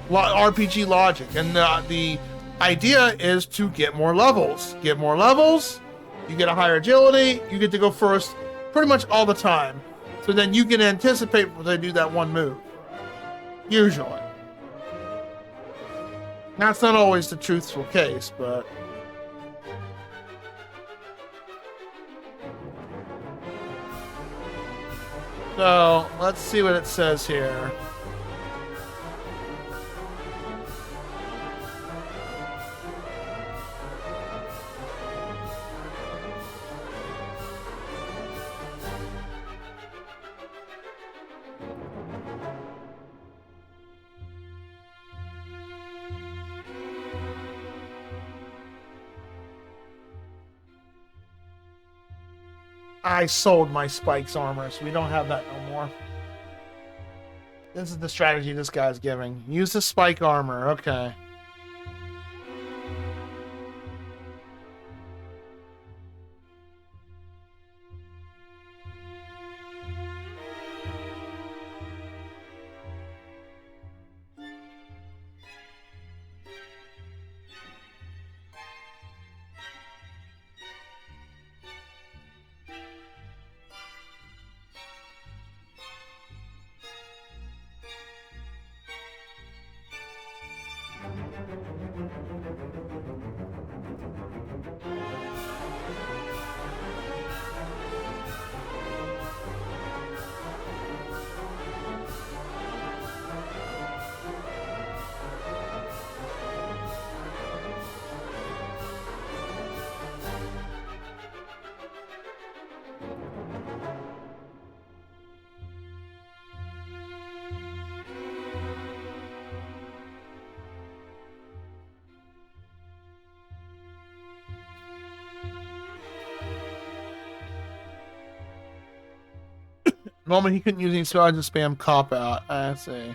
[SPEAKER 1] RPG logic. And the idea is to get more levels. Get more levels, you get a higher agility, you get to go first pretty much all the time. So then you can anticipate when they do that one move. Usually. That's not always the truthful case, but... So, let's see what it says here. I sold my Spike's armor, so we don't have that no more. This is the strategy this guy's giving. Use the Spike armor, okay. moment he couldn't use any spells to spam cop out. I see.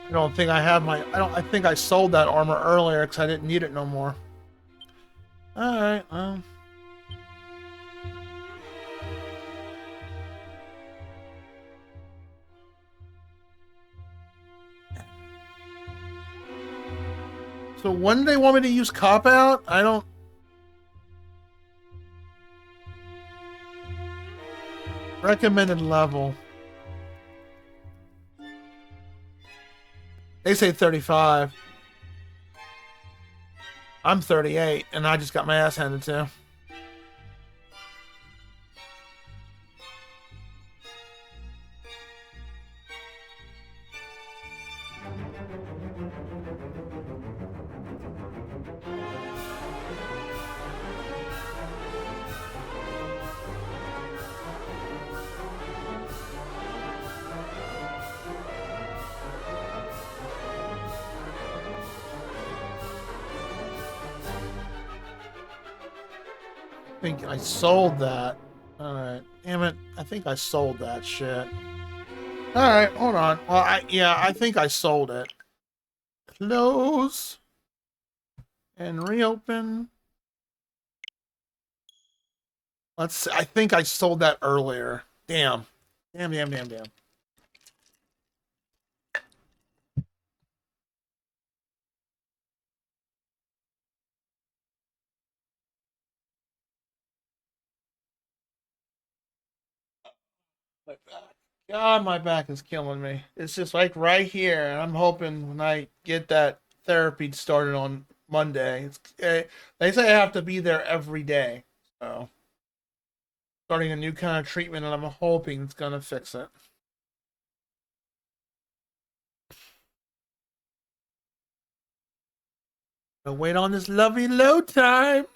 [SPEAKER 1] I don't think I have my. I think I sold that armor earlier because I didn't need it no more. All right. So when do they want me to use cop out? I don't. Recommended level. They say 35. I'm 38, and I just got my ass handed to. I think I sold that. Alright. Damn it. I think I sold that shit. Alright, hold on. Well, I think I sold it. Close. And reopen. Let's see. I think I sold that earlier. Damn. Damn. My back. God, my back is killing me. It's just like right here. And I'm hoping when I get that therapy started on Monday, they say I have to be there every day. So, starting a new kind of treatment, and I'm hoping it's going to fix it. I'll wait on this lovely load time.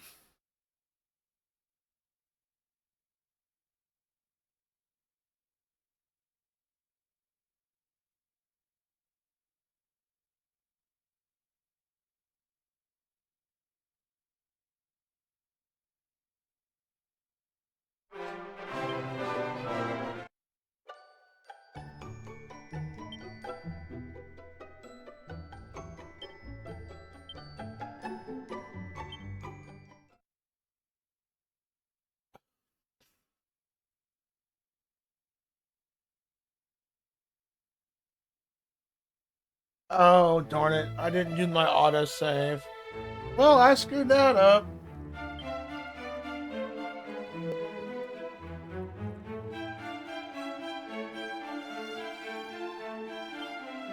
[SPEAKER 1] Oh, darn it. I didn't use my autosave. Well, I screwed that up.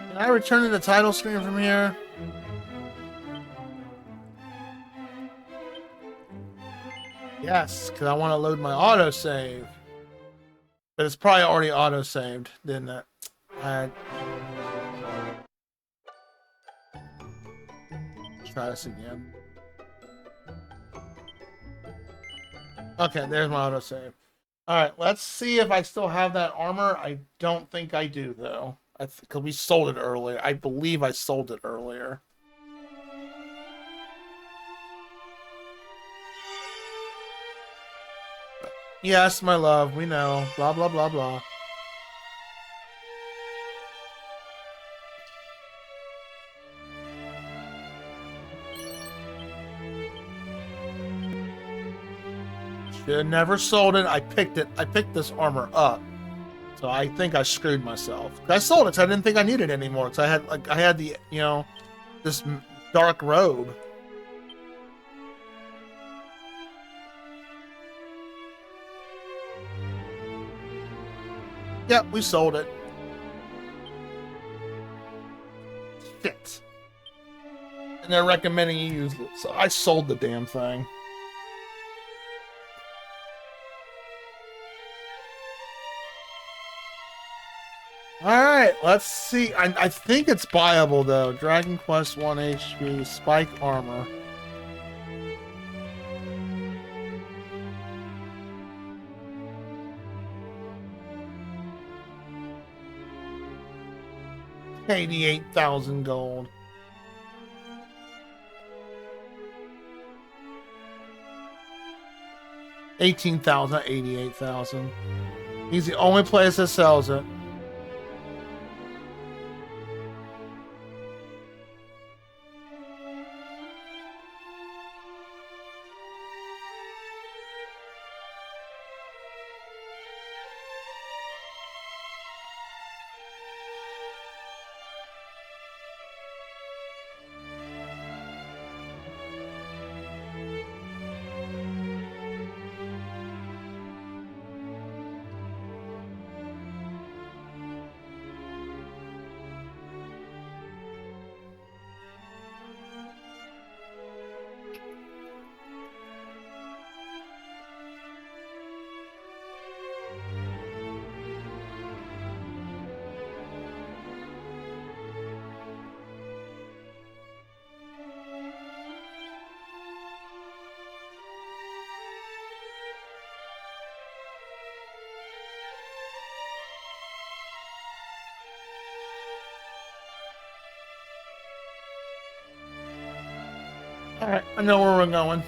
[SPEAKER 1] Can I return to the title screen from here? Yes, because I want to load my autosave. But it's probably already autosaved, didn't it? Alright. Try this again. Okay, there's my autosave. Alright, let's see if I still have that armor. I don't think I do, though. Because we sold it earlier. I believe I sold it earlier. Yes, my love, we know. Blah, blah, blah, blah. Should have never sold it. I picked this armor up. So I think I screwed myself. I sold it, so I didn't think I needed it anymore. Because I had the, this dark robe. Yep, we sold it. Shit. And they're recommending you use it, so I sold the damn thing. Alright, let's see. I think it's buyable though. Dragon Quest 1 HP, Spike Armor. $88,000 gold. $18,000, 88,000. He's the only place that sells it. Alright, I know where we're going.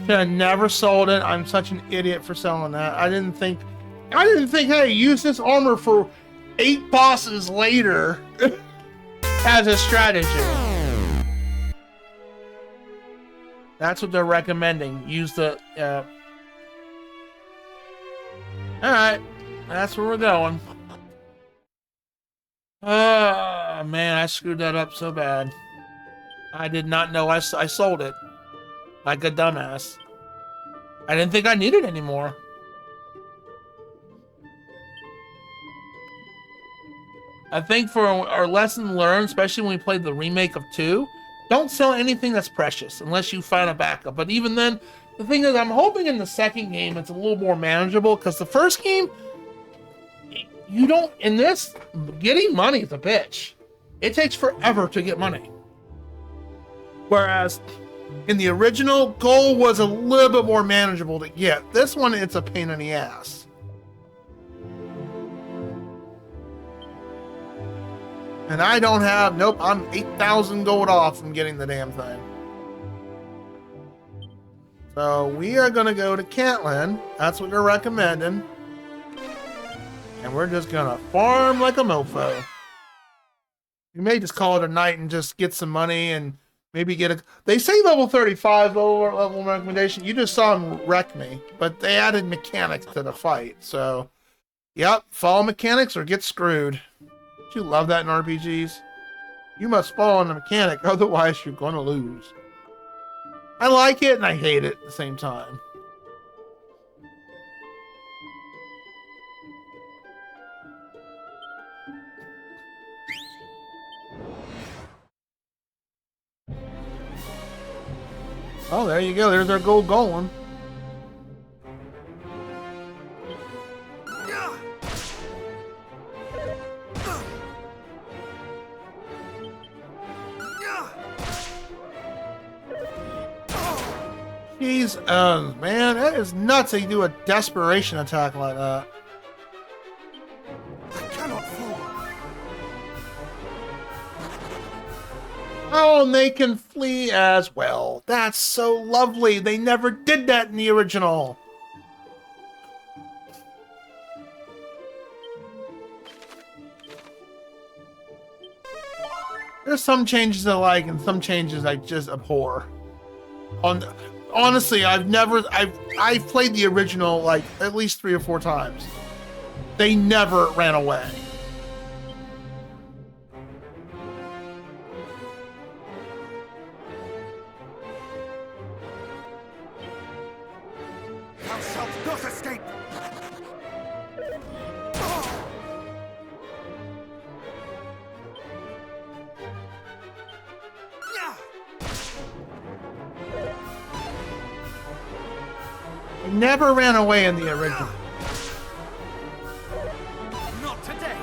[SPEAKER 1] Should have never sold it. I'm such an idiot for selling that. I didn't think, hey, use this armor for 8 bosses later as a strategy. That's what they're recommending. Use the, Alright, that's where we're going. Man, I screwed that up so bad. I did not know I sold it. Like a dumbass. I didn't think I needed it anymore. I think for our lesson learned, especially when we played the remake of 2, don't sell anything that's precious unless you find a backup. But even then, the thing is, I'm hoping in the second game it's a little more manageable, because the first game, you don't, in this, getting money is a bitch. It takes forever to get money. Whereas in the original, gold was a little bit more manageable to get. This one, it's a pain in the ass. And I don't have, nope, I'm 8,000 gold off from getting the damn thing. So we are going to go to Caitlin. That's what they're recommending. And we're just going to farm like a mofo. You may just call it a night and just get some money and maybe get a... They say level 35, lower level recommendation. You just saw him wreck me. But they added mechanics to the fight. So, yep, follow mechanics or get screwed. Don't you love that in RPGs? You must follow the mechanic, otherwise you're going to lose. I like it and I hate it at the same time. Oh, there you go. There's our gold golem. Jeez, man, that is nuts that you do a desperation attack like that.
[SPEAKER 11] I cannot fall.
[SPEAKER 1] Oh, and they can flee as well. That's so lovely. They never did that in the original. There's some changes I like and some changes I just abhor. Honestly, I've played the original like at least 3 or 4 times. They never ran away. They never ran away in the original.
[SPEAKER 11] Not today.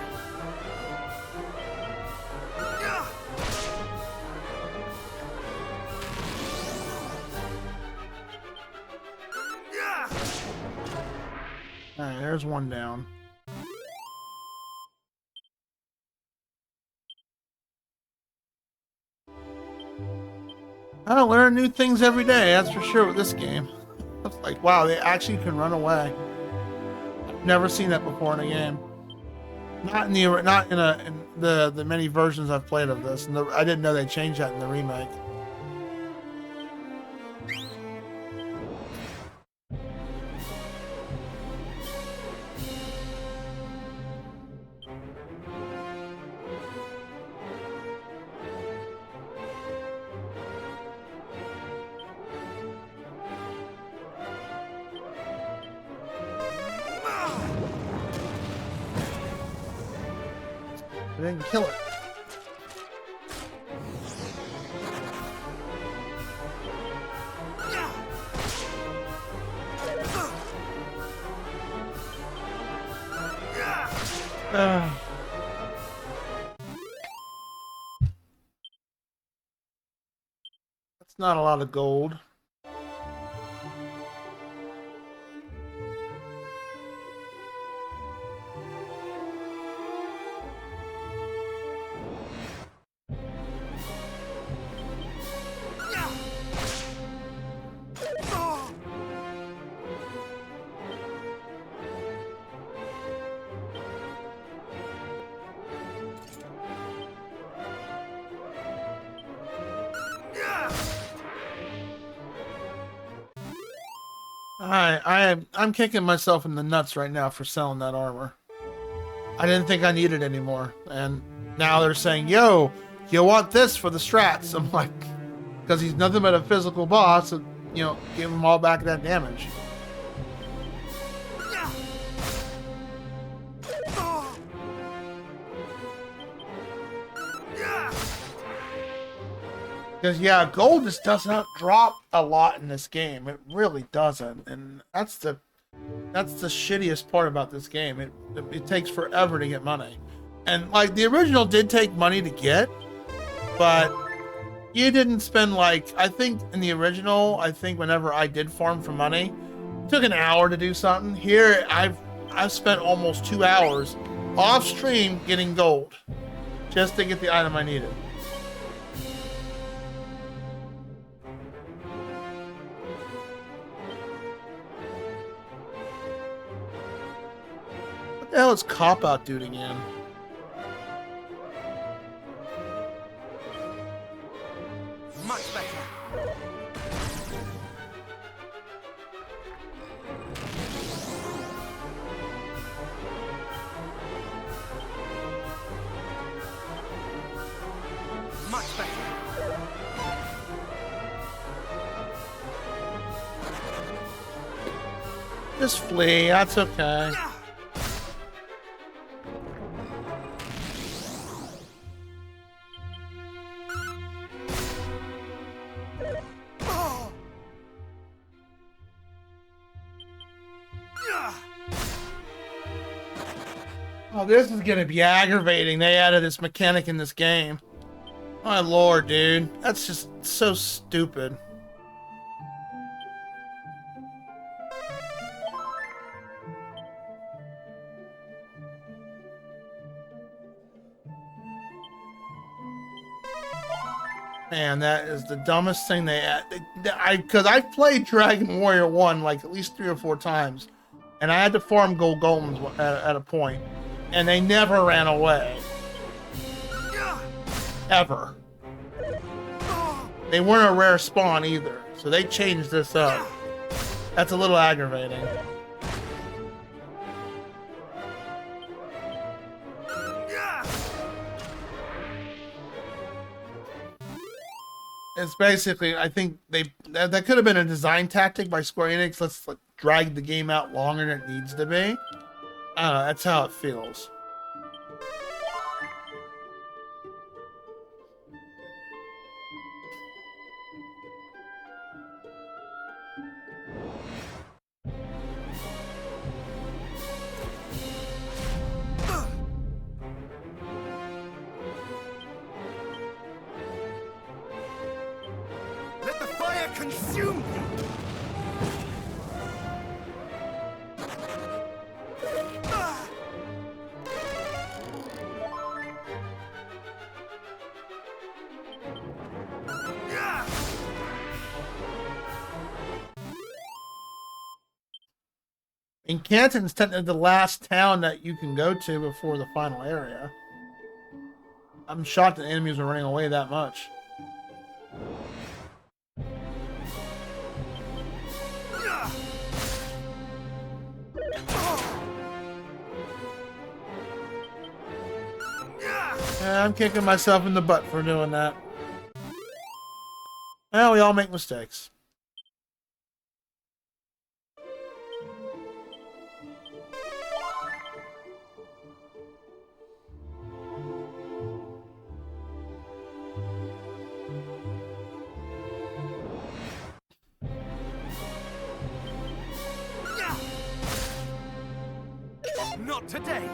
[SPEAKER 1] Alright, there's one down. I learn new things every day, that's for sure with this game. It's like, wow, they actually can run away. I've never seen that before in a game. Not in the many versions I've played of this. And I didn't know they changed that in the remake. I didn't kill it. That's not a lot of gold. I'm kicking myself in the nuts right now for selling that armor. I didn't think I needed it anymore, and now they're saying, "Yo, you want this for the strats?" I'm like, because he's nothing but a physical boss, and you know, give him all back that damage. Because yeah, gold just doesn't drop a lot in this game. It really doesn't, and that's the shittiest part about this game. It takes forever to get money, and like the original did take money to get, but you didn't spend like, I think in the original, I think whenever I did farm for money, it took an hour to do something. Here I've spent almost 2 hours off stream getting gold just to get the item I needed. What the hell is Cop Out dude again?
[SPEAKER 11] Much better. Much better.
[SPEAKER 1] Just flee, that's okay. Oh, this is gonna be aggravating. They added this mechanic in this game. My lord, dude. That's just so stupid. Man, that is the dumbest thing they add. Because I've played Dragon Warrior 1 like at least 3 or 4 times. And I had to farm gold golems at a point. And they never ran away. Ever. They weren't a rare spawn either. So they changed this up. That's a little aggravating. It's basically, I think that could have been a design tactic by Square Enix. Let's like, drag the game out longer than it needs to be. I don't know, that's how it feels.
[SPEAKER 11] Consume me!
[SPEAKER 1] And Canton's technically the last town that you can go to before the final area. I'm shocked that enemies are running away that much. Yeah, I'm kicking myself in the butt for doing that. Well, we all make mistakes.
[SPEAKER 11] Not today!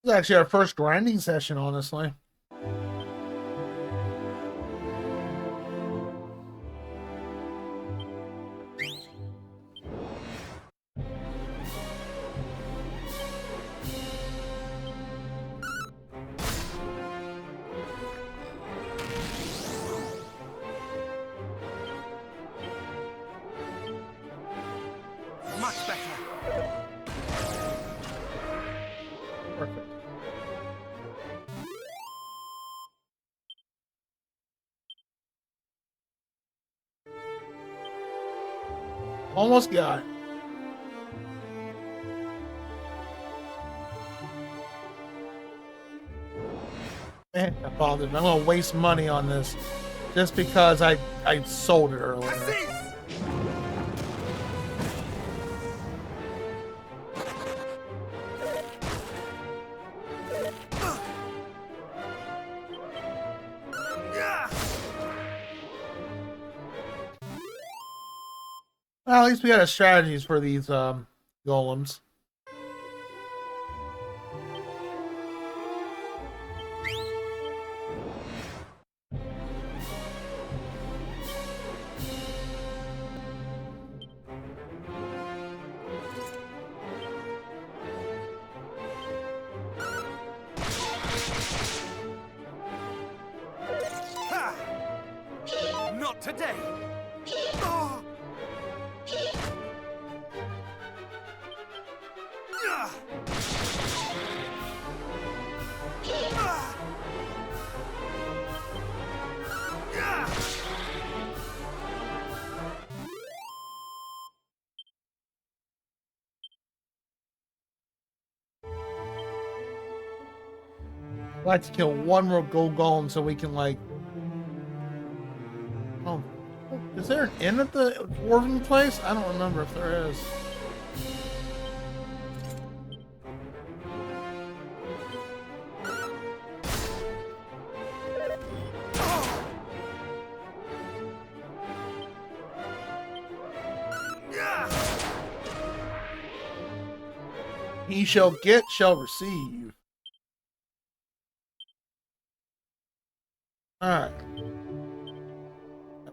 [SPEAKER 1] This is actually our first grinding session, honestly.
[SPEAKER 11] Much better!
[SPEAKER 1] Perfect. Almost got it. Man, that bothered me. I'm gonna waste money on this just because I sold it earlier. Well, at least we got a strategies for these golems.
[SPEAKER 11] Not today!
[SPEAKER 1] I'd like to kill one more gold golem so we can, like... Oh, is there an inn at the dwarven place? I don't remember if there is. He shall get, shall receive. Alright.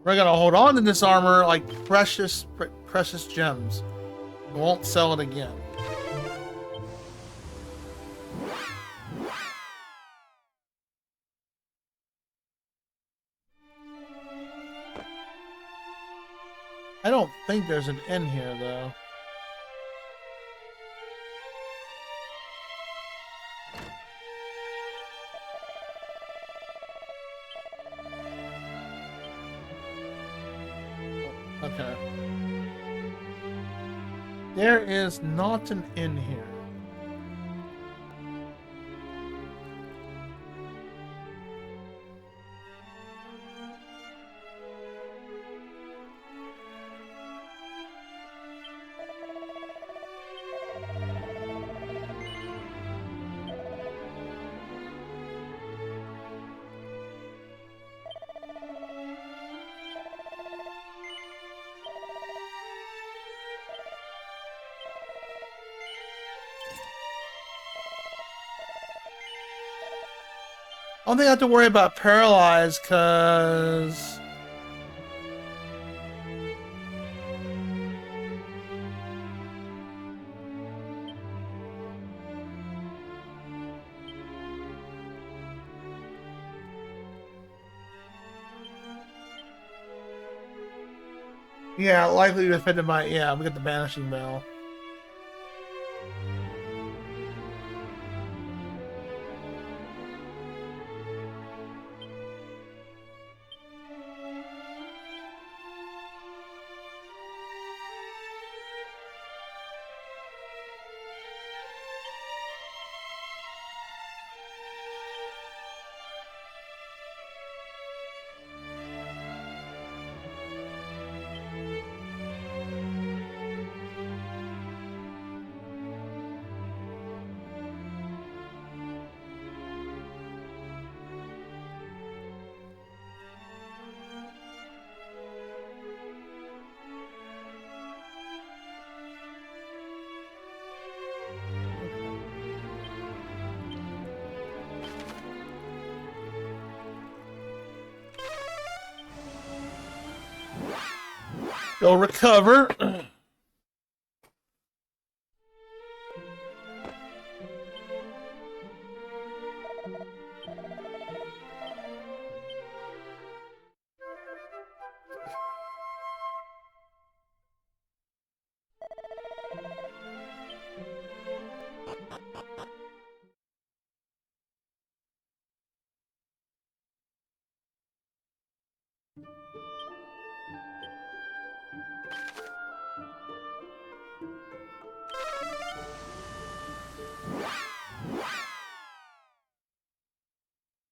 [SPEAKER 1] We're gonna hold on to this armor like precious gems. We won't sell it again. I don't think there's an inn here, though. Okay. There is not an inn here. don't think I have to worry about paralyzed, cause yeah, likely defended by we get the banishing veil. Go recover.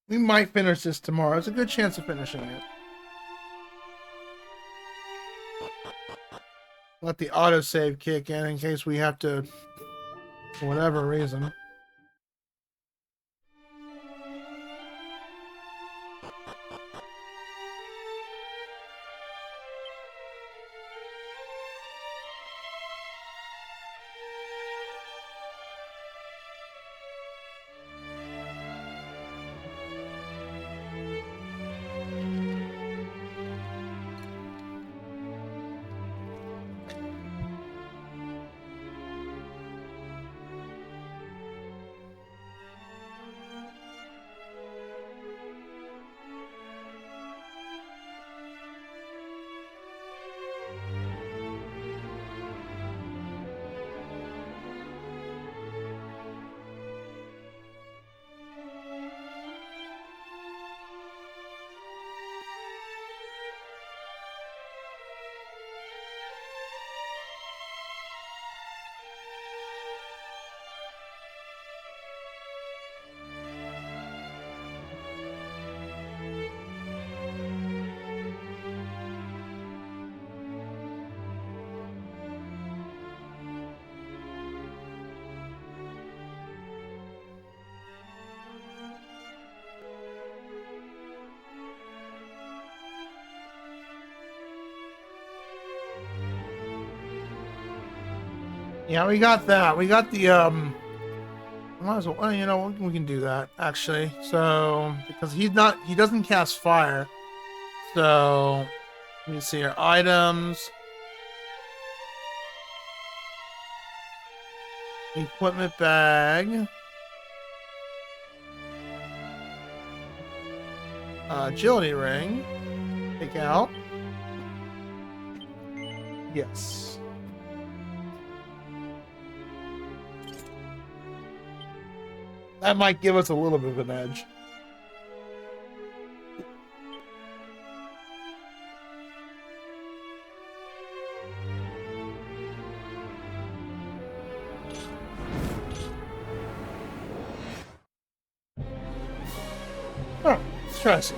[SPEAKER 1] We might finish this tomorrow. It's a good chance of finishing it. Let the autosave kick in case we have to, for whatever reason. Yeah, we got that. We got the might as well, you know, we can do that actually. So because he doesn't cast fire. So let me see here. Items. Equipment bag. Agility ring. Take out. Yes. That might give us a little bit of an edge. Oh, let's try this.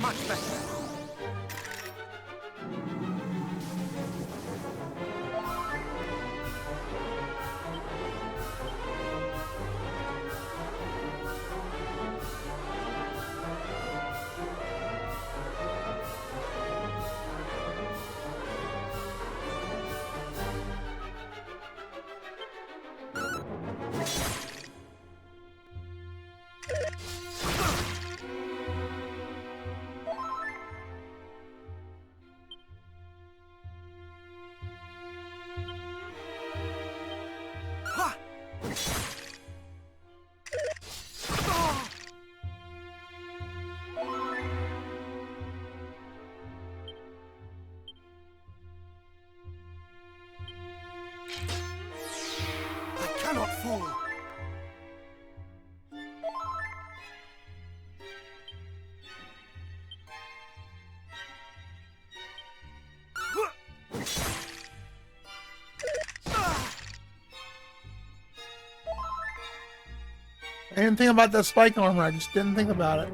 [SPEAKER 11] Much better.
[SPEAKER 1] didn't think about that spike armor. I just didn't think about it.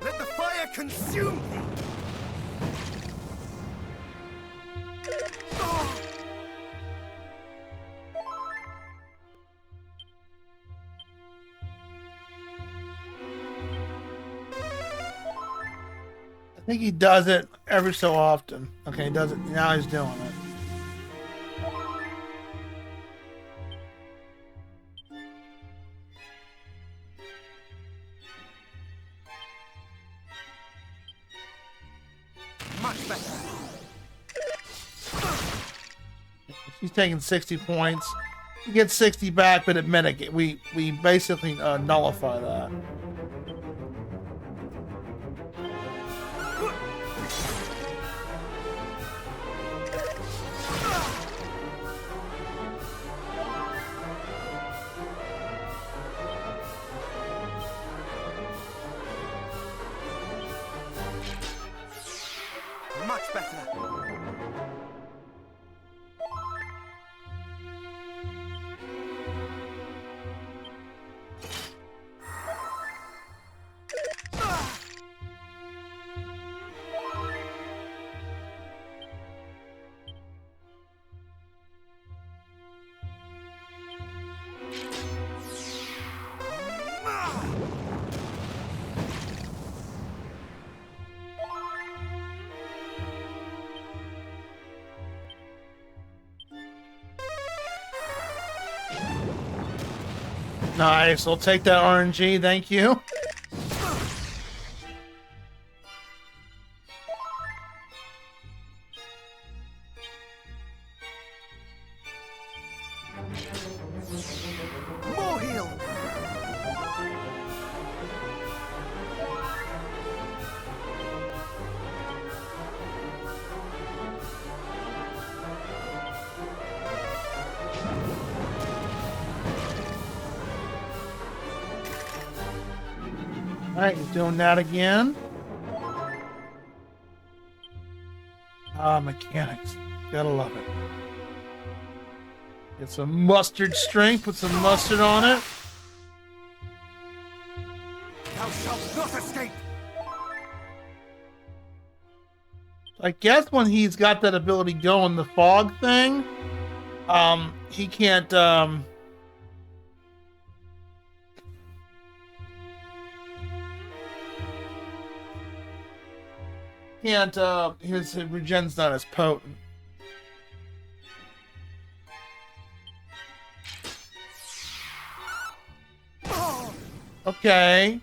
[SPEAKER 11] Let the fire consume thee!
[SPEAKER 1] I think he does it every so often. Okay, he does it. Now he's doing it.
[SPEAKER 11] Much better.
[SPEAKER 1] He's taking 60 points. He gets 60 back, but at mitigate, we basically nullify that.
[SPEAKER 11] Much better.
[SPEAKER 1] Nice. I'll take that RNG. Thank you.
[SPEAKER 11] More heal.
[SPEAKER 1] Alright, he's doing that again. Ah, mechanics. Gotta love it. Get some mustard strength, put some mustard on it.
[SPEAKER 11] Thou shalt not escape.
[SPEAKER 1] I guess when he's got that ability going, the fog thing, he can't, his regen's not as potent. Okay.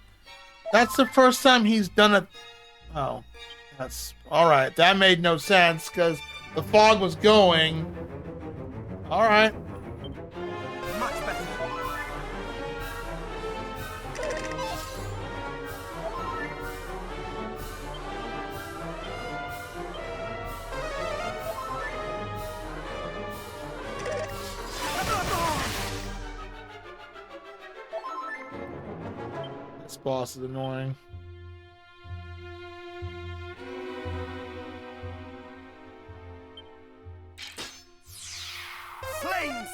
[SPEAKER 1] That's the first time he's done it. Oh, that's alright. That made no sense because the fog was going. Alright.
[SPEAKER 11] Much better.
[SPEAKER 1] This boss is annoying.
[SPEAKER 11] Flames!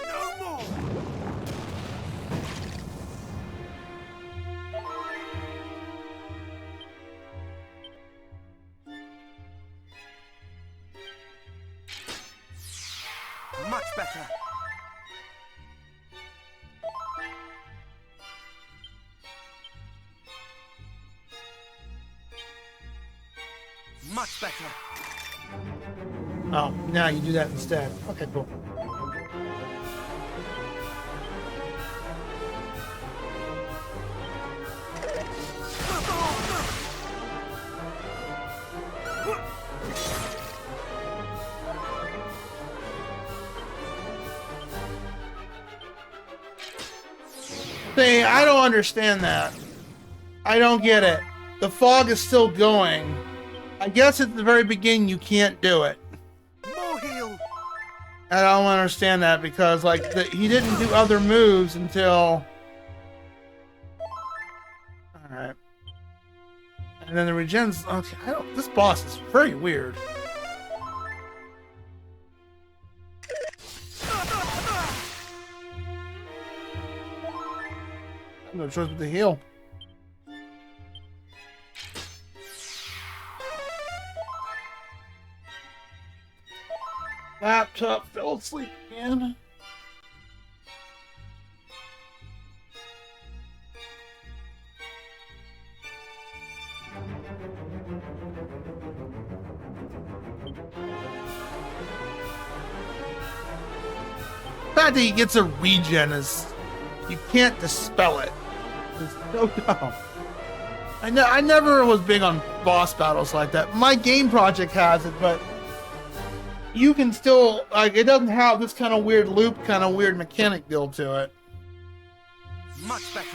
[SPEAKER 11] No more! Much better. Much better.
[SPEAKER 1] Oh, now you do that instead. Okay, cool. See, I don't understand that. I don't get it. The fog is still going. I guess at the very beginning you can't do it. I don't understand that because like he didn't do other moves until. All right. And then the regens. Okay, this boss is very weird. No choice but to heal. Laptop fell asleep again. The fact that he gets a regen is, you can't dispel it. It's so dumb. I never was big on boss battles like that. My game project has it, but you can still, like, it doesn't have this kind of weird loop, kind of weird mechanic deal to it.
[SPEAKER 11] Much better.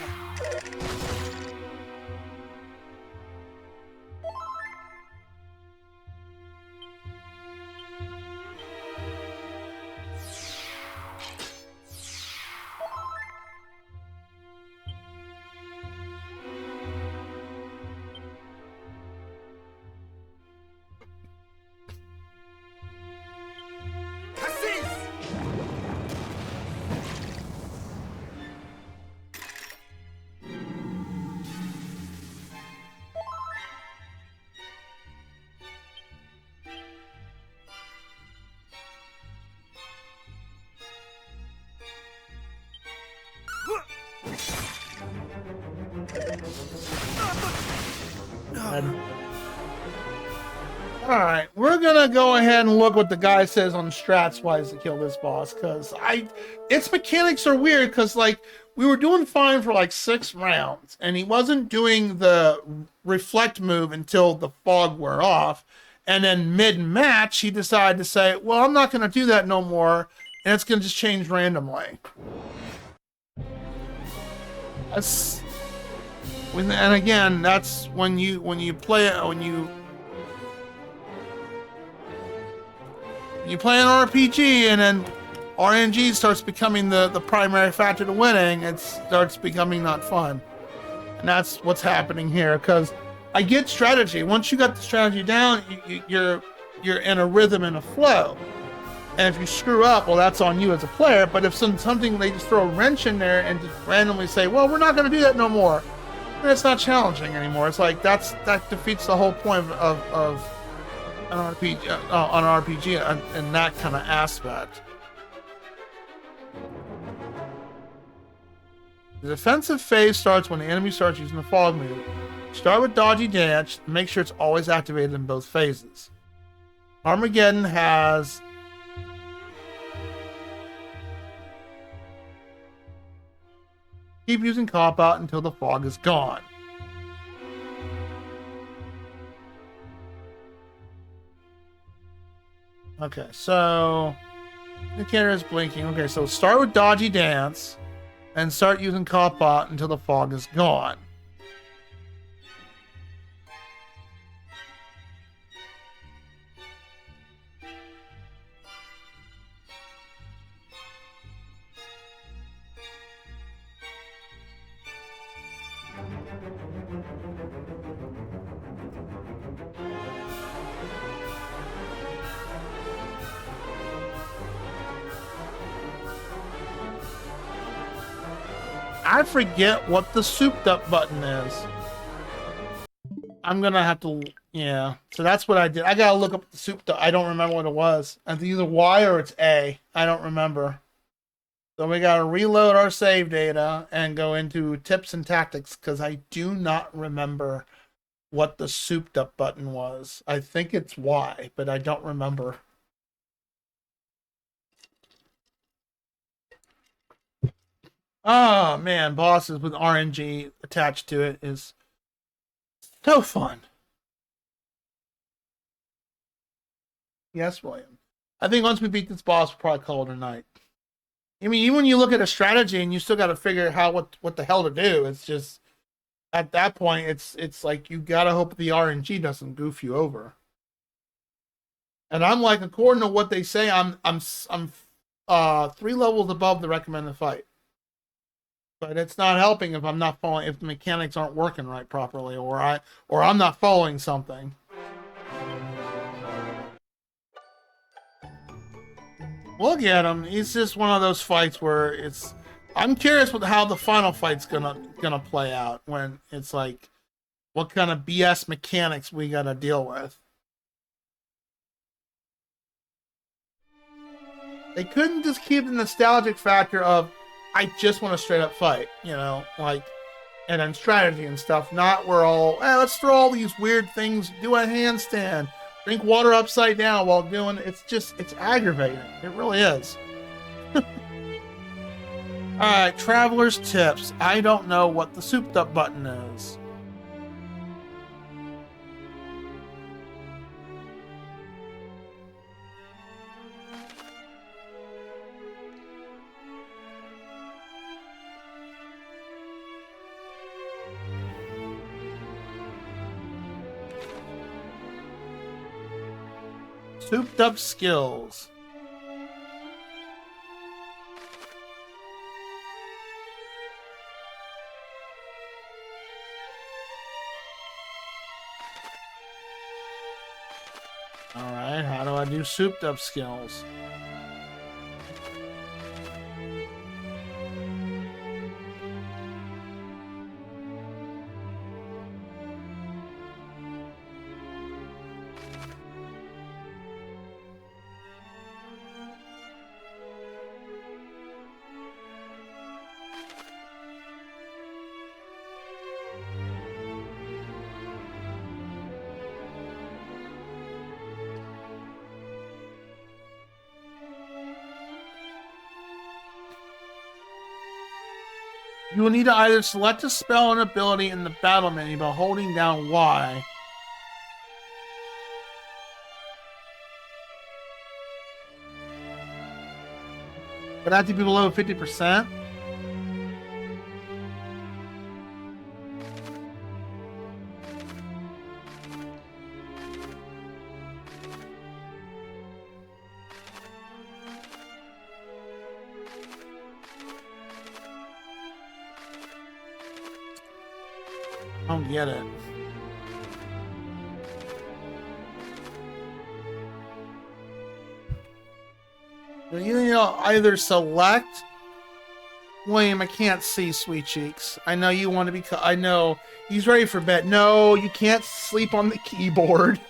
[SPEAKER 1] Alright, we're gonna go ahead and look what the guy says on strats wise to kill this boss, because its mechanics are weird, because like we were doing fine for like 6 rounds, and he wasn't doing the reflect move until the fog wore off, and then mid-match he decided to say, well, I'm not gonna do that no more, and it's gonna just change randomly. And again, that's when you play it, when you play an RPG and then RNG starts becoming the primary factor to winning, it starts becoming not fun. And that's what's happening here, because I get strategy. Once you got the strategy down, you're in a rhythm and a flow. And if you screw up, well, that's on you as a player. But if something they just throw a wrench in there and just randomly say, well, we're not going to do that no more, then it's not challenging anymore. It's like that defeats the whole point of an RPG in that kind of aspect. The defensive phase starts when the enemy starts using the fog move. Start with dodgy dance and make sure it's always activated in both phases. Armageddon has keep using cop out until the fog is gone. Okay, so the indicator is blinking. Okay, so start with dodgy dance and start using cop out until the fog is gone. I forget what the souped up button is. I'm gonna have to, yeah. So that's what I did. I gotta look up the souped up. I don't remember what it was. It's either Y or it's A. I don't remember. So we gotta reload our save data and go into tips and tactics, because I do not remember what the souped up button was. I think it's Y, but I don't remember. Oh man, bosses with RNG attached to it is so fun. Yes, William. I think once we beat this boss, we'll probably call it a night. I mean, even when you look at a strategy and you still got to figure out what the hell to do, it's just at that point, it's like you gotta hope the RNG doesn't goof you over. And I'm like, according to what they say, I'm 3 levels above the recommended fight. But it's not helping if I'm not following, if the mechanics aren't working right properly, or I'm not following something. Look at him. He's just one of those fights where it's. I'm curious with how the final fight's gonna play out when it's like, what kind of BS mechanics we gotta deal with. They couldn't just keep the nostalgic factor of, I just want a straight up fight, you know, like, and then strategy and stuff. Not we're all, let's throw all these weird things, do a handstand, drink water upside down while doing. It's aggravating. It really is. All right, traveler's tips. I don't know what the souped up button is. Souped up skills. Alright, how do I do souped up skills? You will need to either select a spell and ability in the battle menu by holding down Y. But I have to be below 50%? I don't get it. You know, either select. William, I can't see, sweet cheeks. I know you want to be. I know he's ready for bed. No, you can't sleep on the keyboard.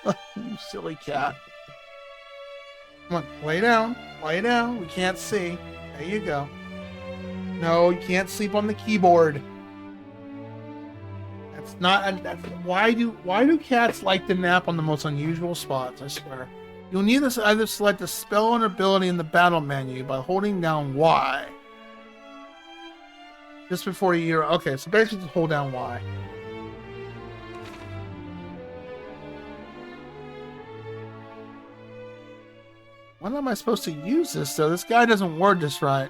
[SPEAKER 1] You silly cat. Come on, lay down. Lay down. We can't see. There you go. No, you can't sleep on the keyboard. That's not. That's, why do cats like to nap on the most unusual spots? I swear. You'll need to either select a spell and ability in the battle menu by holding down Y. Just before you. Okay, so basically just hold down Y. When am I supposed to use this though? This guy doesn't word this right.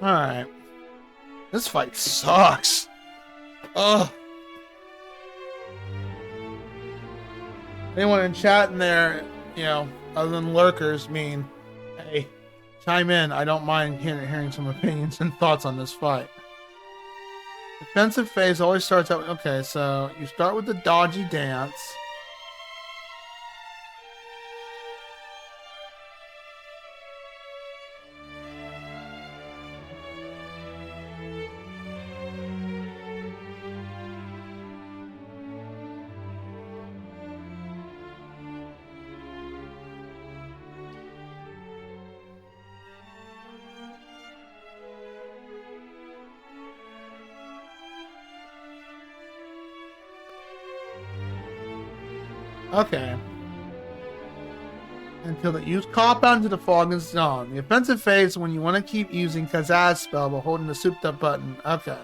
[SPEAKER 1] Alright. This fight sucks. Ugh. Anyone in chat in there, you know, other than lurkers, mean, hey, chime in. I don't mind hearing some opinions and thoughts on this fight. Defensive phase always starts out. Okay, so you start with the dodgy dance. Okay. Until the use cop out into the fog and zone. The offensive phase is when you want to keep using Kazaz's spell while holding the souped up button. Okay.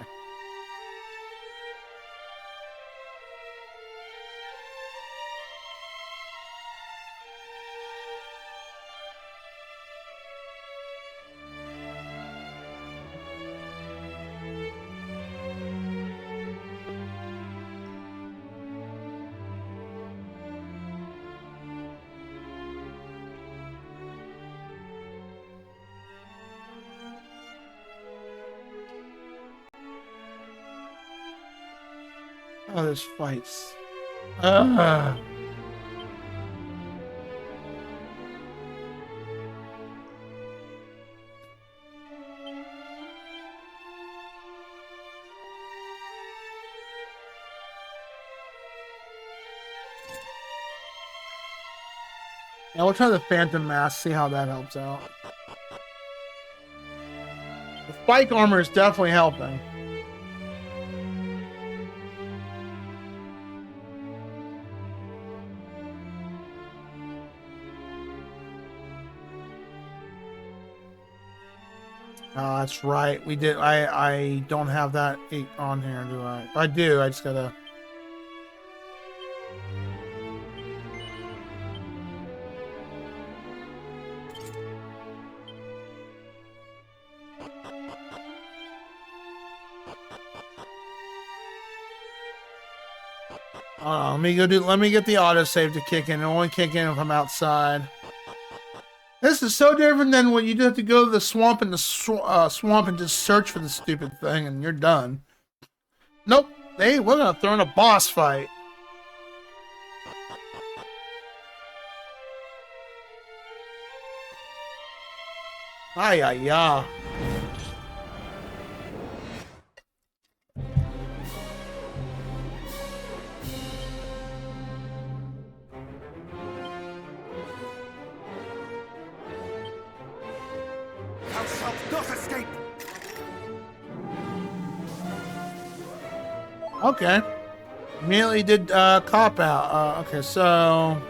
[SPEAKER 1] Oh, there's fights. Ugh. Yeah, we'll try the Phantom Mask, see how that helps out. The spike armor is definitely helping. Oh, that's right. We did. I don't have that 8 on here, do I? I do. I just gotta. Let me go do. Let me get the autosave to kick in. It only kick in if I'm outside. This is so different than when you have to go to the swamp and the swamp and just search for the stupid thing and you're done. Nope. Hey, we're gonna throw in a boss fight. Ay, ay, ay.
[SPEAKER 11] Thou shalt not escape!
[SPEAKER 1] Okay. Immediately did cop out. Okay, so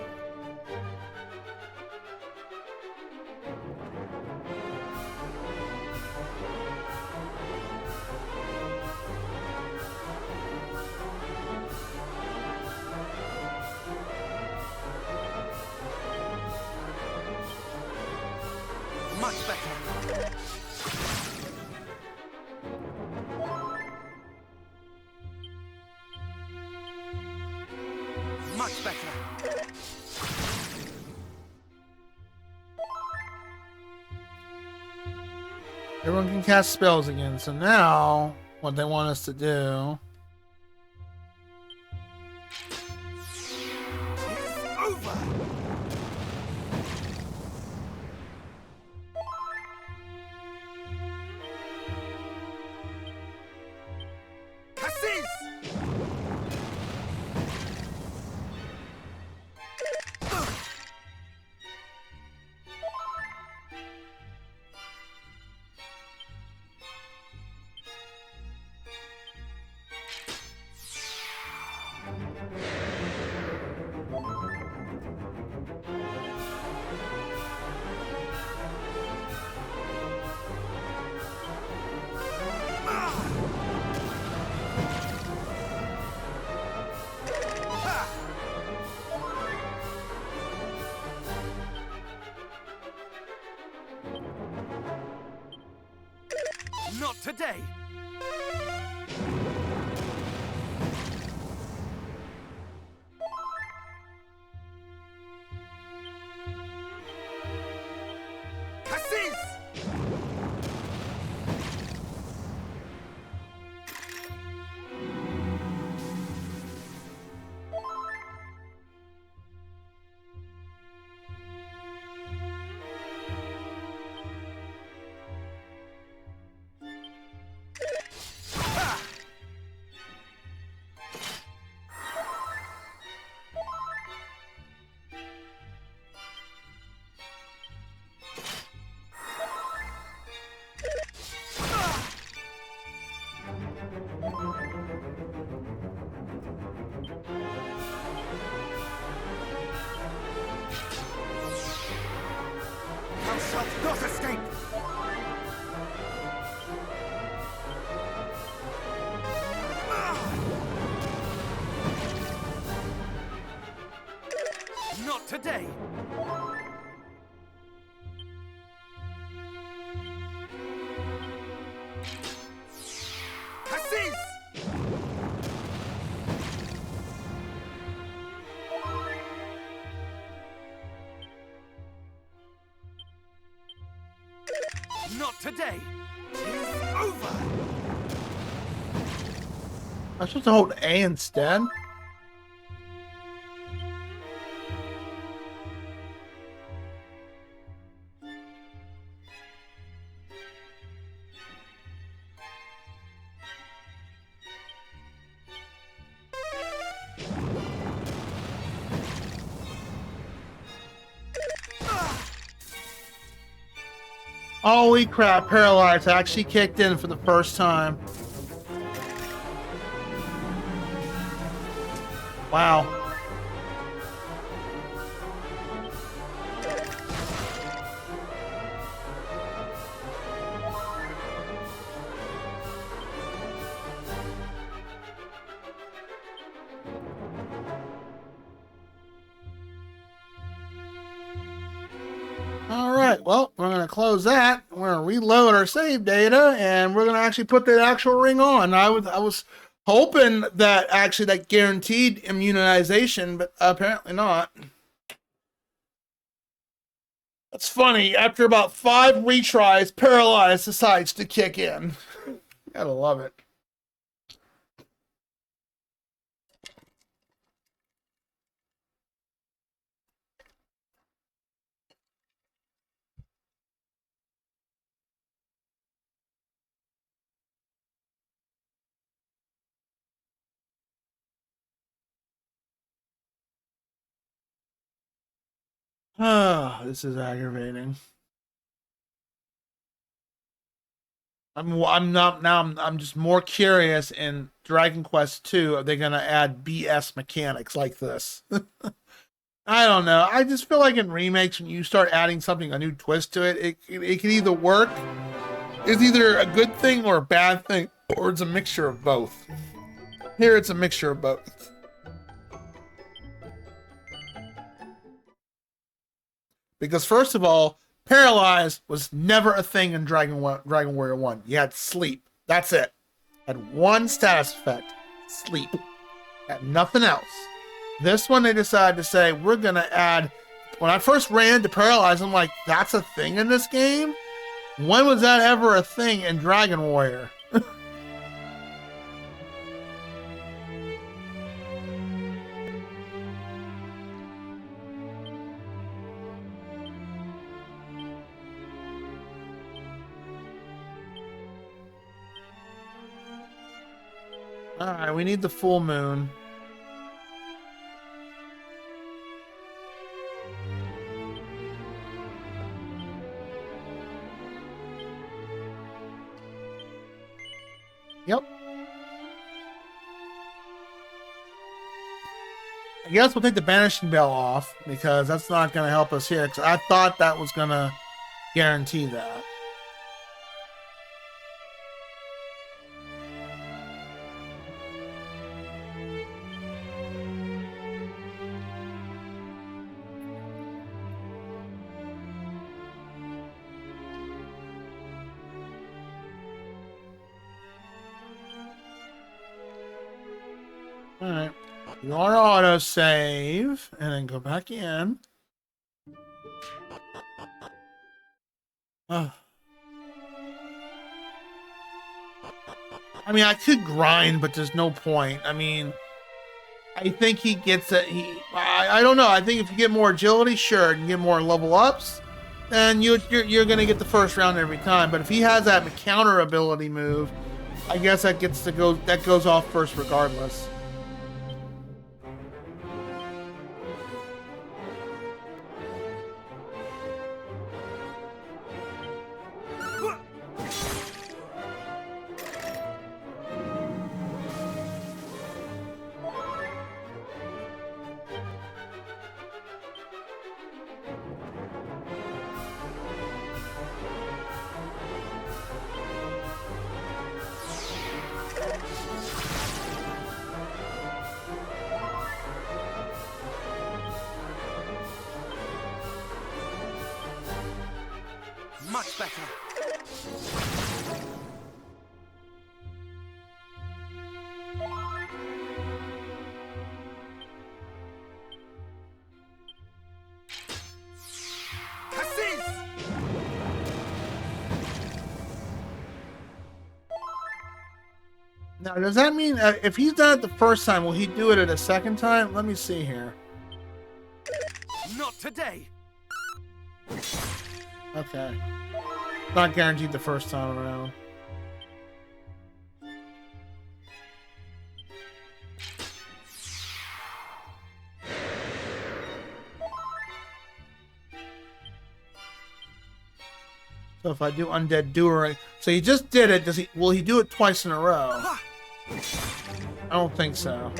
[SPEAKER 11] Much better. Much better.
[SPEAKER 1] everyone can cast spells again. So now, what they want us to do.
[SPEAKER 11] It's over! Cassis! Not today! Cassis! Thou shalt not escape! Not today! Cassis! Not today! It's over!
[SPEAKER 1] I'm supposed to hold A instead? Holy crap, Paralyze actually kicked in for the first time. Wow. All right, well, we're going to close that. We're going to reload our save data, and we're going to actually put the actual ring on. I was hoping that actually that guaranteed immunization, but apparently not. That's funny. After about 5 retries, Paralyze decides to kick in. Gotta love it. Ah, this is aggravating. I'm just more curious in Dragon Quest 2, are they gonna add BS mechanics like this? I don't know. I just feel like in remakes, when you start adding something, a new twist to it, it can either work. It's either a good thing or a bad thing, or it's a mixture of both. Here, it's a mixture of both. Because first of all, Paralyze was never a thing in Dragon Warrior 1. You had sleep. That's it. Had one status effect. Sleep. Had nothing else. This one, they decided to say, we're going to add... When I first ran into Paralyze, I'm like, that's a thing in this game? When was that ever a thing in Dragon Warrior? Alright, we need the full moon. Yep. I guess we'll take the banishing bell off, because that's not going to help us here, because I thought that was going to guarantee that. Alright. You want to auto save and then go back in. I mean, I could grind, but there's no point. I mean, I think he gets it. I don't know. I think if you get more agility, sure, and get more level ups, then you're gonna get the first round every time. But if he has that counter ability move, I guess that gets to go. That goes off first regardless.
[SPEAKER 11] Much better.
[SPEAKER 1] Now, does that mean if he's done it the first time, will he do it at a second time? Let me see here.
[SPEAKER 11] Not today.
[SPEAKER 1] Okay. Not guaranteed the first time around. So if I do Undead Doer, so he just did it. Will he do it twice in a row? I don't think so.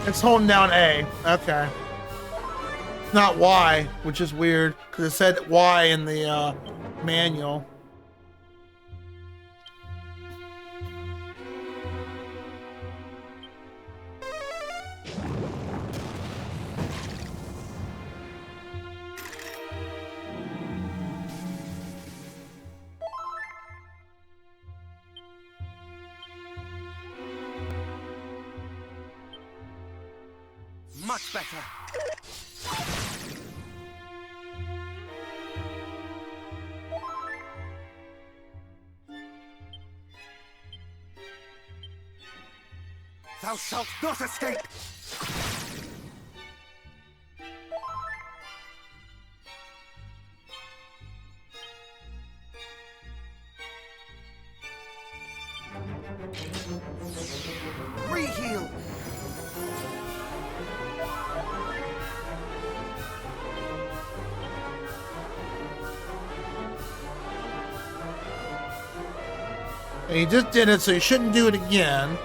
[SPEAKER 1] It's holding down A. Okay. Not Y, which is weird, because it said Y in the manual.
[SPEAKER 11] Much better. Thou shalt not escape! Re-heal!
[SPEAKER 1] He just did it, so he shouldn't do it again.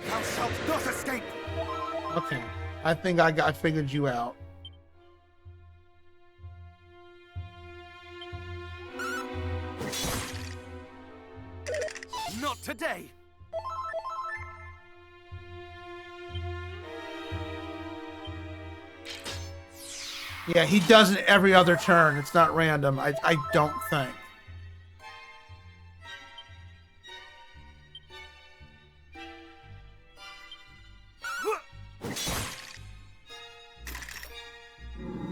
[SPEAKER 11] Thou shalt not escape!
[SPEAKER 1] Okay, I think I figured you out.
[SPEAKER 11] Not today!
[SPEAKER 1] Yeah, he does it every other turn. It's not random. I don't think.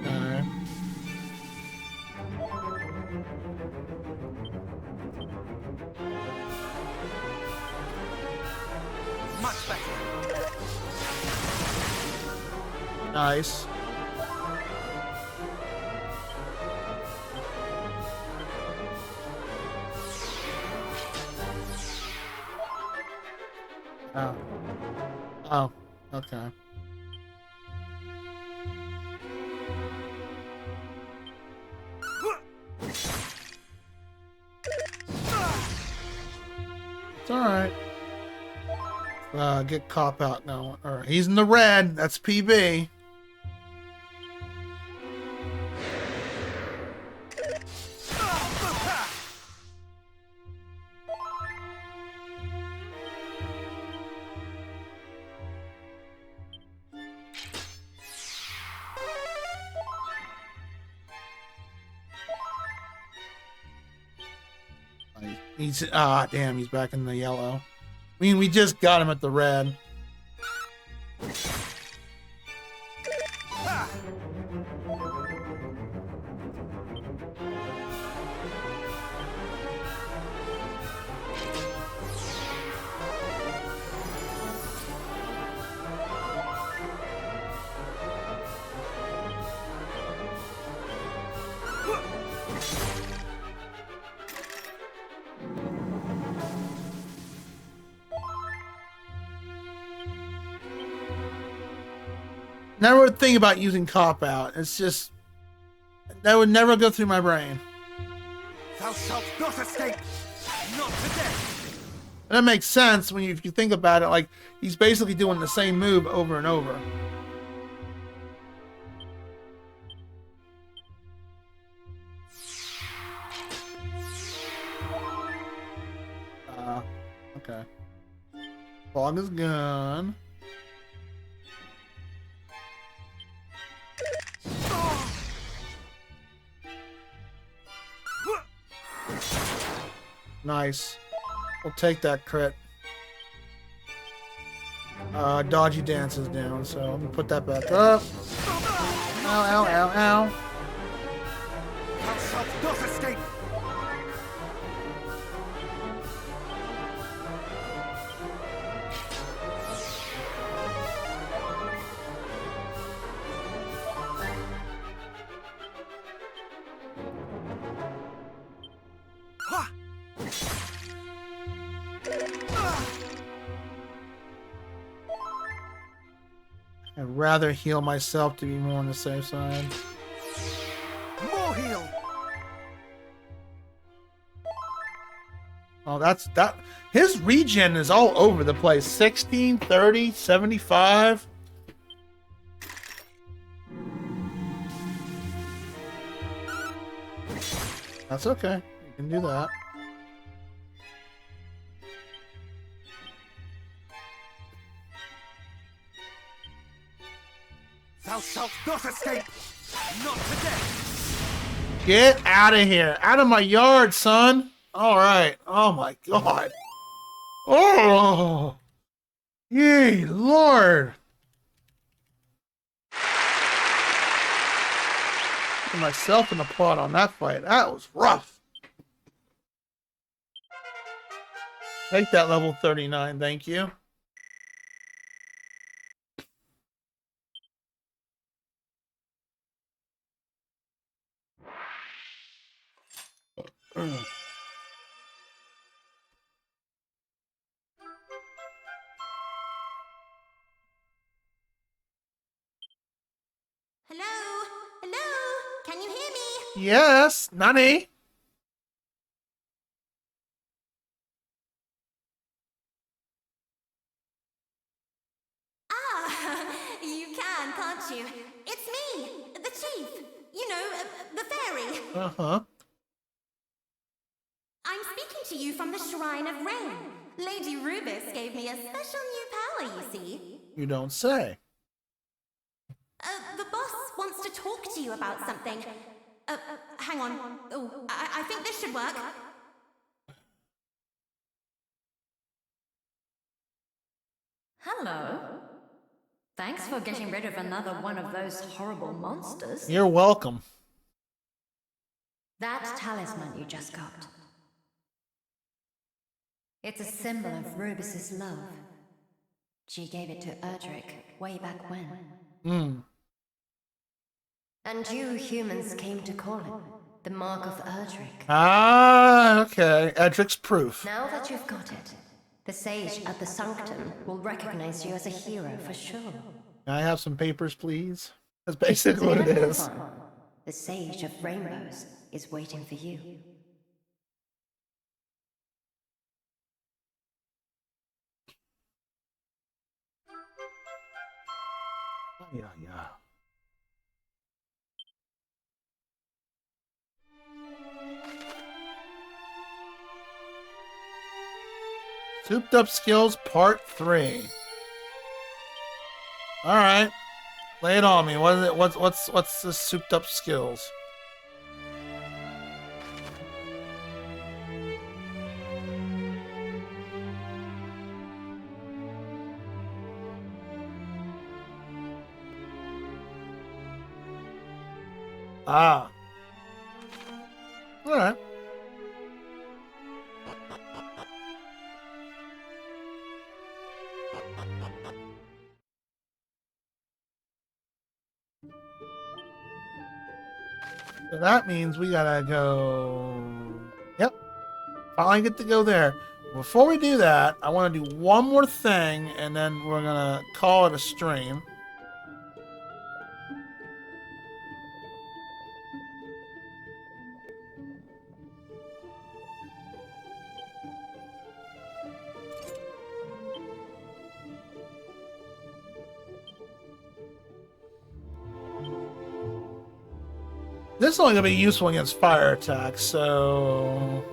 [SPEAKER 1] Alright.
[SPEAKER 11] Much better.
[SPEAKER 1] Nice. Oh. Oh, okay. It's alright. Get cop out now. Or he's in the red. That's PB. He's damn, he's back in the yellow. I mean, we just got him at the red. Never would think about using cop out. It's just that would never go through my brain.
[SPEAKER 11] Thou shalt not escape. Not today.
[SPEAKER 1] And that makes sense when if you think about it. Like he's basically doing the same move over and over. Okay. Fog is gone. Nice. We'll take that crit. Dodgy dance is down, so I'm gonna put that back up. Ow, ow, ow, ow.
[SPEAKER 11] Thou shalt not escape.
[SPEAKER 1] I'd rather heal myself to be more on the safe side.
[SPEAKER 11] More heal.
[SPEAKER 1] Oh, that's that. His regen is all over the place. 16, 30, 75. That's okay. You can do that.
[SPEAKER 11] Thou shalt not escape. Not today.
[SPEAKER 1] Get out of here. Out of my yard, son. All right. Oh, my God. Oh. Yay, Lord. Put myself in the plot on that fight. That was rough. Take that level 39. Thank you.
[SPEAKER 3] Hello? Hello? Can you hear me?
[SPEAKER 1] Yes, Nani.
[SPEAKER 3] You can, can't you? It's me, the chief. You know, the fairy.
[SPEAKER 1] Uh-huh.
[SPEAKER 3] I'm speaking to you from the Shrine of Rain. Lady Rubis gave me a special new power, you see.
[SPEAKER 1] You don't say.
[SPEAKER 3] The boss wants to talk to you about something. Hang on. Oh, I think this should work.
[SPEAKER 10] Hello. Thanks for getting rid of another one of those horrible monsters.
[SPEAKER 1] You're welcome.
[SPEAKER 10] That talisman you just got. It's a symbol of Rubis's love. She gave it to Erdrick way back when. And you humans came to call it the Mark of Erdrick.
[SPEAKER 1] Ah, okay. Edric's proof.
[SPEAKER 10] Now that you've got it, the sage at the Sanctum will recognize you as a hero for sure.
[SPEAKER 1] Can I have some papers, please? That's basically what it is.
[SPEAKER 10] The Sage of Rainbows is waiting for you.
[SPEAKER 1] Yeah, yeah. Souped Up Skills Part 3. All right, lay it on me. What is it? What's the souped up skills? Ah. All right. So that means we gotta go. Yep. Finally get to go there. Before we do that, I want to do one more thing, and then we're gonna call it a stream. This is only gonna be useful against fire attacks, so.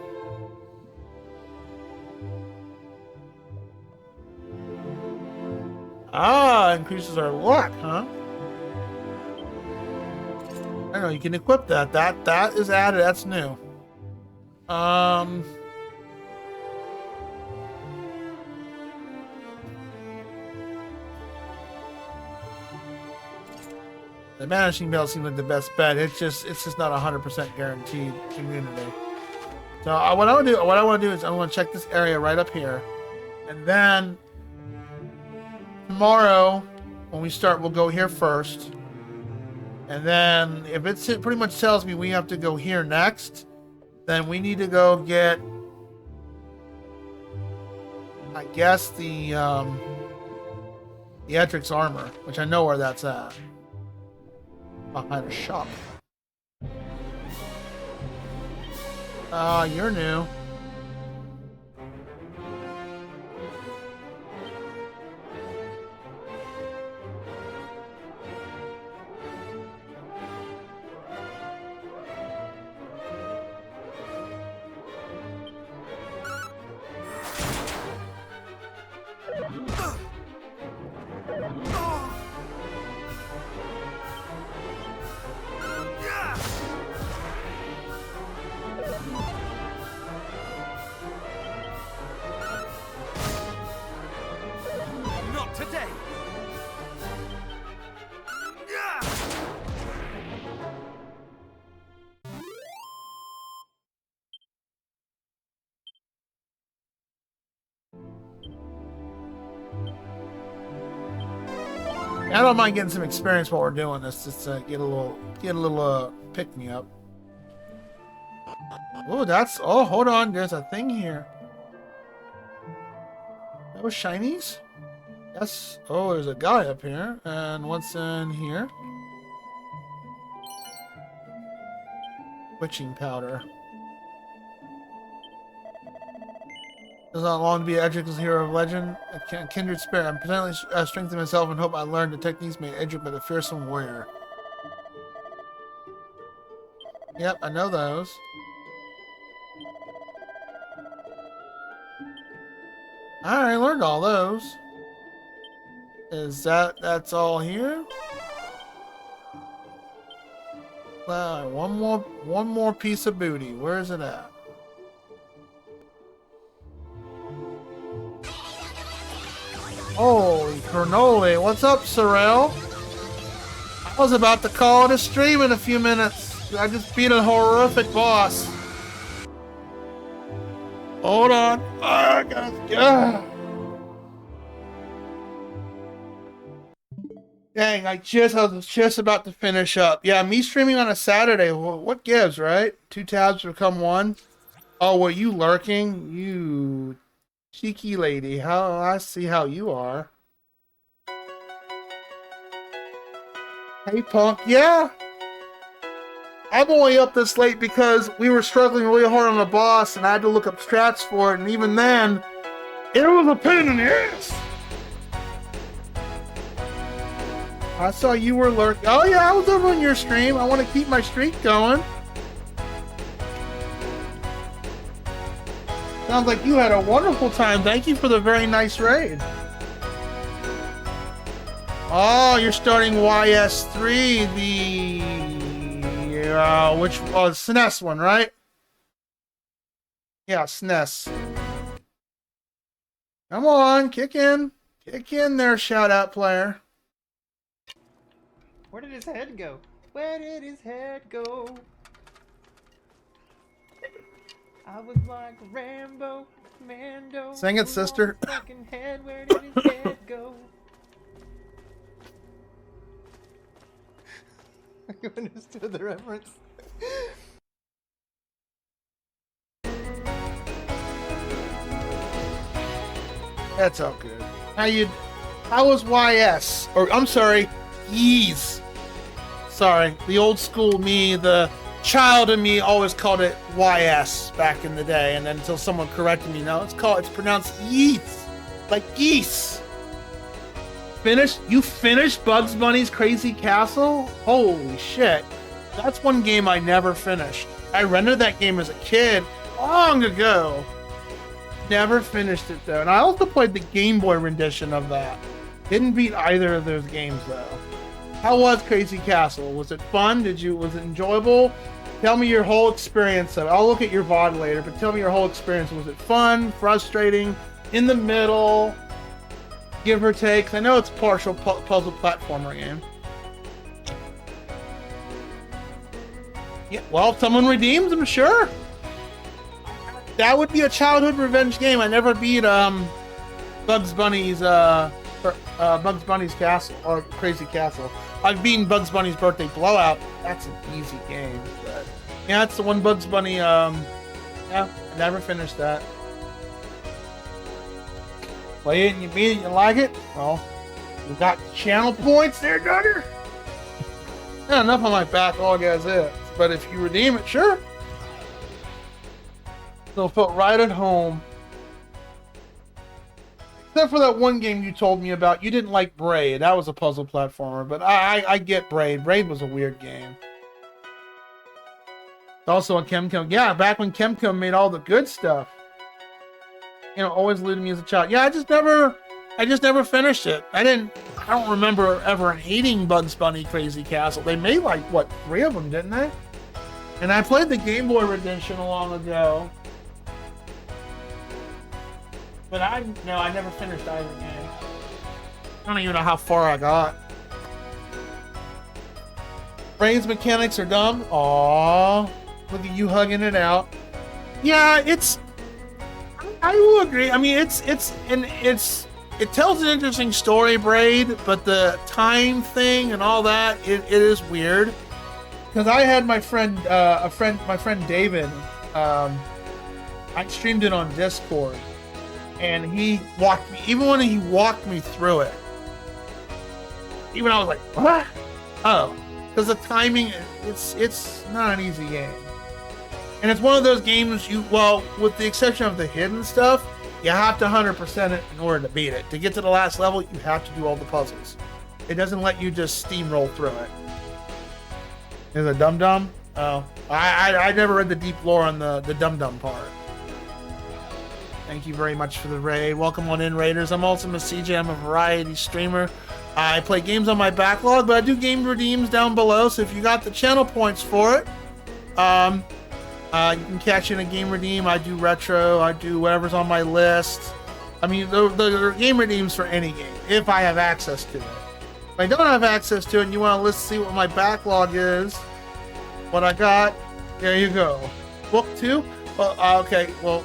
[SPEAKER 1] Ah, increases our luck, huh? I don't know, you can equip that. That is added, that's new. The Vanishing Belt seems like the best bet. It's just not 100% guaranteed immunity. So what I want to do is I want to check this area right up here, and then tomorrow when we start, we'll go here first, and then if it pretty much tells me we have to go here next, then we need to go get, I guess, the Etric's armor, which I know where that's at. Behind a shop. You're new.
[SPEAKER 11] Not today.
[SPEAKER 1] I don't mind getting some experience while we're doing this, just to get a little pick me up. Oh, hold on, there's a thing here. That was shinies? Yes. Oh, there's a guy up here, and what's in here? Witching powder. Does not long to be Edric's hero of legend. A kindred spirit. I'm presently strengthening myself and hope I learn the techniques made Edric but a fearsome warrior. Yep, I know those. I learned all those. That's all here? One more piece of booty. Where is it at? Holy cannoli. What's up, Sorrel? I was about to call it a stream in a few minutes. I just beat a horrific boss. Hold on. I gotta... Dang, I was just about to finish up. Yeah, me streaming on a Saturday. What gives, right? 2 tabs become 1. Oh, were you lurking? You cheeky lady. How I see how you are. Hey, punk. Yeah. I'm only up this late because we were struggling really hard on the boss, and I had to look up strats for it, and even then, it was a pain in the ass. I saw you were lurking. Oh yeah, I was over on your stream. I want to keep my streak going. Sounds like you had a wonderful time. Thank you for the very nice raid. Oh, you're starting YS3, the which was SNES one, right? Yeah, SNES. Come on, kick in there, shout out player.
[SPEAKER 15] Where did his head go? Where did his head go? I was like Rambo, Commando.
[SPEAKER 1] Sing it, sister.
[SPEAKER 15] Fucking head, where did his head go? You understood the reference?
[SPEAKER 1] That's all good. How was YS? Or I'm sorry, Yeez. Sorry, the old school me, the child in me always called it YS back in the day, and then until someone corrected me, no, it's pronounced Yeez. Like geese. You finished Bugs Bunny's Crazy Castle? Holy shit. That's one game I never finished. I rented that game as a kid long ago. Never finished it though. And I also played the Game Boy rendition of that. Didn't beat either of those games though. How was Crazy Castle? Was it fun? Was it enjoyable? Tell me your whole experience of it. I'll look at your VOD later, but tell me your whole experience. Was it fun, frustrating, in the middle, give or take? I know it's a partial puzzle platformer game. Yeah, well, if someone redeems, I'm sure. That would be a childhood revenge game. I never beat Bugs Bunny's Castle or Crazy Castle. I've beaten Bugs Bunny's Birthday Blowout. That's an easy game. But yeah, it's the one Bugs Bunny. Yeah, I never finished that. Play it and you beat it and you like it? Well, you got channel points there, Duggar. Yeah, enough on my backlog as is. But if you redeem it, sure. So felt right at home. Except for that one game you told me about. You didn't like Braid. That was a puzzle platformer. But I get Braid. Braid was a weird game. Also on Chemcom. Yeah, back when Chemcom made all the good stuff. You know, always eluded me as a child. Yeah, I just never finished it. I don't remember ever hating Bugs Bunny Crazy Castle. They made like, what, 3 of them, didn't they? And I played the Game Boy rendition long ago. But I never finished either game. I don't even know how far I got. Brain's mechanics are dumb. Aww. Look at you hugging it out. Yeah, I will agree. I mean, it tells an interesting story, Braid, but the time thing and all that, it is weird. Because I had my friend David, I streamed it on Discord, and he walked me, even when he walked me through it, even I was like, what? Oh, because the timing, it's not an easy game. And it's one of those games with the exception of the hidden stuff, you have to 100% it in order to beat it. To get to the last level, you have to do all the puzzles. It doesn't let you just steamroll through it. Is it Dum Dum? Oh, I never read the deep lore on the Dum Dum part. Thank you very much for the raid. Welcome on in, Raiders. I'm ultimacj. I'm a variety streamer. I play games on my backlog, but I do game redeems down below. So if you got the channel points for it, you can catch in a game redeem. I do retro. I do whatever's on my list. I mean, the game redeems for any game if I have access to it. If I don't have access to it and you want to see what my backlog is, what I got, there you go. Book 2? Well, okay, well,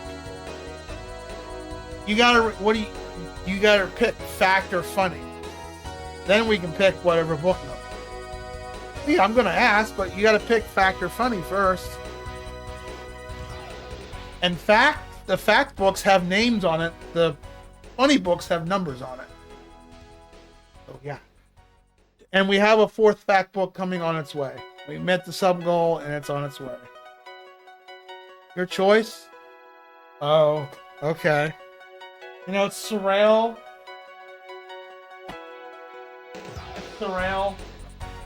[SPEAKER 1] you gotta pick fact or funny. Then we can pick whatever book number. Yeah, I'm gonna ask, but you gotta pick fact or funny first. And the fact books have names on it. The funny books have numbers on it. So yeah. And we have a 4th fact book coming on its way. We met the sub goal and it's on its way. Your choice? Oh, okay. You know, it's surreal. Sorrel.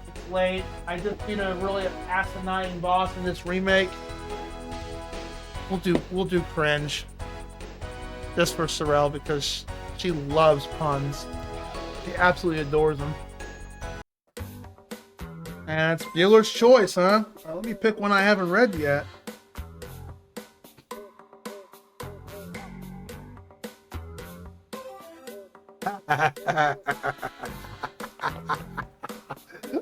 [SPEAKER 1] It's late. I just beat a really asinine boss in this remake. We'll do cringe. Just for Sorrel because she loves puns. She absolutely adores them. And it's Bueller's Choice, huh? Let me pick one I haven't read yet.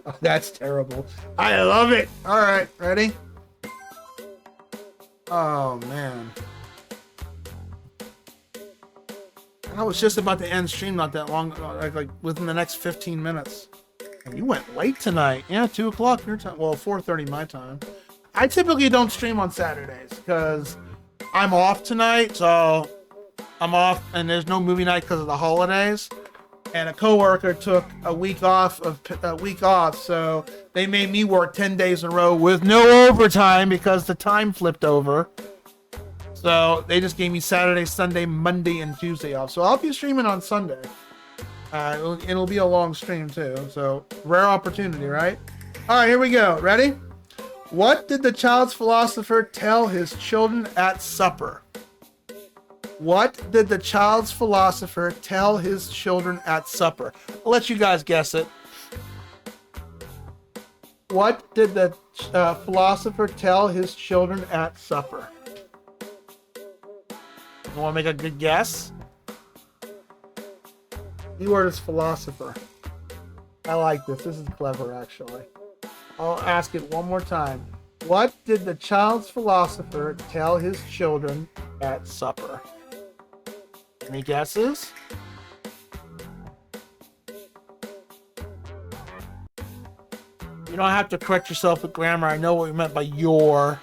[SPEAKER 1] Oh, that's terrible. I love it. All right, ready? Oh, man. I was just about to end stream not that long, like within the next 15 minutes. And you went late tonight. Yeah, 2 o'clock your time. Well, 4:30 my time. I typically don't stream on Saturdays because I'm off tonight, so I'm off, and there's no movie night because of the holidays. And a coworker took a week off, so they made me work 10 days in a row with no overtime because the time flipped over. So they just gave me Saturday, Sunday, Monday, and Tuesday off. So I'll be streaming on Sunday. It'll be a long stream too. So rare opportunity, right? All right, here we go. Ready? What did the child's philosopher tell his children at supper? What did the child's philosopher tell his children at supper? I'll let you guys guess it. What did the philosopher tell his children at supper? You want to make a good guess? The word is philosopher. I like this. This is clever, actually. I'll ask it one more time. What did the child's philosopher tell his children at supper? Any guesses? You don't have to correct yourself with grammar. I know what we meant by your.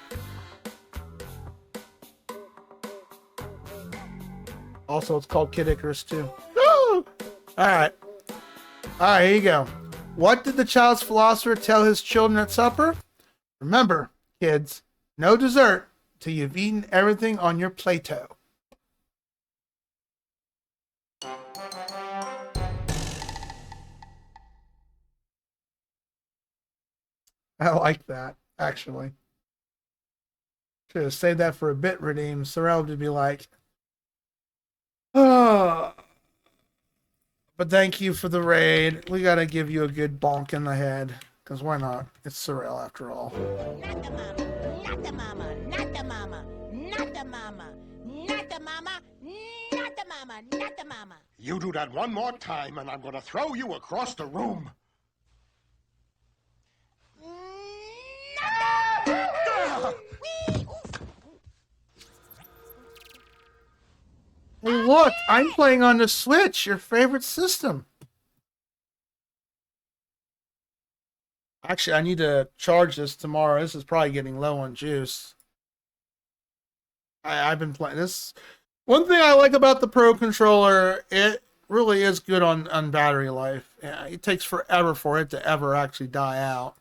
[SPEAKER 1] Also, it's called Kid Icarus too. Woo! All right, here you go. What did the child's philosopher tell his children at supper? Remember, kids, no dessert till you've eaten everything on your Play-Doh. I like that, actually. Should have saved that for a bit, Redeem. Sorrel would be like, oh. But thank you for the raid. We gotta give you a good bonk in the head. Because why not? It's Sorrel after all.
[SPEAKER 16] Not the mama, not the mama, not the mama, not the mama, not the mama, not the mama.
[SPEAKER 11] You do that one more time and I'm gonna throw you across the room.
[SPEAKER 1] Hey, look, I'm playing on the Switch, your favorite system. Actually, I need to charge this tomorrow. This is probably getting low on juice. I've been playing this. One thing I like about the Pro Controller, it really is good on battery life. Yeah, it takes forever for it to ever actually die out.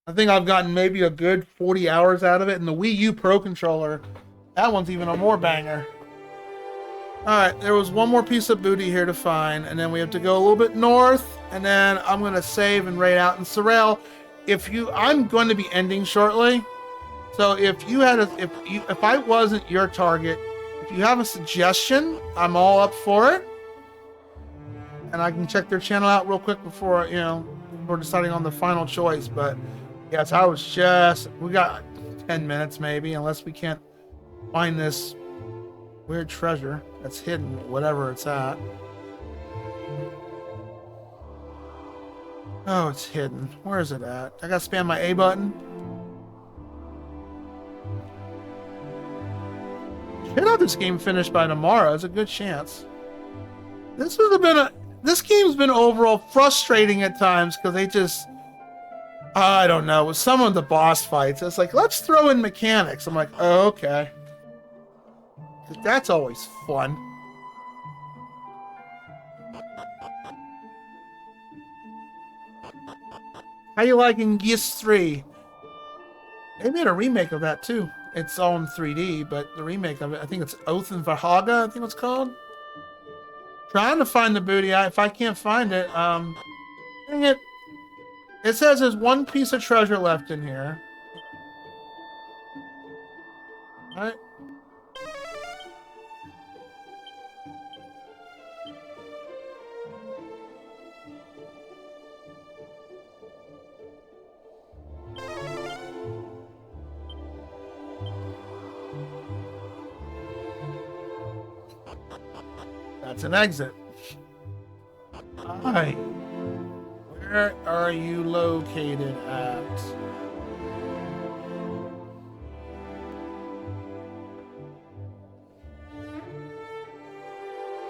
[SPEAKER 1] I think I've gotten maybe a good 40 hours out of it. And the Wii U Pro Controller, that one's even a more banger. Alright, there was one more piece of booty here to find, and then we have to go a little bit north, and then I'm going to save and raid out. And Sorrel, I'm going to be ending shortly, so if I wasn't your target, if you have a suggestion, I'm all up for it. And I can check their channel out real quick before, we're deciding on the final choice. But yes, we got 10 minutes maybe, unless we can't find this weird treasure that's hidden, whatever it's at. Oh, it's hidden. Where is it at? I gotta spam my A button. Should have this game finished by tomorrow. There's a good chance. This game's been overall frustrating at times because they just, I don't know, with some of the boss fights, it's like, let's throw in mechanics. I'm like, oh, okay. That's always fun. How you liking Geese 3? They made a remake of that too. It's all in 3D, but the remake of it, I think it's Oath and Vahaga, I think it's called. Trying to find the booty. If I can't find it, Dang it. It says there's one piece of treasure left in here. Alright. That's an exit. Hi. Where are you located at?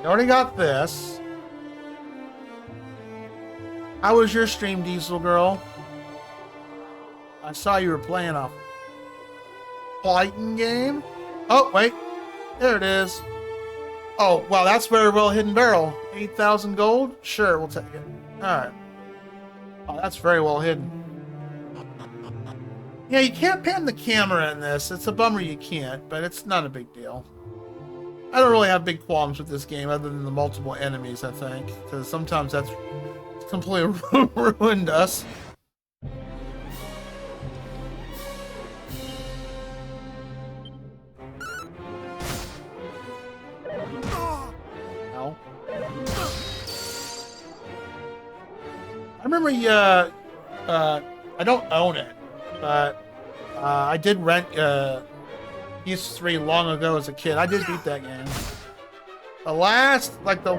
[SPEAKER 1] You already got this. How was your stream, Diesel Girl? I saw you were playing a fighting game. Oh, wait. There it is. Oh, wow, that's very well hidden barrel. 8,000 gold? Sure, we'll take it. Alright. Oh, that's very well hidden. Yeah, you can't pan the camera in this. It's a bummer you can't, but it's not a big deal. I don't really have big qualms with this game other than the multiple enemies, I think. Because sometimes that's completely ruined us. No. I remember, I don't own it, but I did rent PS3 long ago as a kid. I did beat that game. The last, like the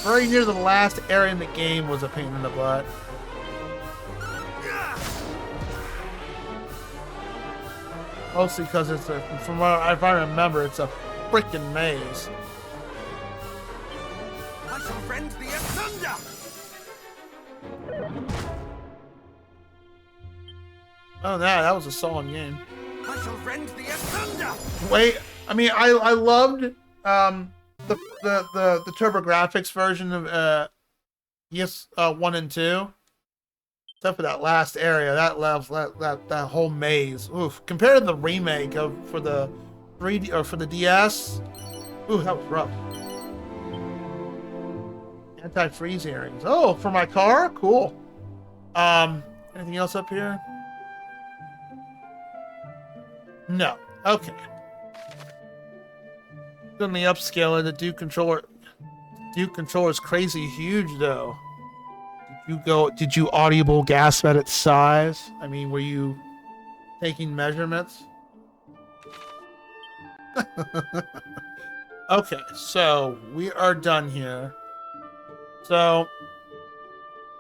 [SPEAKER 1] very near the last area in the game was a pain in the butt. Mostly because it's a, from what if I remember, it's a freaking maze.
[SPEAKER 11] I shall rend the asunder!
[SPEAKER 1] Oh, that was a solid game.
[SPEAKER 11] I shall rend the asunder!
[SPEAKER 1] Wait, I mean, I loved the TurboGrafx version of yes 1 and 2. Except for that last area, that level, that whole maze. Oof. Compared to the remake of for the 3D or for the DS, ooh, that was rough. Anti-freeze earrings. Oh, for my car? Cool. Anything else up here? No. Okay. Then the upscaler, the Duke controller. Duke controller is crazy huge though. Did you audible gasp at its size? I mean, were you taking measurements? Okay, so we are done here. So,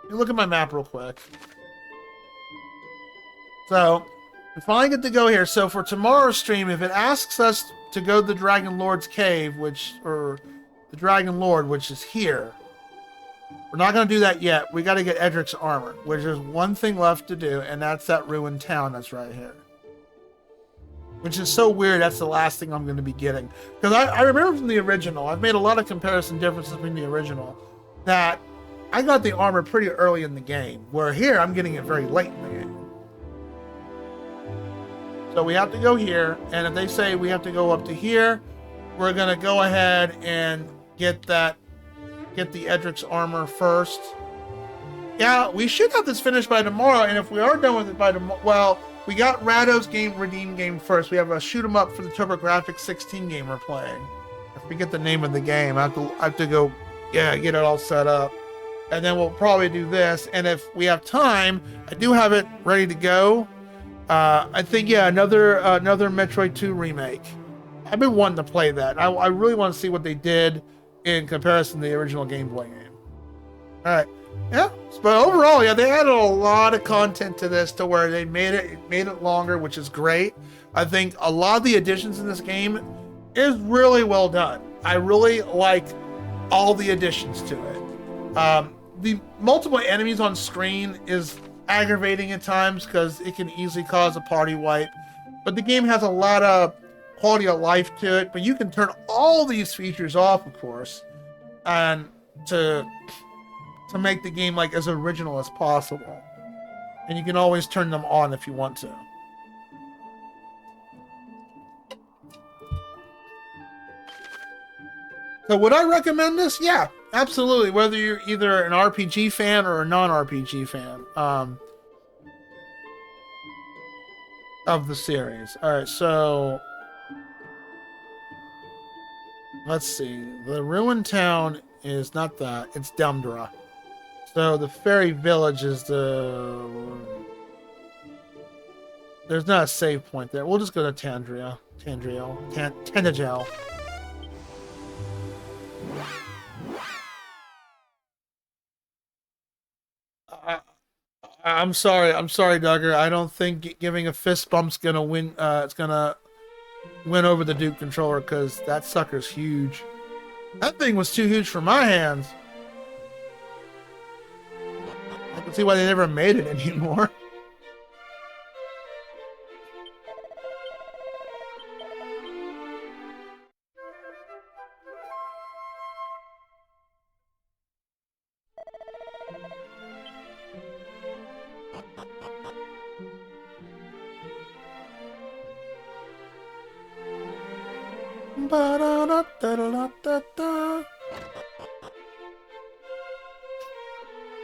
[SPEAKER 1] let me look at my map real quick. So, we finally get to go here. So for tomorrow's stream, if it asks us to go to the Dragon Lord's cave, or the Dragon Lord, which is here, we're not going to do that yet. We got to get Edric's armor, which is one thing left to do, and that's that ruined town that's right here. Which is so weird, that's the last thing I'm going to be getting. Because I remember from the original, I've made a lot of comparison differences between the original, that I got the armor pretty early in the game, where here I'm getting it very late in the game. So we have to go here, and if they say we have to go up to here, we're going to go ahead and get the Edric's armor first. Yeah, we should have this finished by tomorrow, and if we are done with it by tomorrow, well, we got Rado's redeem game first. We have a shoot 'em up for the TurboGrafx 16 game we're playing. I forget the name of the game. I have to go, get it all set up. And then we'll probably do this, and if we have time, I do have it ready to go. I think, another Metroid 2 remake. I've been wanting to play that. I really want to see what they did in comparison to the original Game Boy game. Alright. Yeah. But overall, they added a lot of content to this to where they made it longer, which is great. I think a lot of the additions in this game is really well done. I really like all the additions to it. The multiple enemies on screen is aggravating at times because it can easily cause a party wipe. But the game has a lot of quality of life to it. But you can turn all these features off, of course, and to make the game like as original as possible. And you can always turn them on if you want to. So would I recommend this? Yeah, absolutely. Whether you're either an RPG fan or a non-RPG fan of the series. All right, so let's see. The ruined town is not that. It's Dumdra. So the fairy village is the... There's not a save point there. We'll just go to Tandriel. Tandriel. I'm sorry, Duggar. I don't think giving a fist bump's gonna win. It's gonna win over the Duke controller because that sucker's huge. That thing was too huge for my hands. I can see why they never made it anymore.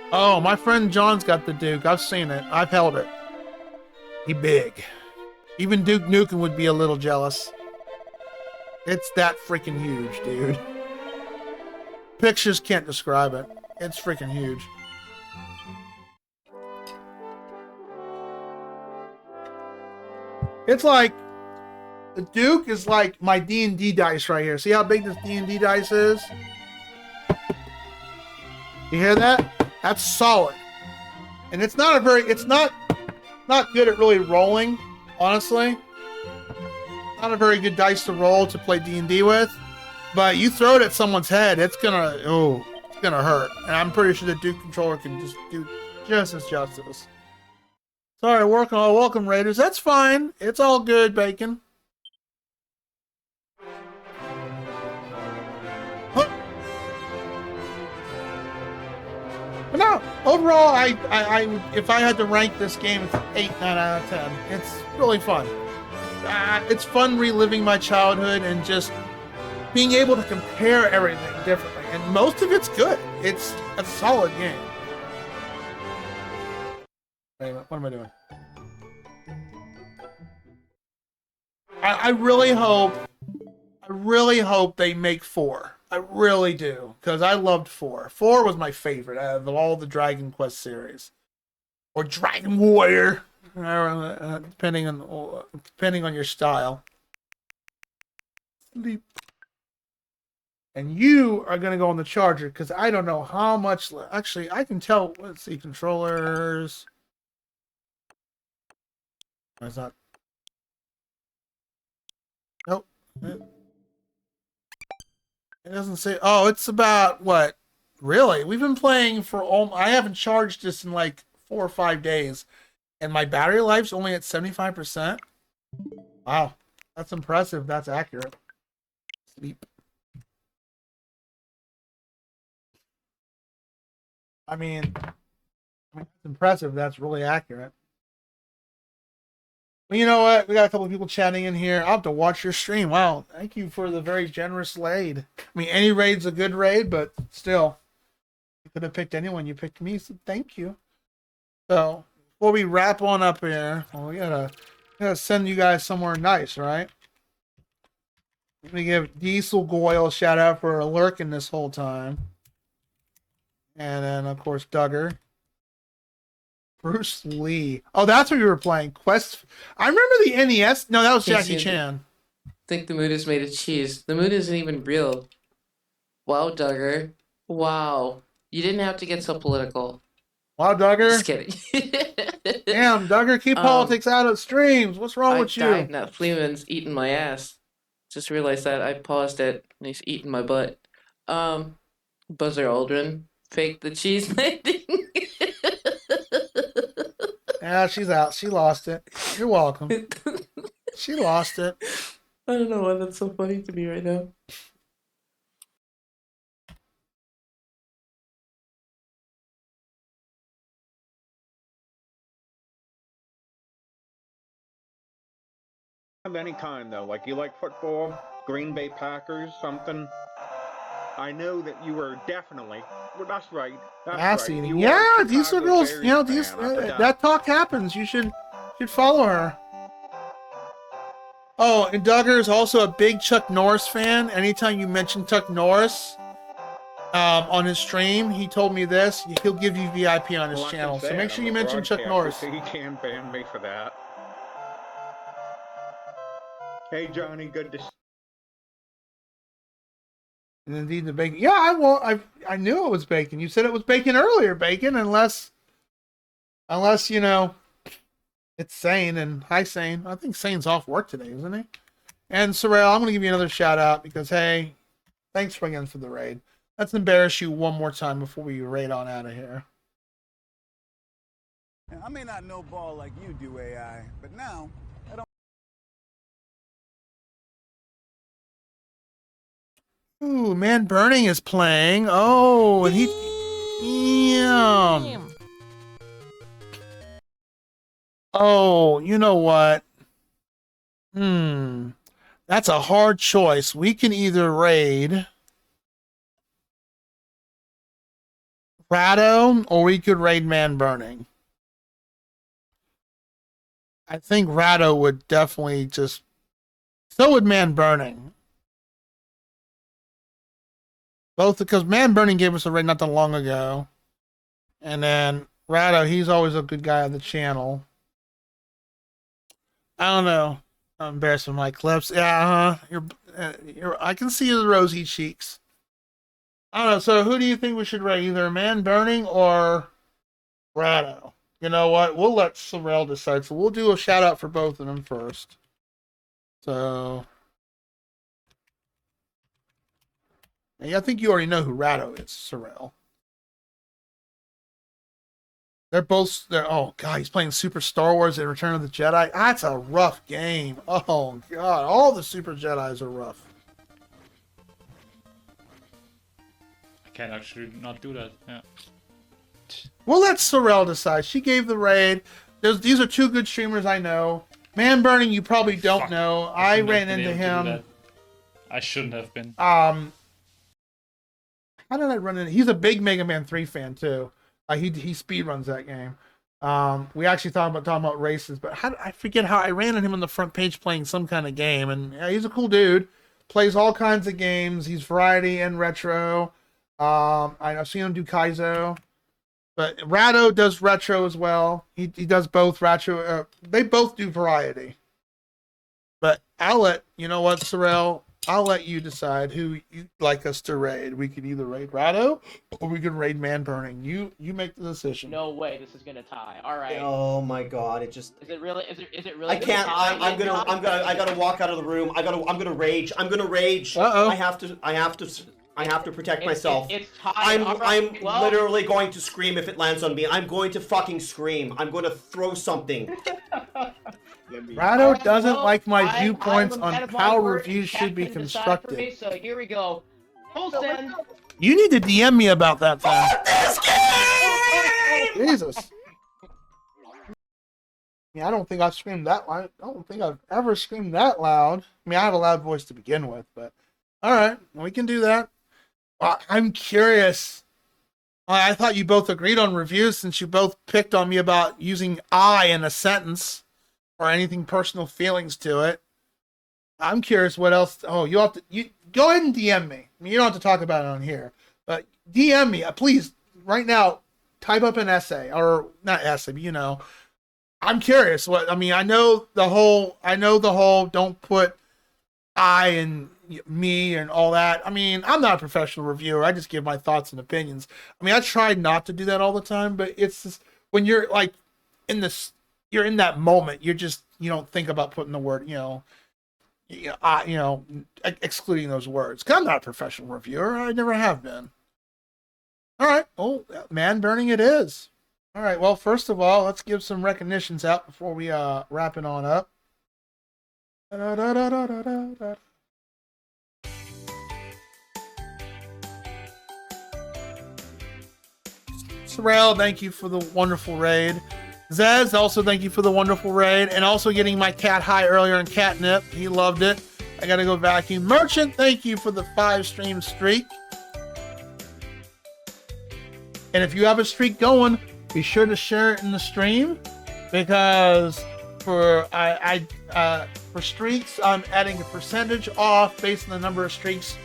[SPEAKER 1] Oh, my friend John's got the Duke. I've seen it. I've held it. He big. Even Duke Nukem would be a little jealous. It's that freaking huge, dude. Pictures can't describe it. It's freaking huge. It's like the Duke is like my D&D dice right here. See how big this D&D dice is? You hear that? That's solid. And it's not not good at really rolling, honestly. Not a very good dice to roll to play D&D with. But you throw it at someone's head, it's gonna hurt. And I'm pretty sure the Duke controller can just do just as justice. Sorry, welcome Raiders. That's fine. It's all good, Bacon. But no, overall, I if I had to rank this game, it's 8, 9 out of 10. It's really fun. It's fun reliving my childhood and just being able to compare everything differently. And most of it's good. It's a solid game. Wait, what am I doing? I really hope they make 4. I really do, because I loved 4. 4 was my favorite out of all the Dragon Quest series, or Dragon Warrior, depending on your style. Sleep. And you are gonna go on the charger because I don't know how much. Actually, I can tell. Let's see, controllers. Where's that? Nope. It doesn't say. Oh, it's about what? Really? We've been playing for I haven't charged this in like 4 or 5 days, and my battery life's only at 75%. Wow, that's impressive. That's accurate. Sleep. I mean, it's impressive. That's really accurate. Well, you know what? We got a couple of people chatting in here. I'll have to watch your stream. Wow. Thank you for the very generous raid. I mean, any raid's a good raid, but still, you could have picked anyone. You picked me, so thank you. So, before we wrap on up here, well, we gotta send you guys somewhere nice, right? Let me give Diesel Goyle a shout out for lurking this whole time. And then, of course, Duggar. Bruce Lee. Oh, that's what you were playing. Quest. I remember the NES. No, that was Jackie Chan.
[SPEAKER 17] I think the mood is made of cheese. The mood isn't even real. Wow, Duggar. Wow. You didn't have to get so political.
[SPEAKER 1] Wow, Duggar.
[SPEAKER 17] Just kidding.
[SPEAKER 1] Damn, Duggar, keep politics out of streams. What's wrong with you?
[SPEAKER 17] Died, not Fleeman's eating my ass. Just realized that. I paused it and he's eating my butt. Buzzer Aldrin. Fake the cheese landing.
[SPEAKER 1] Yeah, she's out. She lost it. You're welcome. She lost it.
[SPEAKER 17] I don't know why that's so funny to me right now.
[SPEAKER 18] Of any kind though, like you like football, Green Bay Packers, something. I know that you are definitely. Well, that's right. That's
[SPEAKER 1] Ass
[SPEAKER 18] right.
[SPEAKER 1] eating.
[SPEAKER 18] You are
[SPEAKER 1] Yeah,
[SPEAKER 18] a
[SPEAKER 1] these are
[SPEAKER 18] Chicago
[SPEAKER 1] girls.
[SPEAKER 18] Bears
[SPEAKER 1] You know, these
[SPEAKER 18] fan, I forgot.
[SPEAKER 1] that talk happens. You should follow her. Oh, and Duggar is also a big Chuck Norris fan. Anytime you mention Chuck Norris on his stream, he told me this. He'll give you VIP on his
[SPEAKER 18] Well, I can
[SPEAKER 1] channel. So
[SPEAKER 18] say
[SPEAKER 1] make
[SPEAKER 18] it,
[SPEAKER 1] sure
[SPEAKER 18] I'm
[SPEAKER 1] you
[SPEAKER 18] a
[SPEAKER 1] mention Chuck
[SPEAKER 18] broadcaster,
[SPEAKER 1] Norris.
[SPEAKER 18] so he can ban me for that. Hey, Johnny, good to see
[SPEAKER 1] And indeed, the bacon. Yeah, I knew it was bacon. You said it was bacon earlier, bacon. Unless you know, it's Sane and hi Sane. I think Sane's off work today, isn't he? And Sorrel, I'm gonna give you another shout out because hey, thanks again for the raid. Let's embarrass you one more time before we raid on out of here.
[SPEAKER 19] I may not know ball like you do, AI, but now I don't.
[SPEAKER 1] Ooh, Man Burning is playing. Oh, and he. Damn. Oh, you know what? That's a hard choice. We can either raid Rado or we could raid Man Burning. I think Rado would definitely just. So would Man Burning. Both because Man Burning gave us a raid not that long ago. And then Rado, he's always a good guy on the channel. I don't know. I'm embarrassed with my clips. Yeah, you're. I can see the rosy cheeks. I don't know. So who do you think we should rate? Either Man Burning or Rado? You know what? We'll let Sorrel decide. So we'll do a shout out for both of them first. So, I think you already know who Rado is, Sorrel. They're both. Oh god, he's playing Super Star Wars and Return of the Jedi. That's a rough game. Oh god, all the Super Jedis are rough.
[SPEAKER 20] I can actually not do that. Yeah.
[SPEAKER 1] We'll let Sorrel decide. She gave the raid. These are two good streamers I know. Man Burning, you probably don't know. I ran into him.
[SPEAKER 20] I shouldn't have been.
[SPEAKER 1] How did I run into? He's a big Mega Man 3 fan too. He speed runs that game. We actually talking about races, but I forget how I ran into him on the front page playing some kind of game, and yeah, he's a cool dude. Plays all kinds of games. He's variety and retro. I've seen him do Kaizo, but Rado does retro as well. He does both retro. They both do variety. But I'll let you know what, Sorrel. I'll let you decide who you'd like us to raid. We could either raid Rado or we could raid Man Burning. You make the decision.
[SPEAKER 21] No way, this is gonna tie. All right.
[SPEAKER 22] Oh my god, it just.
[SPEAKER 21] Is it really? Is it really?
[SPEAKER 22] I can't. I gotta walk out of the room. I'm gonna rage. I'm gonna rage.
[SPEAKER 1] Uh-oh.
[SPEAKER 22] I have to protect myself.
[SPEAKER 21] It's tied.
[SPEAKER 22] I'm
[SPEAKER 21] Well,
[SPEAKER 22] literally going to scream if it lands on me. I'm going to fucking scream. I'm going to throw something.
[SPEAKER 1] Rado doesn't like my viewpoints
[SPEAKER 21] I'm
[SPEAKER 1] on
[SPEAKER 21] at a point
[SPEAKER 1] how
[SPEAKER 21] where
[SPEAKER 1] reviews should be
[SPEAKER 21] Captain decided for
[SPEAKER 1] constructed.
[SPEAKER 21] me, so here we go. Full send.
[SPEAKER 1] You need to DM me about that thing. Jesus. Yeah, I don't think I've screamed that loud. I don't think I've ever screamed that loud. I mean, I have a loud voice to begin with, but all right, we can do that. I'm curious. I thought you both agreed on reviews since you both picked on me about using I in a sentence or anything personal feelings to it. I'm curious what else. Oh, you go ahead and DM me. I mean, you don't have to talk about it on here, but DM me, please, right now. Type up an essay or not essay, but you know, I'm curious. I know the whole. Don't put I and me and all that. I mean, I'm not a professional reviewer. I just give my thoughts and opinions. I mean, I try not to do that all the time, but it's just when you're like you're in that moment. You don't think about putting the word, excluding those words. 'Cause I'm not a professional reviewer. I never have been. All right. Oh, Man Burning it is. All right. Well, first of all, let's give some recognitions out before we wrap it on up. Sorrel, thank you for the wonderful raid. Zez, also thank you for the wonderful raid. And also getting my cat high earlier in catnip. He loved it. I gotta go vacuum. Merchant, thank you for the 5 stream streak. And if you have a streak going, be sure to share it in the stream, because for streaks, I'm adding a percentage off based on the number of streaks,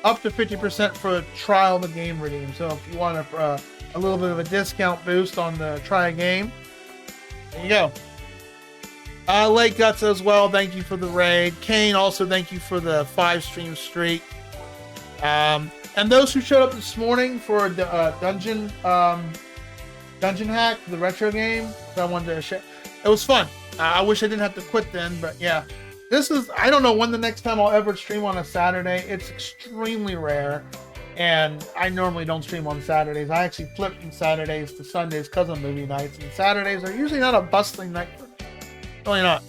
[SPEAKER 1] up to 50% for a trial of the game redeem. So if you want a little bit of a discount boost on the try a game, there you go. Late Guts as well, thank you for the raid. Kane, also thank you for the 5 stream streak. And those who showed up this morning for the dungeon hack, the retro game that I wanted to share, it was fun. I wish I didn't have to quit then, but yeah. I don't know when the next time I'll ever stream on a Saturday. It's extremely rare, and I normally don't stream on Saturdays. I actually flip from Saturdays to Sundays because of movie nights, and Saturdays are usually not a bustling night for me. Really not.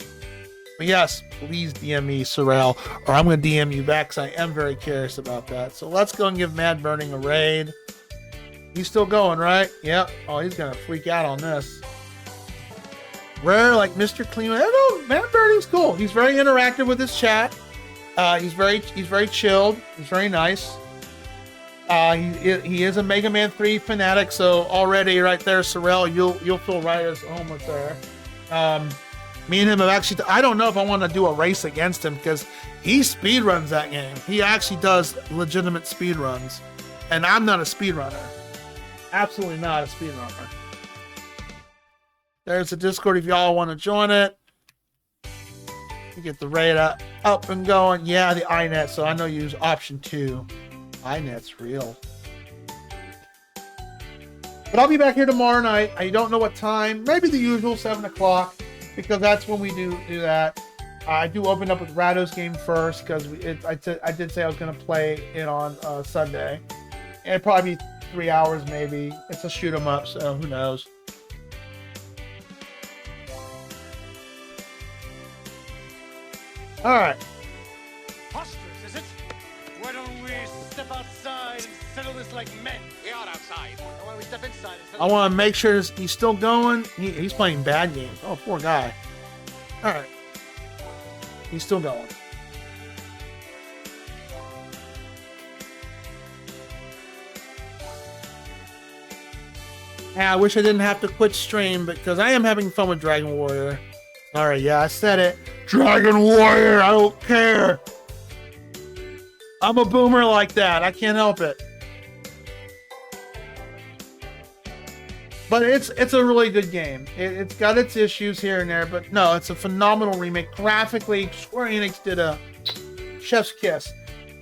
[SPEAKER 1] But yes, please DM me, Sorrel, or I'm going to DM you back, because I am very curious about that. So let's go and give Mad Burning a raid. He's still going, right? Yep. Oh, he's going to freak out on this. Rare, like Mr. Clean. I don't know, Mad Burning's cool. He's very interactive with his chat. He's very chilled. He's very nice. He is a Mega Man 3 fanatic, so already right there, Sorrel, you'll feel right as home with there. Me and him have actually, I don't know if I want to do a race against him, because he speedruns that game. He actually does legitimate speedruns, and I'm not a speedrunner. Absolutely not a speedrunner. There's the Discord if y'all want to join it. You get the raid up and going. Yeah, the iNet, so I know you use option 2. iNet's real. But I'll be back here tomorrow night. I don't know what time. Maybe the usual 7 o'clock, because that's when we do that. I do open up with Rado's game first, because I did say I was going to play it on Sunday. It'd probably be 3 hours maybe. It's a shoot 'em up, so who knows. All right.
[SPEAKER 11] Preposterous, is it? Why don't we step outside and settle this like men?
[SPEAKER 6] We are outside.
[SPEAKER 11] Why don't we step inside and
[SPEAKER 1] I want to make sure he's still going. He's playing bad games. Oh, poor guy. All right. He's still going. Yeah, I wish I didn't have to quit stream, because I am having fun with Dragon Warrior. All right, yeah, I said it. Dragon Warrior, I don't care. I'm a boomer like that. I can't help it. But it's a really good game. It's got its issues here and there, but no, it's a phenomenal remake. Graphically, Square Enix did a chef's kiss.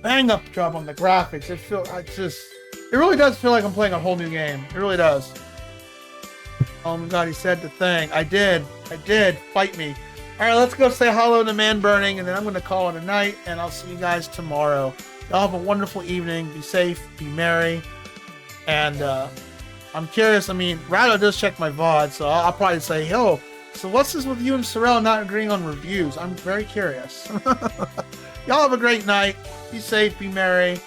[SPEAKER 1] Bang up job on the graphics. It really does feel like I'm playing a whole new game. It really does. Oh my god, he said the thing. I did. Fight me. Alright, let's go say hello to Man Burning, and then I'm going to call it a night, and I'll see you guys tomorrow. Y'all have a wonderful evening. Be safe. Be merry. And I'm curious. I mean, Rado does check my VOD, so I'll probably say, yo, so what's this with you and Sorrel not agreeing on reviews? I'm very curious. Y'all have a great night. Be safe. Be merry.